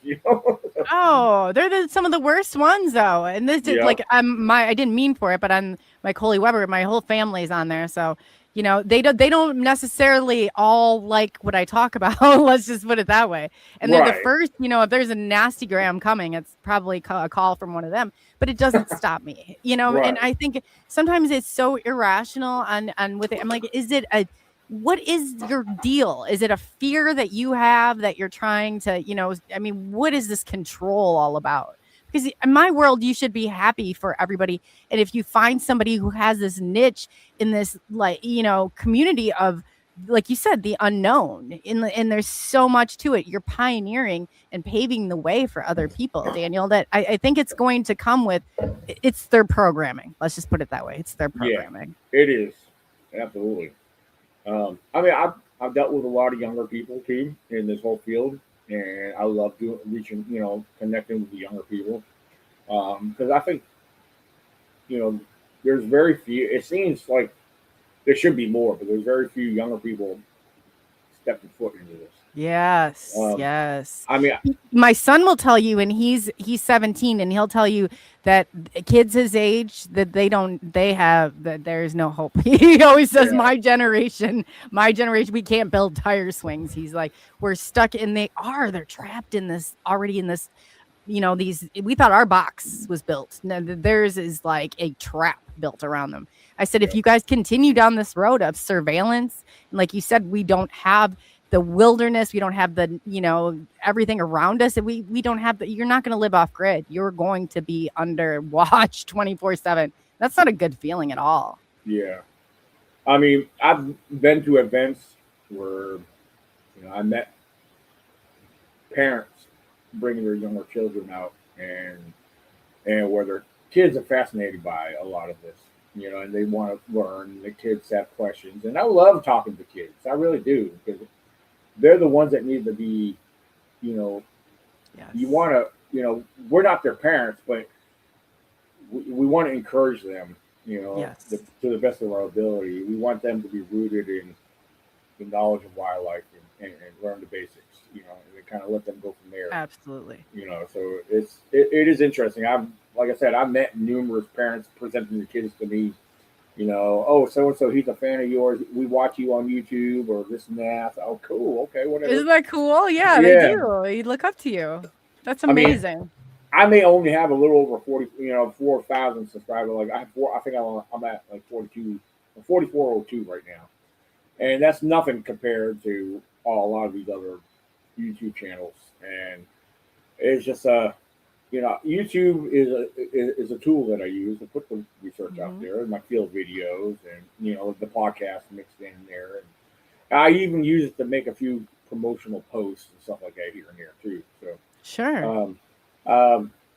Speaker 2: Oh, they're some of the worst ones, though. And this is I didn't mean for it, but on my Coley Weber, my whole family's on there. So, they don't necessarily all like what I talk about. Let's just put it that way. And they're the first. If there's a nasty gram coming, it's probably a call from one of them. But it doesn't stop me.
Speaker 3: Right.
Speaker 2: And I think sometimes it's so irrational. And with it, I'm like, what is your deal? Is it a fear that you have that you're trying to, what is this control all about? Because in my world, you should be happy for everybody. And if you find somebody who has this niche in this, community of, like you said, the unknown, and there's so much to it. You're pioneering and paving the way for other people, Daniel, that I think it's going to come with, it's their programming. Let's just put it that way. It's their programming.
Speaker 3: Yeah, it is. Absolutely. I've dealt with a lot of younger people too in this whole field, and I love connecting with the younger people because I think, there's very few. It seems like there should be more, but there's very few younger people stepping foot into this.
Speaker 2: Yes, yes.
Speaker 3: My
Speaker 2: son will tell you, and he's 17, and he'll tell you that kids his age that that there's no hope. He always says, my generation, we can't build tire swings. He's like, we're stuck, and they're trapped in this already in this, we thought our box was built. Now, theirs is like a trap built around them. I said, if you guys continue down this road of surveillance, and like you said, we don't have the wilderness, we don't have the, everything around us, and we don't have you're not going to live off grid. You're going to be under watch 24/7. That's not a good feeling at all.
Speaker 3: Yeah. I've been to events where, I met parents bringing their younger children out and where their kids are fascinated by a lot of this, and they want to learn. The kids have questions, and I love talking to kids. I really do, because they're the ones that need to be, you want to, we're not their parents, but we want to encourage them, to the best of our ability. We want them to be rooted in the knowledge of wildlife and learn the basics, and kind of let them go from there.
Speaker 2: Absolutely.
Speaker 3: So it is interesting. Like I said, I've met numerous parents presenting the kids to me, oh, so-and-so, he's a fan of yours. We watch you on YouTube or this and that. So, oh, cool. Okay, whatever.
Speaker 2: Isn't that cool? Yeah, they do. They look up to you. That's amazing.
Speaker 3: I may only have a little over 4,000 subscribers. Like I think I'm at like 4,402 right now. And that's nothing compared to a lot of these other YouTube channels. And it's just YouTube is a tool that I use to put the research out there, and my field videos, and the podcast mixed in there. And I even use it to make a few promotional posts and stuff like that here and there too. So
Speaker 2: sure.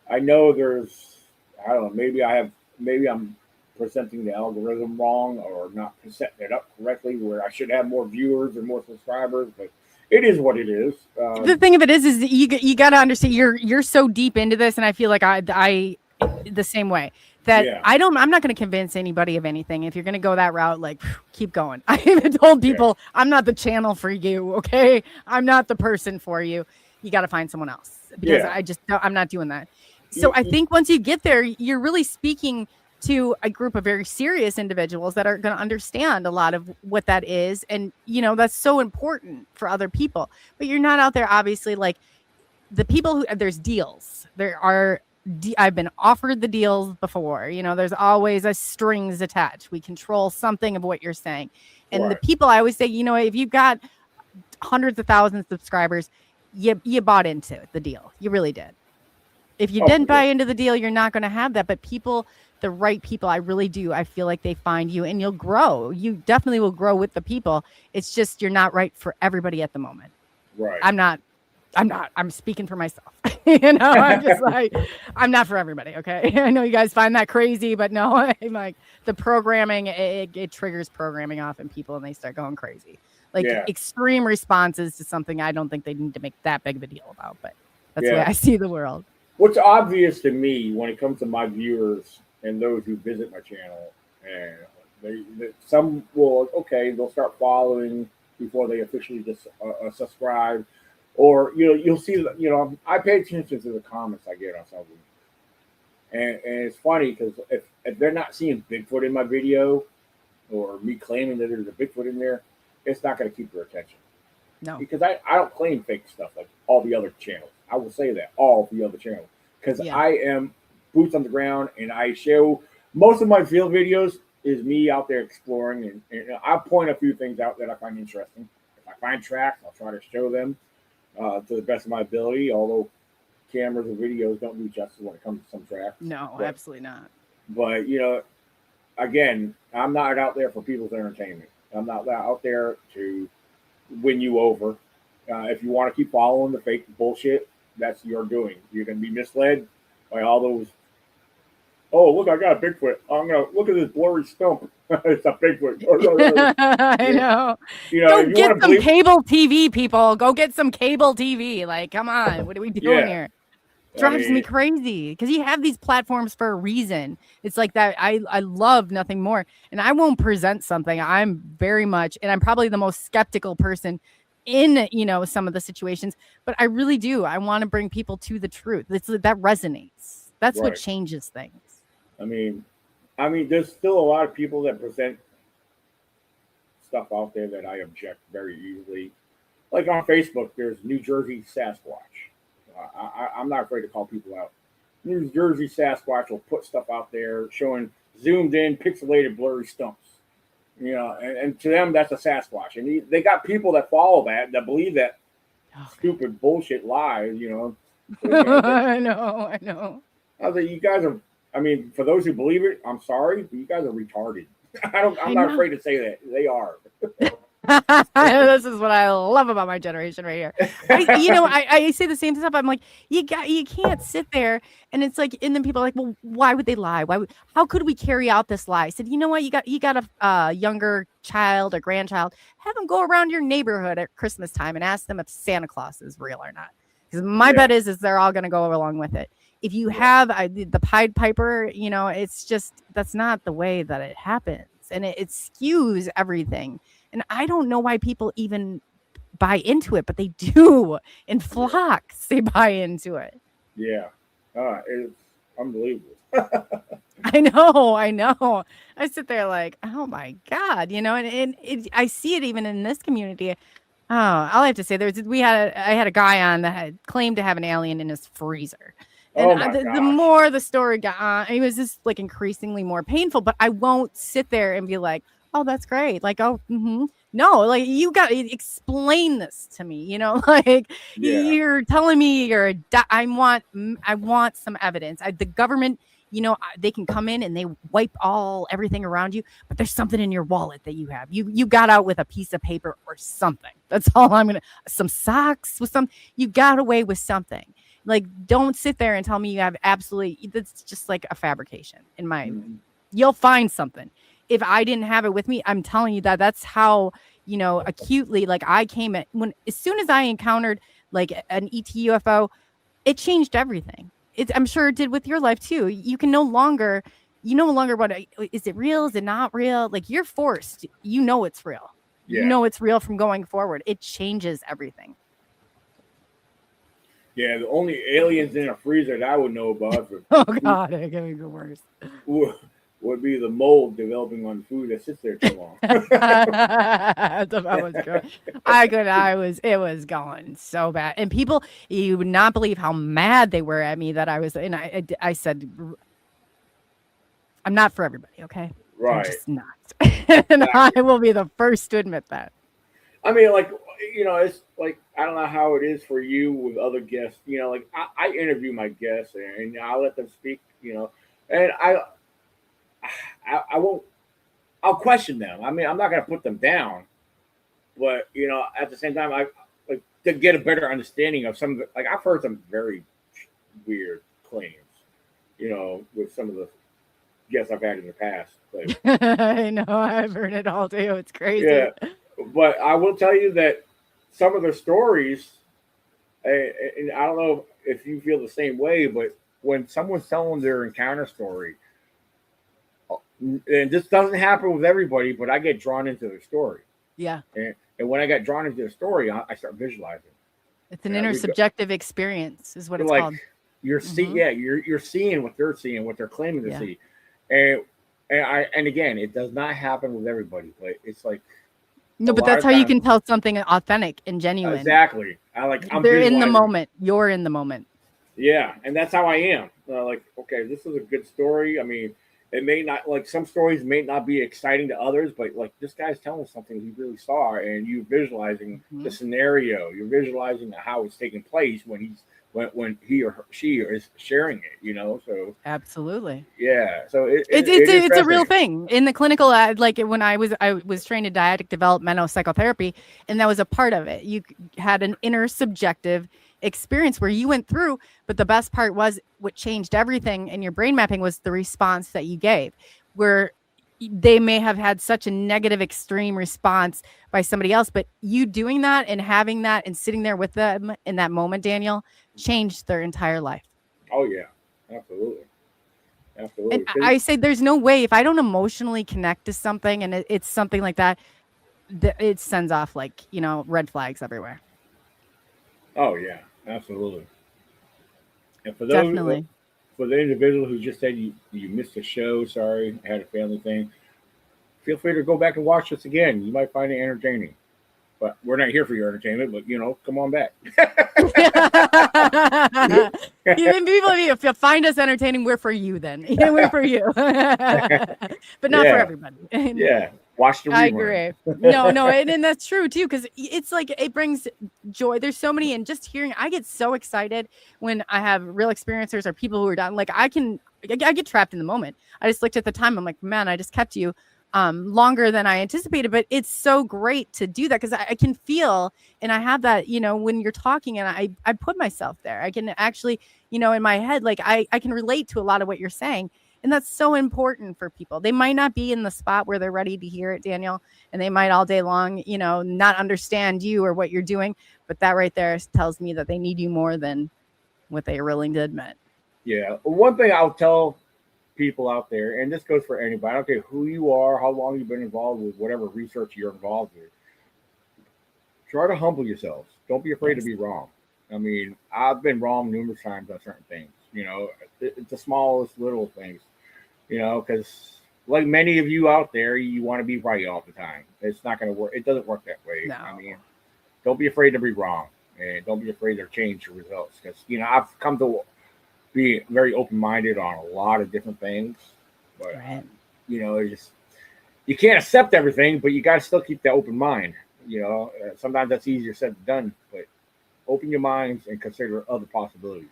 Speaker 3: I know I don't know, maybe I'm presenting the algorithm wrong or not setting it up correctly where I should have more viewers and more subscribers, but it is what it is.
Speaker 2: The thing of it is you got to understand you're so deep into this, and I feel like I the same way. that I'm not going to convince anybody of anything. If you're going to go that route, like, keep going. I even told people I'm not the channel for you. Okay. I'm not the person for you. You got to find someone else because I'm not doing that. So I think once you get there, you're really speaking to a group of very serious individuals that are going to understand a lot of what that is. And, you know, that's so important for other people, but you're not out there, obviously, like the people who there's deals. I've been offered the deals before, you know, there's always a strings attached. We control something of what you're saying. And the people, I always say, you know, if you've got hundreds of thousands of subscribers, you bought into the deal. You really did. If you didn't buy into the deal, you're not going to have that. But people, the right people, I really do. I feel like they find you and you'll grow. You definitely will grow with the people. It's just you're not right for everybody at the moment.
Speaker 3: Right.
Speaker 2: I'm speaking for myself. You know, I'm just like, I'm not for everybody. Okay. I know you guys find that crazy, but no, I'm like the programming, it triggers programming off in people and they start going crazy. Like extreme responses to something I don't think they need to make that big of a deal about, but that's the way I see the world.
Speaker 3: What's obvious to me when it comes to my viewers and those who visit my channel, and some will, they'll start following before they officially just subscribe. Or, you know, you'll see, you know, I pay attention to the comments I get on something. And it's funny because if they're not seeing Bigfoot in my video or me claiming that there's a Bigfoot in there, it's not going to keep their attention.
Speaker 2: No.
Speaker 3: Because I don't claim fake stuff like all the other channels. I will say that, all the other channels. Because I am boots on the ground and I show most of my field videos is me out there exploring. And I'll point a few things out that I find interesting. If I find tracks, I'll try to show them to the best of my ability, although cameras and videos don't do justice when it comes to some tracks.
Speaker 2: No, absolutely not.
Speaker 3: But, you know, again, I'm not out there for people's entertainment. I'm not out there to win you over. If you want to keep following the fake bullshit, that's your doing. You're going to be misled by all those. Oh, look, I got a Bigfoot. I'm going to look at this blurry stump. It's a Bigfoot.
Speaker 2: I know.
Speaker 3: You know,
Speaker 2: go get some cable TV, people. Go get some cable TV. Like, come on. What are we doing here? Drives me crazy because you have these platforms for a reason. It's like that. I love nothing more. And I won't present something. I'm very much, and I'm probably the most skeptical person in, you know, some of the situations, but I really do. I want to bring people to the truth. That resonates. That's what changes things.
Speaker 3: I mean, there's still a lot of people that present stuff out there that I object very easily. Like on Facebook, there's New Jersey Sasquatch. I'm not afraid to call people out. New Jersey Sasquatch will put stuff out there showing zoomed in, pixelated, blurry stumps. You know, and to them, that's a Sasquatch. And they got people that follow that believe that stupid bullshit lies, you know.
Speaker 2: I know.
Speaker 3: I was like, you guys are, I mean, for those who believe it, I'm sorry, but you guys are retarded. I'm not afraid to say that. They are.
Speaker 2: This is what I love about my generation right here. I say the same stuff. I'm like, you can't sit there and it's like, and then people are like, well, why would they lie? How could we carry out this lie? I said, you know what? You got a younger child or grandchild, have them go around your neighborhood at Christmas time and ask them if Santa Claus is real or not. Because my bet is they're all going to go along with it. If you have the Pied Piper, you know, it's just, that's not the way that it happens. And it skews everything. And I don't know why people even buy into it, but they do. In flocks, they buy into it.
Speaker 3: Yeah. It's unbelievable.
Speaker 2: I know. I sit there like, oh my God, you know, and I see it even in this community. Oh, all I have to say, I had a guy on that had claimed to have an alien in his freezer. And the more the story got on, it was just like increasingly more painful, but I won't sit there and be like, oh, that's great. Like, no, like you got to explain this to me, you know, like you're telling me I want some evidence. The government, you know, they can come in and they wipe everything around you, but there's something in your wallet that you have. You got out with a piece of paper or something. That's all some socks with you got away with something. Like, don't sit there and tell me you have that's just like a fabrication in my, you'll find something. If I didn't have it with me, I'm telling you that's how, you know, acutely, like I came at as soon as I encountered like an ET UFO, it changed everything. I'm sure it did with your life too. You can no longer you no longer want to, is it real? Is it not real? Like you're forced, you know, it's real.
Speaker 3: Yeah.
Speaker 2: You know, it's real from going forward. It changes everything.
Speaker 3: Yeah, the only aliens in a freezer that I would know about
Speaker 2: Oh God, it can be worse.
Speaker 3: would be the mold developing on food that sits there too long.
Speaker 2: It was going so bad. And people, you would not believe how mad they were at me that I was, and I said, I'm not for everybody, okay?
Speaker 3: Right.
Speaker 2: I'm just not. And I will be the first to admit that.
Speaker 3: I mean, like, you know, it's like, I don't know how it is for you with other guests. You know, like I interview my guests and I'll let them speak, you know, and I won't, I'll question them. I mean, I'm not going to put them down, but, you know, at the same time, I like to get a better understanding of some of the, like, I've heard some very weird claims, you know, with some of the guests I've had in the past. Like,
Speaker 2: I know, I've heard it all too. It's crazy.
Speaker 3: yeah, but I will tell you that some of the stories, and I don't know if you feel the same way, but when someone's telling their encounter story, and this doesn't happen with everybody, but I get drawn into the story.
Speaker 2: Yeah.
Speaker 3: And when I get drawn into the story, I start visualizing.
Speaker 2: It's an intersubjective experience is what it's
Speaker 3: like,
Speaker 2: called.
Speaker 3: You're seeing what they're seeing, what they're claiming to see. And again, it does not happen with everybody, but it's like,
Speaker 2: no, but that's how you can tell something authentic and genuine.
Speaker 3: Exactly. They're
Speaker 2: in the moment. You're in the moment.
Speaker 3: Yeah, and that's how I am. Like, okay, this is a good story. I mean, it may not, like, some stories may not be exciting to others, but like this guy's telling something he really saw, and you're visualizing the scenario. You're visualizing how it's taking place when he or she is sharing it, you know. So
Speaker 2: absolutely,
Speaker 3: yeah. So
Speaker 2: it's a real thing in the clinical. Like when I was trained in dyadic developmental psychotherapy, and that was a part of it. You had an inner subjective experience where you went through, but the best part was what changed everything in your brain mapping was the response that you gave, where they may have had such a negative extreme response by somebody else, but you doing that and having that and sitting there with them in that moment, Daniel, changed their entire life.
Speaker 3: Oh yeah, absolutely.
Speaker 2: And I say there's no way, if I don't emotionally connect to something and it's something like that, it sends off, like, you know, red flags everywhere.
Speaker 3: Oh yeah, absolutely. And for those, for the individual who just said you missed the show, sorry, I had a family thing, feel free to go back and watch this again. You might find it entertaining. But we're not here for your entertainment, but, you know, come on back.
Speaker 2: Even people, if you find us entertaining, we're for you then. We're for you. But not for everybody.
Speaker 3: Yeah. Watch the rerun.
Speaker 2: I agree. No, and that's true too, because it's like it brings joy. There's so many, and just hearing, I get so excited when I have real experiencers or people who are done. Like I get trapped in the moment. I just looked at the time. I'm like, man, I just kept you longer than I anticipated, but it's so great to do that because I can feel, and I have that, you know, when you're talking and I put myself there, I can actually, you know, in my head, like I can relate to a lot of what you're saying. And that's so important for people. They might not be in the spot where they're ready to hear it, Daniel, and they might all day long, you know, not understand you or what you're doing. But that right there tells me that they need you more than what they are willing to admit.
Speaker 3: Yeah. One thing I'll tell people out there, and this goes for anybody, I don't care who you are, how long you've been involved with whatever research you're involved with, try to humble yourselves. Don't be afraid to be wrong. I mean, I've been wrong numerous times on certain things, you know, it's the smallest little things, you know, because like many of you out there, you want to be right all the time. It's not going to work. It doesn't work that way.
Speaker 2: No.
Speaker 3: I mean, don't be afraid to be wrong, and don't be afraid to change your results, because, you know, I've come to be very open-minded on a lot of different things, but you know, you can't accept everything, but you got to still keep that open mind. You know, sometimes that's easier said than done, but open your minds and consider other possibilities.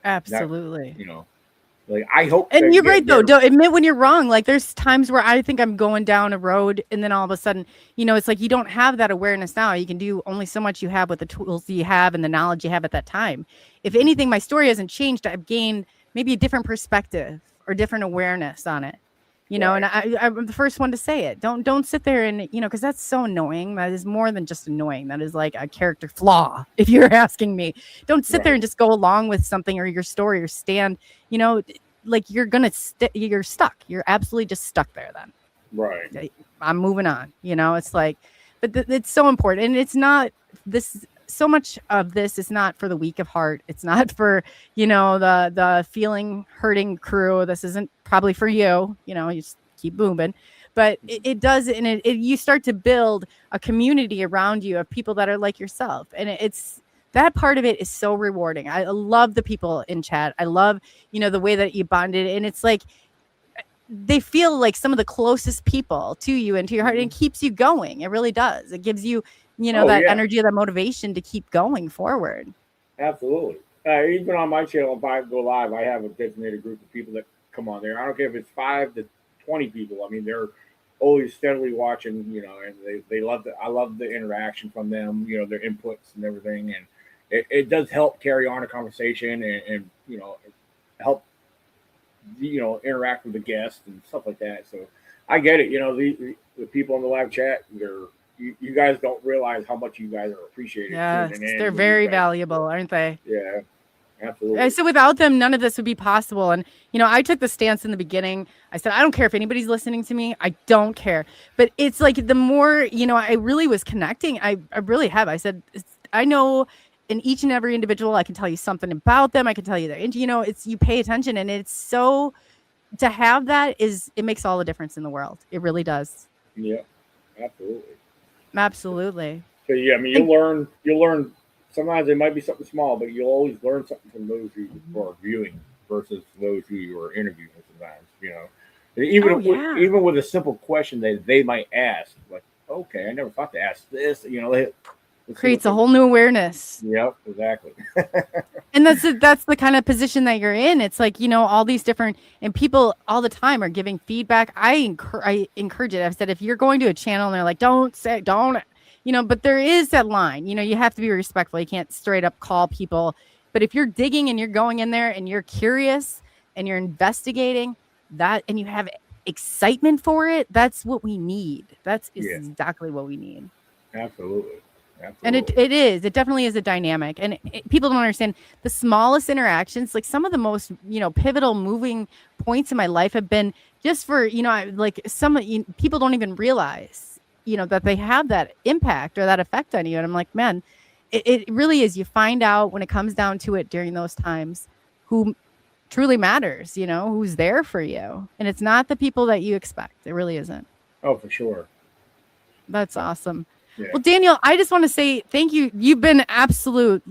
Speaker 2: Absolutely.
Speaker 3: That, you know, like I hope.
Speaker 2: And you're right though. Don't admit when you're wrong. Like there's times where I think I'm going down a road, and then all of a sudden, you know, it's like you don't have that awareness now. You can do only so much you have with the tools you have and the knowledge you have at that time. If anything, my story hasn't changed. I've gained maybe a different perspective or different awareness on it. You know, and I'm the first one to say it. Don't sit there and, you know, because that's so annoying. That is more than just annoying. That is like a character flaw, if you're asking me. Don't sit there and just go along with something or your story or stand, you know, like you're gonna you're stuck. You're absolutely just stuck there then.
Speaker 3: Right.
Speaker 2: I'm moving on. It's like, but it's so important. And it's not this, so much of this is not for the weak of heart. It's not for, the feeling hurting crew. This isn't probably for you, you just keep moving. But it does, and you start to build a community around you of people that are like yourself. And it's, that part of it is so rewarding. I love the people in chat. I love, the way that you bonded. And it's like, they feel like some of the closest people to you and to your heart, and it keeps you going. It really does. It gives you, that energy, that motivation to keep going forward.
Speaker 3: Absolutely. Even on my channel, if I go live, I have a designated group of people that come on there. I don't care if it's 5 to 20 people. I mean, they're always steadily watching, and they love I love the interaction from them, their inputs and everything. And it does help carry on a conversation and help interact with the guests and stuff like that. So I get it. The people in the live chat, you guys don't realize how much you guys are appreciated.
Speaker 2: Yeah, they're very valuable, aren't they?
Speaker 3: Yeah, absolutely.
Speaker 2: So without them, none of this would be possible. And I took the stance in the beginning. I said, I don't care if anybody's listening to me. I don't care. But it's like, the more I really was connecting. I really have. I said, I know in each and every individual, I can tell you something about them. I can tell you that, it's, you pay attention, and it's so, to have that it makes all the difference in the world. It really does.
Speaker 3: Yeah, absolutely.
Speaker 2: Absolutely.
Speaker 3: So yeah, I mean, you'll learn. Sometimes it might be something small, but you'll always learn something from those who are viewing versus those who you are interviewing. Sometimes, even with a simple question that they might ask, like, okay, I never thought to ask this.
Speaker 2: Creates a whole new awareness.
Speaker 3: Yep, exactly.
Speaker 2: And that's the kind of position that you're in. It's like, all these different, and people all the time are giving feedback. I encourage it. I've said, if you're going to a channel and they're like, don't, but there is that line, you have to be respectful. You can't straight up call people. But if you're digging and you're going in there and you're curious and you're investigating that, and you have excitement for it, that's what we need. That's exactly what we need.
Speaker 3: Absolutely.
Speaker 2: And it definitely is a dynamic, and people don't understand the smallest interactions. Like, some of the most, pivotal moving points in my life have been just for, people don't even realize, that they have that impact or that effect on you. And I'm like, man, it really is. You find out when it comes down to it during those times who truly matters, who's there for you. And it's not the people that you expect. It really isn't.
Speaker 3: Oh, for sure.
Speaker 2: That's awesome.
Speaker 3: Yeah.
Speaker 2: Well, Daniel, I just want to say thank you. You've been absolute,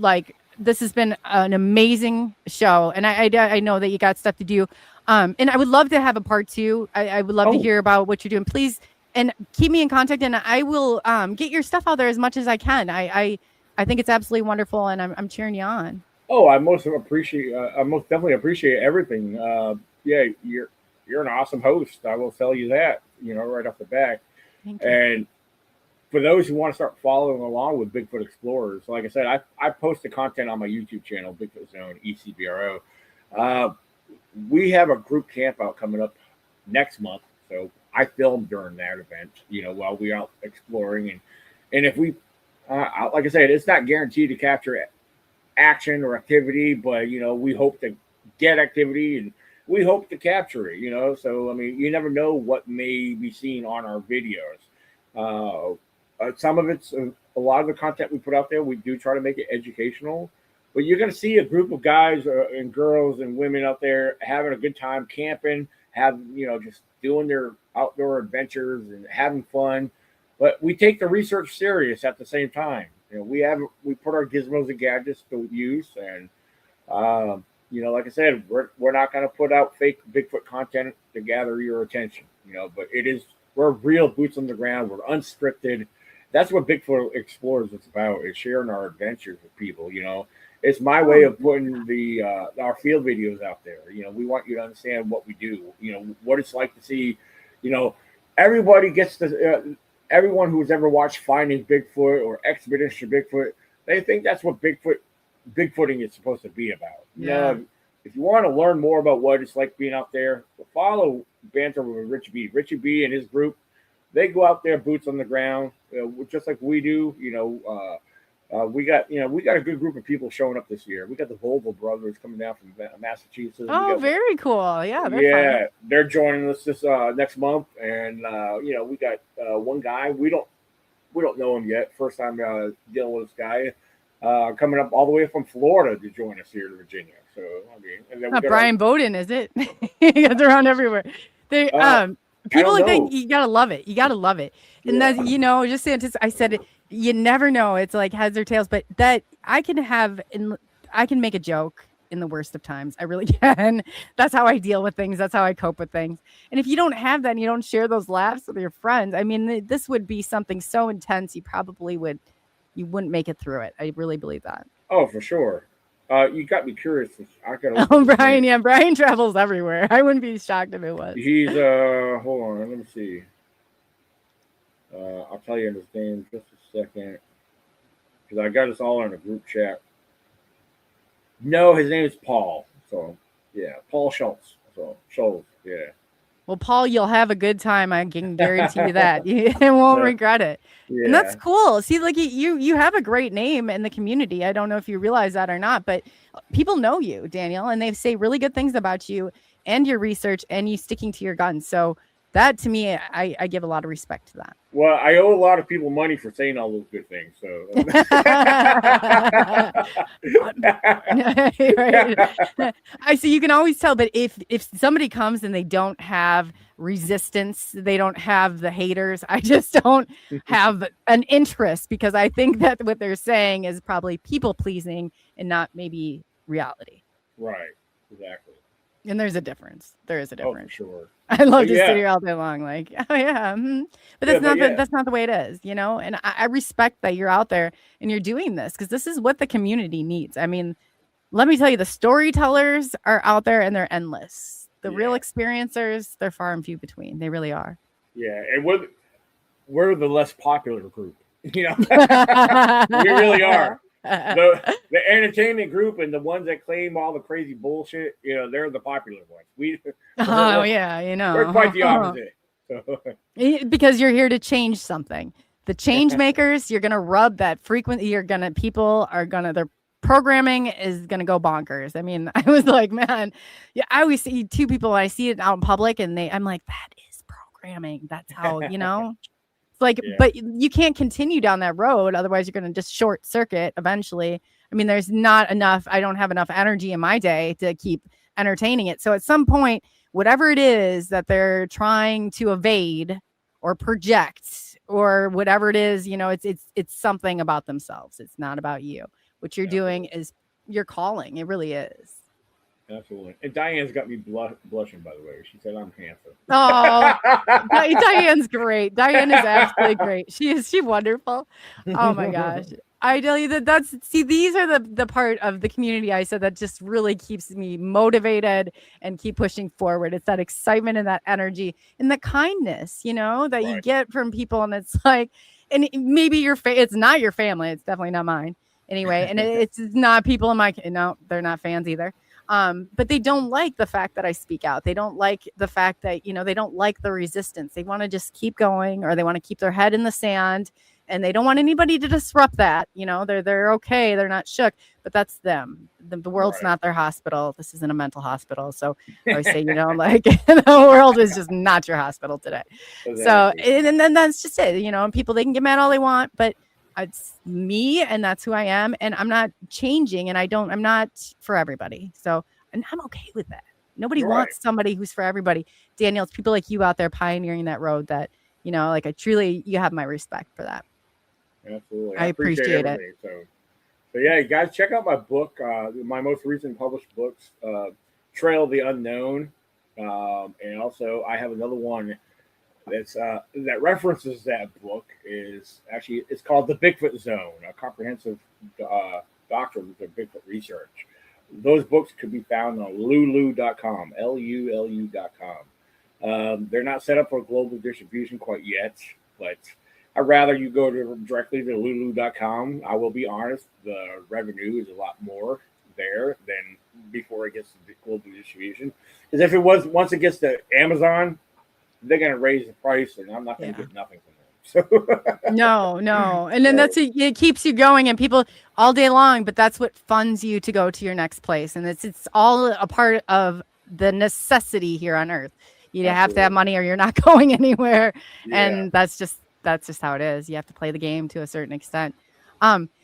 Speaker 2: this has been an amazing show. And I know that you got stuff to do. And I would love to have a part 2. I would love to hear about what you're doing. Please, and keep me in contact, and I will get your stuff out there as much as I can. I think it's absolutely wonderful, and I'm cheering you on.
Speaker 3: Oh, I most definitely appreciate everything. Yeah, you're an awesome host. I will tell you that, right off the bat.
Speaker 2: Thank you.
Speaker 3: And for those who want to start following along with Bigfoot Explorers, like I said, I post the content on my YouTube channel, Bigfoot Zone, ECBRO. We have a group camp out coming up next month. So I filmed during that event, while we're out exploring. And if we, like I said, it's not guaranteed to capture action or activity, but, we hope to get activity, and we hope to capture it, So, I mean, you never know what may be seen on our videos. Some of it's a lot of the content we put out there. We do try to make it educational, but you're going to see a group of guys and girls and women out there having a good time camping, just doing their outdoor adventures and having fun. But we take the research serious at the same time. We put our gizmos and gadgets to use, and like I said, we're not going to put out fake Bigfoot content to gather your attention. But we're real boots on the ground. We're unscripted. That's what Bigfoot Explorers is about, is sharing our adventures with people. It's my way of putting our field videos out there. We want you to understand what we do, what it's like to see, everybody gets to, everyone who's ever watched Finding Bigfoot or Expedition Bigfoot, they think that's what Bigfooting is supposed to be about.
Speaker 2: Yeah.
Speaker 3: If you want to learn more about what it's like being out there, follow Banter with Richie B. Richie B and his group, they go out there, boots on the ground, just like we do. we got a good group of people showing up this year. We got the Volvo brothers coming down from Massachusetts.
Speaker 2: Oh, very cool. Yeah,
Speaker 3: yeah,
Speaker 2: fun.
Speaker 3: they're joining us this next month, and we got one guy we don't know him yet. First time dealing with this guy coming up all the way from Florida to join us here to Virginia. So I mean, and then we got
Speaker 2: Brian Bowden, is it? He gets around everywhere. They people like that, you gotta love it. You gotta love it. And that's just I said it, you never know. It's like heads or tails, but that I can make a joke in the worst of times. I really can. That's how I deal with things. That's how I cope with things. And if you don't have that and you don't share those laughs with your friends, I mean, this would be something so intense you wouldn't make it through it. I really believe that.
Speaker 3: Oh, for sure. You got me curious.
Speaker 2: Brian. Yeah, Brian travels everywhere. I wouldn't be shocked if it was.
Speaker 3: He's hold on, let me see. I'll tell you his name in just a second, because I got us all in a group chat. No, his name is Paul. So yeah, Paul Schultz. So Schultz. Yeah.
Speaker 2: Well, Paul, you'll have a good time. I can guarantee you that. You won't regret it. Yeah. And that's cool. See, like you have a great name in the community. I don't know if you realize that or not, but people know you, Daniel, and they say really good things about you and your research and you sticking to your guns. So that, to me, I give a lot of respect to that.
Speaker 3: Well, I owe a lot of people money for saying all those good things. So,
Speaker 2: I see. You can always tell, but if somebody comes and they don't have resistance, they don't have the haters, I just don't have an interest, because I think that what they're saying is probably people pleasing and not maybe reality.
Speaker 3: Right. Exactly.
Speaker 2: And there's a difference. There is a difference.
Speaker 3: Oh, for sure.
Speaker 2: I love to sit here all day long, like, oh yeah, but that's not the way it is, And I respect that you're out there and you're doing this, because this is what the community needs. I mean, let me tell you, the storytellers are out there and they're endless. The real experiencers, they're far and few between. They really are.
Speaker 3: Yeah, and we're the less popular group. We really are. The entertainment group and the ones that claim all the crazy bullshit, they're the popular ones. We're quite the opposite.
Speaker 2: Because you're here to change something. The change makers, you're gonna rub that frequency. Their programming is gonna go bonkers. I mean, I was like, man, I always see two people. I see it out in public, and I'm like, that is programming. That's how Like, but you can't continue down that road. Otherwise, you're going to just short circuit eventually. I mean, there's not enough. I don't have enough energy in my day to keep entertaining it. So at some point, whatever it is that they're trying to evade or project or whatever it is, it's something about themselves. It's not about you. What you're doing is your calling. It really is.
Speaker 3: Absolutely. And Diane's got me blushing, by the way. She said I'm handsome.
Speaker 2: Oh, Diane's great. Diane is absolutely great. She's wonderful. Oh my gosh. I tell you these are the part of the community I said that just really keeps me motivated and keep pushing forward. It's that excitement and that energy and the kindness, that you get from people. And it's like, and maybe it's not your family. It's definitely not mine anyway. And it's not people in no, they're not fans either. But they don't like the fact that I speak out. They don't like the fact that, they don't like the resistance. They want to just keep going, or they want to keep their head in the sand, and they don't want anybody to disrupt that. They're okay. They're not shook, but that's them. The world's not their hospital. This isn't a mental hospital. So I always say, the world is just not your hospital today. Exactly. So, and then that's just it, people, they can get mad all they want, but it's me, and that's who I am, and I'm not changing, and I'm not for everybody. So, and I'm okay with that. Nobody wants somebody who's for everybody. Daniel, it's people like you out there pioneering that road that, you have my respect for that.
Speaker 3: Absolutely.
Speaker 2: I appreciate it.
Speaker 3: So yeah, guys, check out my book, my most recent published books, Trail of the Unknown. And also I have another one that's that references that book. It's called The Bigfoot Zone, a comprehensive doctrine of Bigfoot research. Those books could be found on lulu.com, LULU.com. They're not set up for global distribution quite yet, but I'd rather you go directly to lulu.com. I will be honest, the revenue is a lot more there than before it gets to global distribution. Because if it was, once it gets to Amazon, they're going to raise the price, and I'm not going to get nothing from them. So
Speaker 2: No. And then it keeps you going and people all day long, but that's what funds you to go to your next place. And it's all a part of the necessity here on Earth. You have to have money or you're not going anywhere.
Speaker 3: Yeah.
Speaker 2: And that's just how it is. You have to play the game to a certain extent.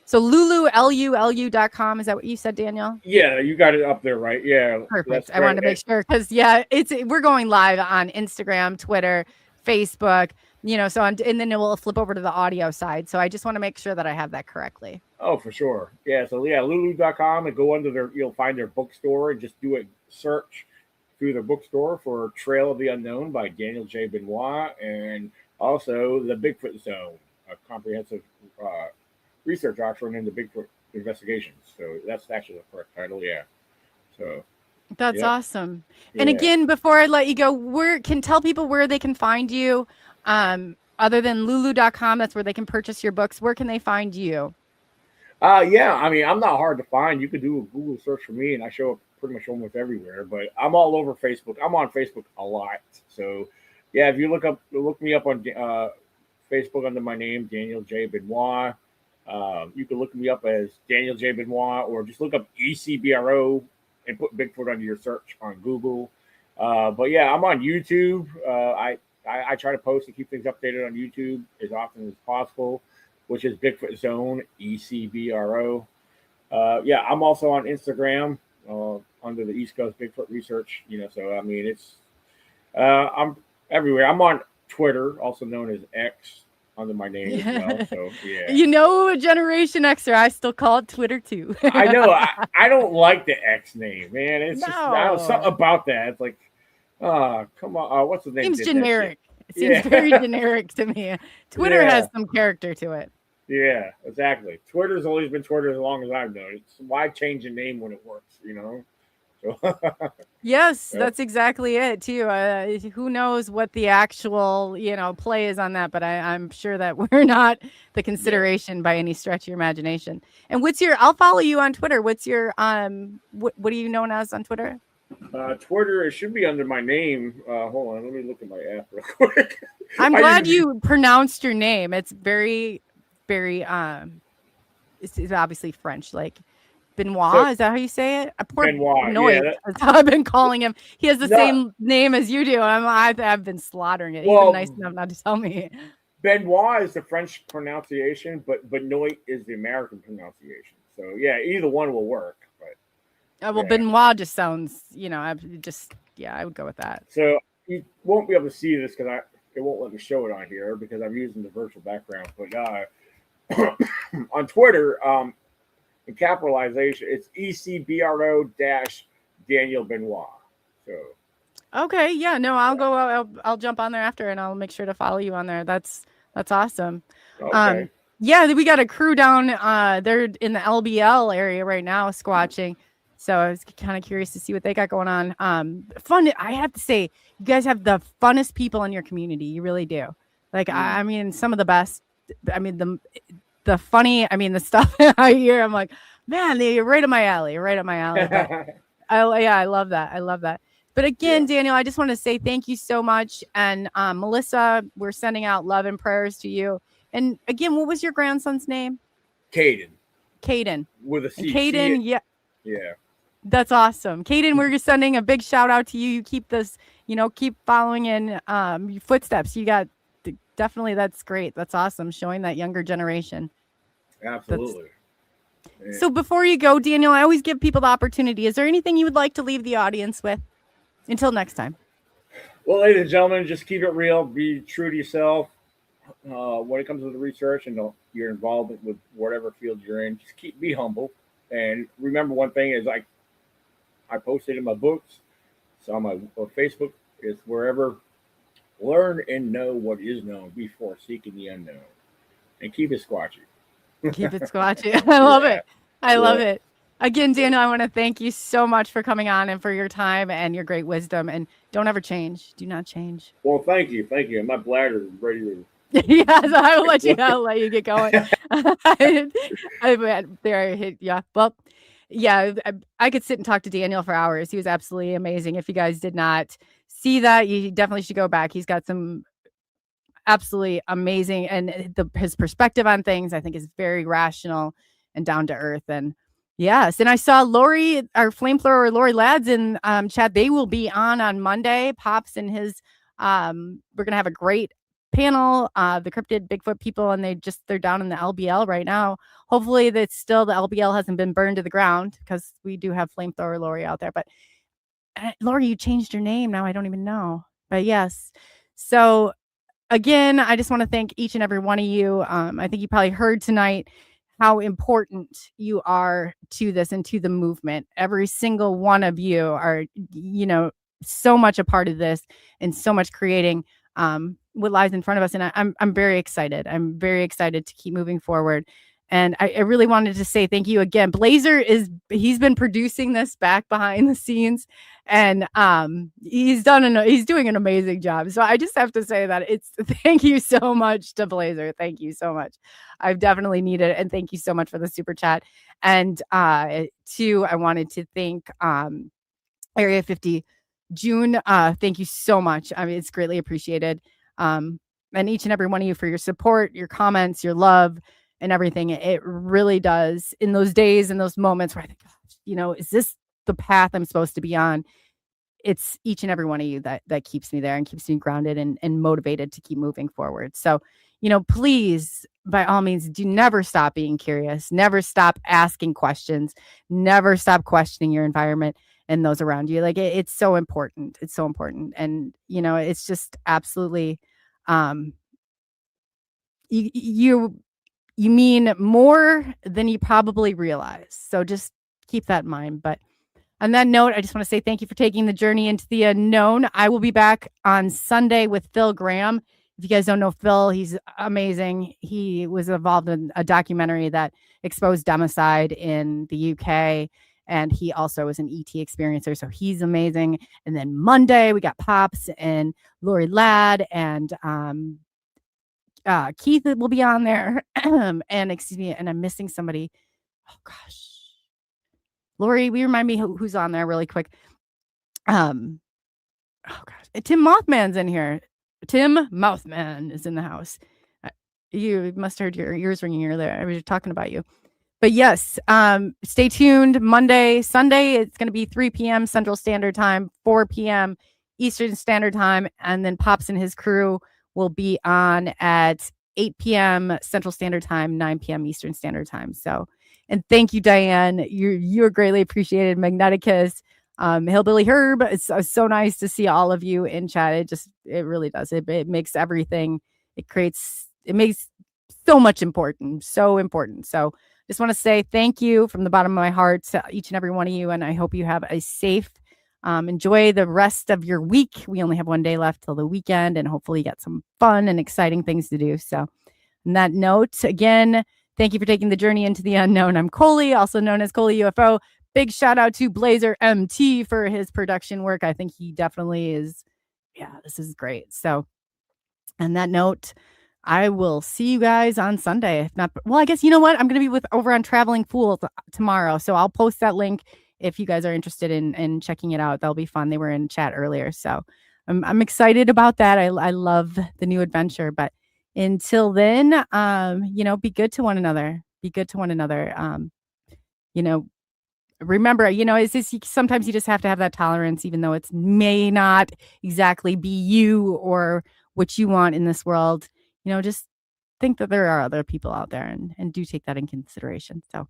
Speaker 2: So lulu.com, is that what you said, Daniel?
Speaker 3: Yeah, you got it up there, right? Yeah.
Speaker 2: Perfect. I wanted to make sure because we're going live on Instagram, Twitter, Facebook, and then it will flip over to the audio side. So I just want to make sure that I have that correctly.
Speaker 3: Oh, for sure. Yeah. So lulu.com, and go under you'll find their bookstore and just do a search through their bookstore for Trail of the Unknown by Daniel J. Benoit, and also The Bigfoot Zone, a comprehensive research offering into Bigfoot investigations. So that's actually the correct title. Yeah. So
Speaker 2: that's awesome. And again, before I let you go, tell people where they can find you. Other than lulu.com, that's where they can purchase your books. Where can they find you?
Speaker 3: Yeah, I mean, I'm not hard to find. You could do a Google search for me, and I show up pretty much almost everywhere. But I'm all over Facebook. I'm on Facebook a lot. So, yeah, if you look me up on Facebook under my name, Daniel J. Benoit. You can look me up as Daniel J. Benoit, or just look up ECBRO and put Bigfoot under your search on Google. But yeah, I'm on YouTube. I try to post and keep things updated on YouTube as often as possible, which is Bigfoot Zone, ECBRO. Yeah, I'm also on Instagram under the East Coast Bigfoot Research. So I mean, I'm everywhere. I'm on Twitter, also known as X, under my name as well. So yeah.
Speaker 2: Generation Xer, I still call it Twitter too.
Speaker 3: I know. I don't like the X name, man. It's just something about that. It's like, come on. What's the name?
Speaker 2: Seems generic. It seems very generic to me. Twitter has some character to it.
Speaker 3: Yeah, exactly. Twitter's always been Twitter as long as I've known it. Why change a name when it works, So
Speaker 2: yes, that's exactly it too. Who knows what the actual, play is on that, but I'm sure that we're not the consideration by any stretch of your imagination. And I'll follow you on Twitter. What's your, what are you known as on Twitter?
Speaker 3: Twitter, it should be under my name. Hold on, let me look at my app real quick.
Speaker 2: I'm glad you pronounced your name. It's very, very, it's obviously French, like Benoit. Is that how you say it?
Speaker 3: Benoit.
Speaker 2: That's how I've been calling him. He has the same name as you do. I've been slaughtering it. He's been nice enough not to tell me.
Speaker 3: Benoit is the French pronunciation, but Benoit is the American pronunciation. So yeah, either one will work. But
Speaker 2: Benoit just sounds, I would go with that.
Speaker 3: So you won't be able to see this because it won't let me show it on here because I'm using the virtual background. But on Twitter, in capitalization, it's ECBRO Daniel Benoit. So
Speaker 2: okay, yeah, no, I'll jump on there after and I'll make sure to follow you on there. That's awesome.
Speaker 3: Okay.
Speaker 2: Yeah, we got a crew down they're in the LBL area right now squatching. So I was kind of curious to see what they got going on. Fun. I have to say, you guys have the funnest people in your community. You really do. Like, I mean, some of the best. I mean, the funny. I mean, the stuff I hear. I'm like, man, they're right up my alley. Right up my alley. I love that. I love that. But again, Daniel, I just want to say thank you so much. And Melissa, we're sending out love and prayers to you. And again, what was your grandson's name?
Speaker 3: Caden. With a C.
Speaker 2: Caden,
Speaker 3: Yeah.
Speaker 2: That's awesome. Caden, we're just sending a big shout out to you. You keep this, keep following in your footsteps. You got definitely, that's great. That's awesome. Showing that younger generation.
Speaker 3: Absolutely.
Speaker 2: So before you go, Daniel, I always give people the opportunity. Is there anything you would like to leave the audience with until next time?
Speaker 3: Well, ladies and gentlemen, just keep it real. Be true to yourself. When it comes to the research and your involvement with whatever field you're in, just be humble. And remember one thing is I posted in my books. So on my Facebook, it's wherever. Learn and know what is known before seeking the unknown. And keep it squatchy.
Speaker 2: Keep it squatchy. I love it. I love it. Again, Daniel, I want to thank you so much for coming on and for your time and your great wisdom. And don't ever change. Do not change.
Speaker 3: Well, thank you. Thank you. My bladder is ready to.
Speaker 2: Yes, I'll let you get going. There I hit. Yeah. Well, yeah, I could sit and talk to Daniel for hours. He was absolutely amazing. If you guys did not see that, you definitely should go back. He's got some absolutely amazing. And his perspective on things, I think, is very rational and down to earth. And yes, and I saw Lori, our flamethrower, Lori Lads in chat. They will be on Monday. Pops and his, we're gonna have a great panel. The cryptid Bigfoot people, and they're down in the LBL right now. Hopefully, that still the LBL hasn't been burned to the ground, because we do have flamethrower Lori out there. But Lori, you changed your name now. I don't even know. But yes, so again, I just want to thank each and every one of you. I think you probably heard tonight how important you are to this and to the movement. Every single one of you are, so much a part of this and so much creating what lies in front of us. And I'm very excited. I'm very excited to keep moving forward. And I really wanted to say thank you again. Blazer he's been producing this back behind the scenes, and he's doing an amazing job. So I just have to say that thank you so much to Blazer. Thank you so much. I've definitely needed it. And thank you so much for the super chat. And too, I wanted to thank Area 50 June. Thank you so much. I mean, it's greatly appreciated. And each and every one of you for your support, your comments, your love, and everything. It really does, in those days and those moments where I think, is this the path I'm supposed to be on? It's each and every one of you that keeps me there and keeps me grounded and motivated to keep moving forward. So, please, by all means, never stop being curious, never stop asking questions, never stop questioning your environment and those around you. Like it's so important. It's so important. And, it's just absolutely, you mean more than you probably realize. So just keep that in mind. But on that note, I just want to say thank you for taking the journey into the unknown. I will be back on Sunday with Phil Graham. If you guys don't know Phil, he's amazing. He was involved in a documentary that exposed democide in the UK. And he also is an ET experiencer. So he's amazing. And then Monday, we got Pops and Lori Ladd and Keith will be on there. And excuse me, and I'm missing somebody. Oh gosh. Lori, will you remind me who's on there really quick? Oh gosh. Tim Mothman's in here. Tim Mothman is in the house. You must have heard your ears ringing earlier. I was talking about you. But yes, stay tuned. Sunday, it's going to be 3 p.m. Central Standard Time, 4 p.m. Eastern Standard Time. And then Pops and his crew will be on at 8 p.m. Central Standard Time, 9 p.m. Eastern Standard Time. So, and thank you, Diane. You're greatly appreciated. Magneticus, Hillbilly Herb. It's so nice to see all of you in chat. It really does. It makes everything. It makes so much so important. So just want to say thank you from the bottom of my heart to each and every one of you. And I hope you have a safe, enjoy the rest of your week. We only have one day left till the weekend, and hopefully you got some fun and exciting things to do. So on that note, again, thank you for taking the journey into the unknown. I'm Coley, also known as ColeyUFO. Big shout out to Blazer MT for his production work. I think he definitely is. Yeah, this is great. So on that note, I will see you guys on Sunday. If not, well, I guess you know what? I'm going to be over on Traveling Fool tomorrow. So I'll post that link if you guys are interested in checking it out. That'll be fun. They were in chat earlier. So I'm excited about that. I love the new adventure. But until then, be good to one another. Be good to one another. Remember, it's just, sometimes you just have to have that tolerance, even though it may not exactly be you or what you want in this world. Just think that there are other people out there and do take that in consideration. So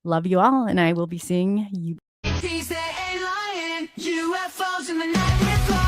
Speaker 2: love you all, and I will be seeing you.
Speaker 1: He's there ain't lying. UFOs in the night.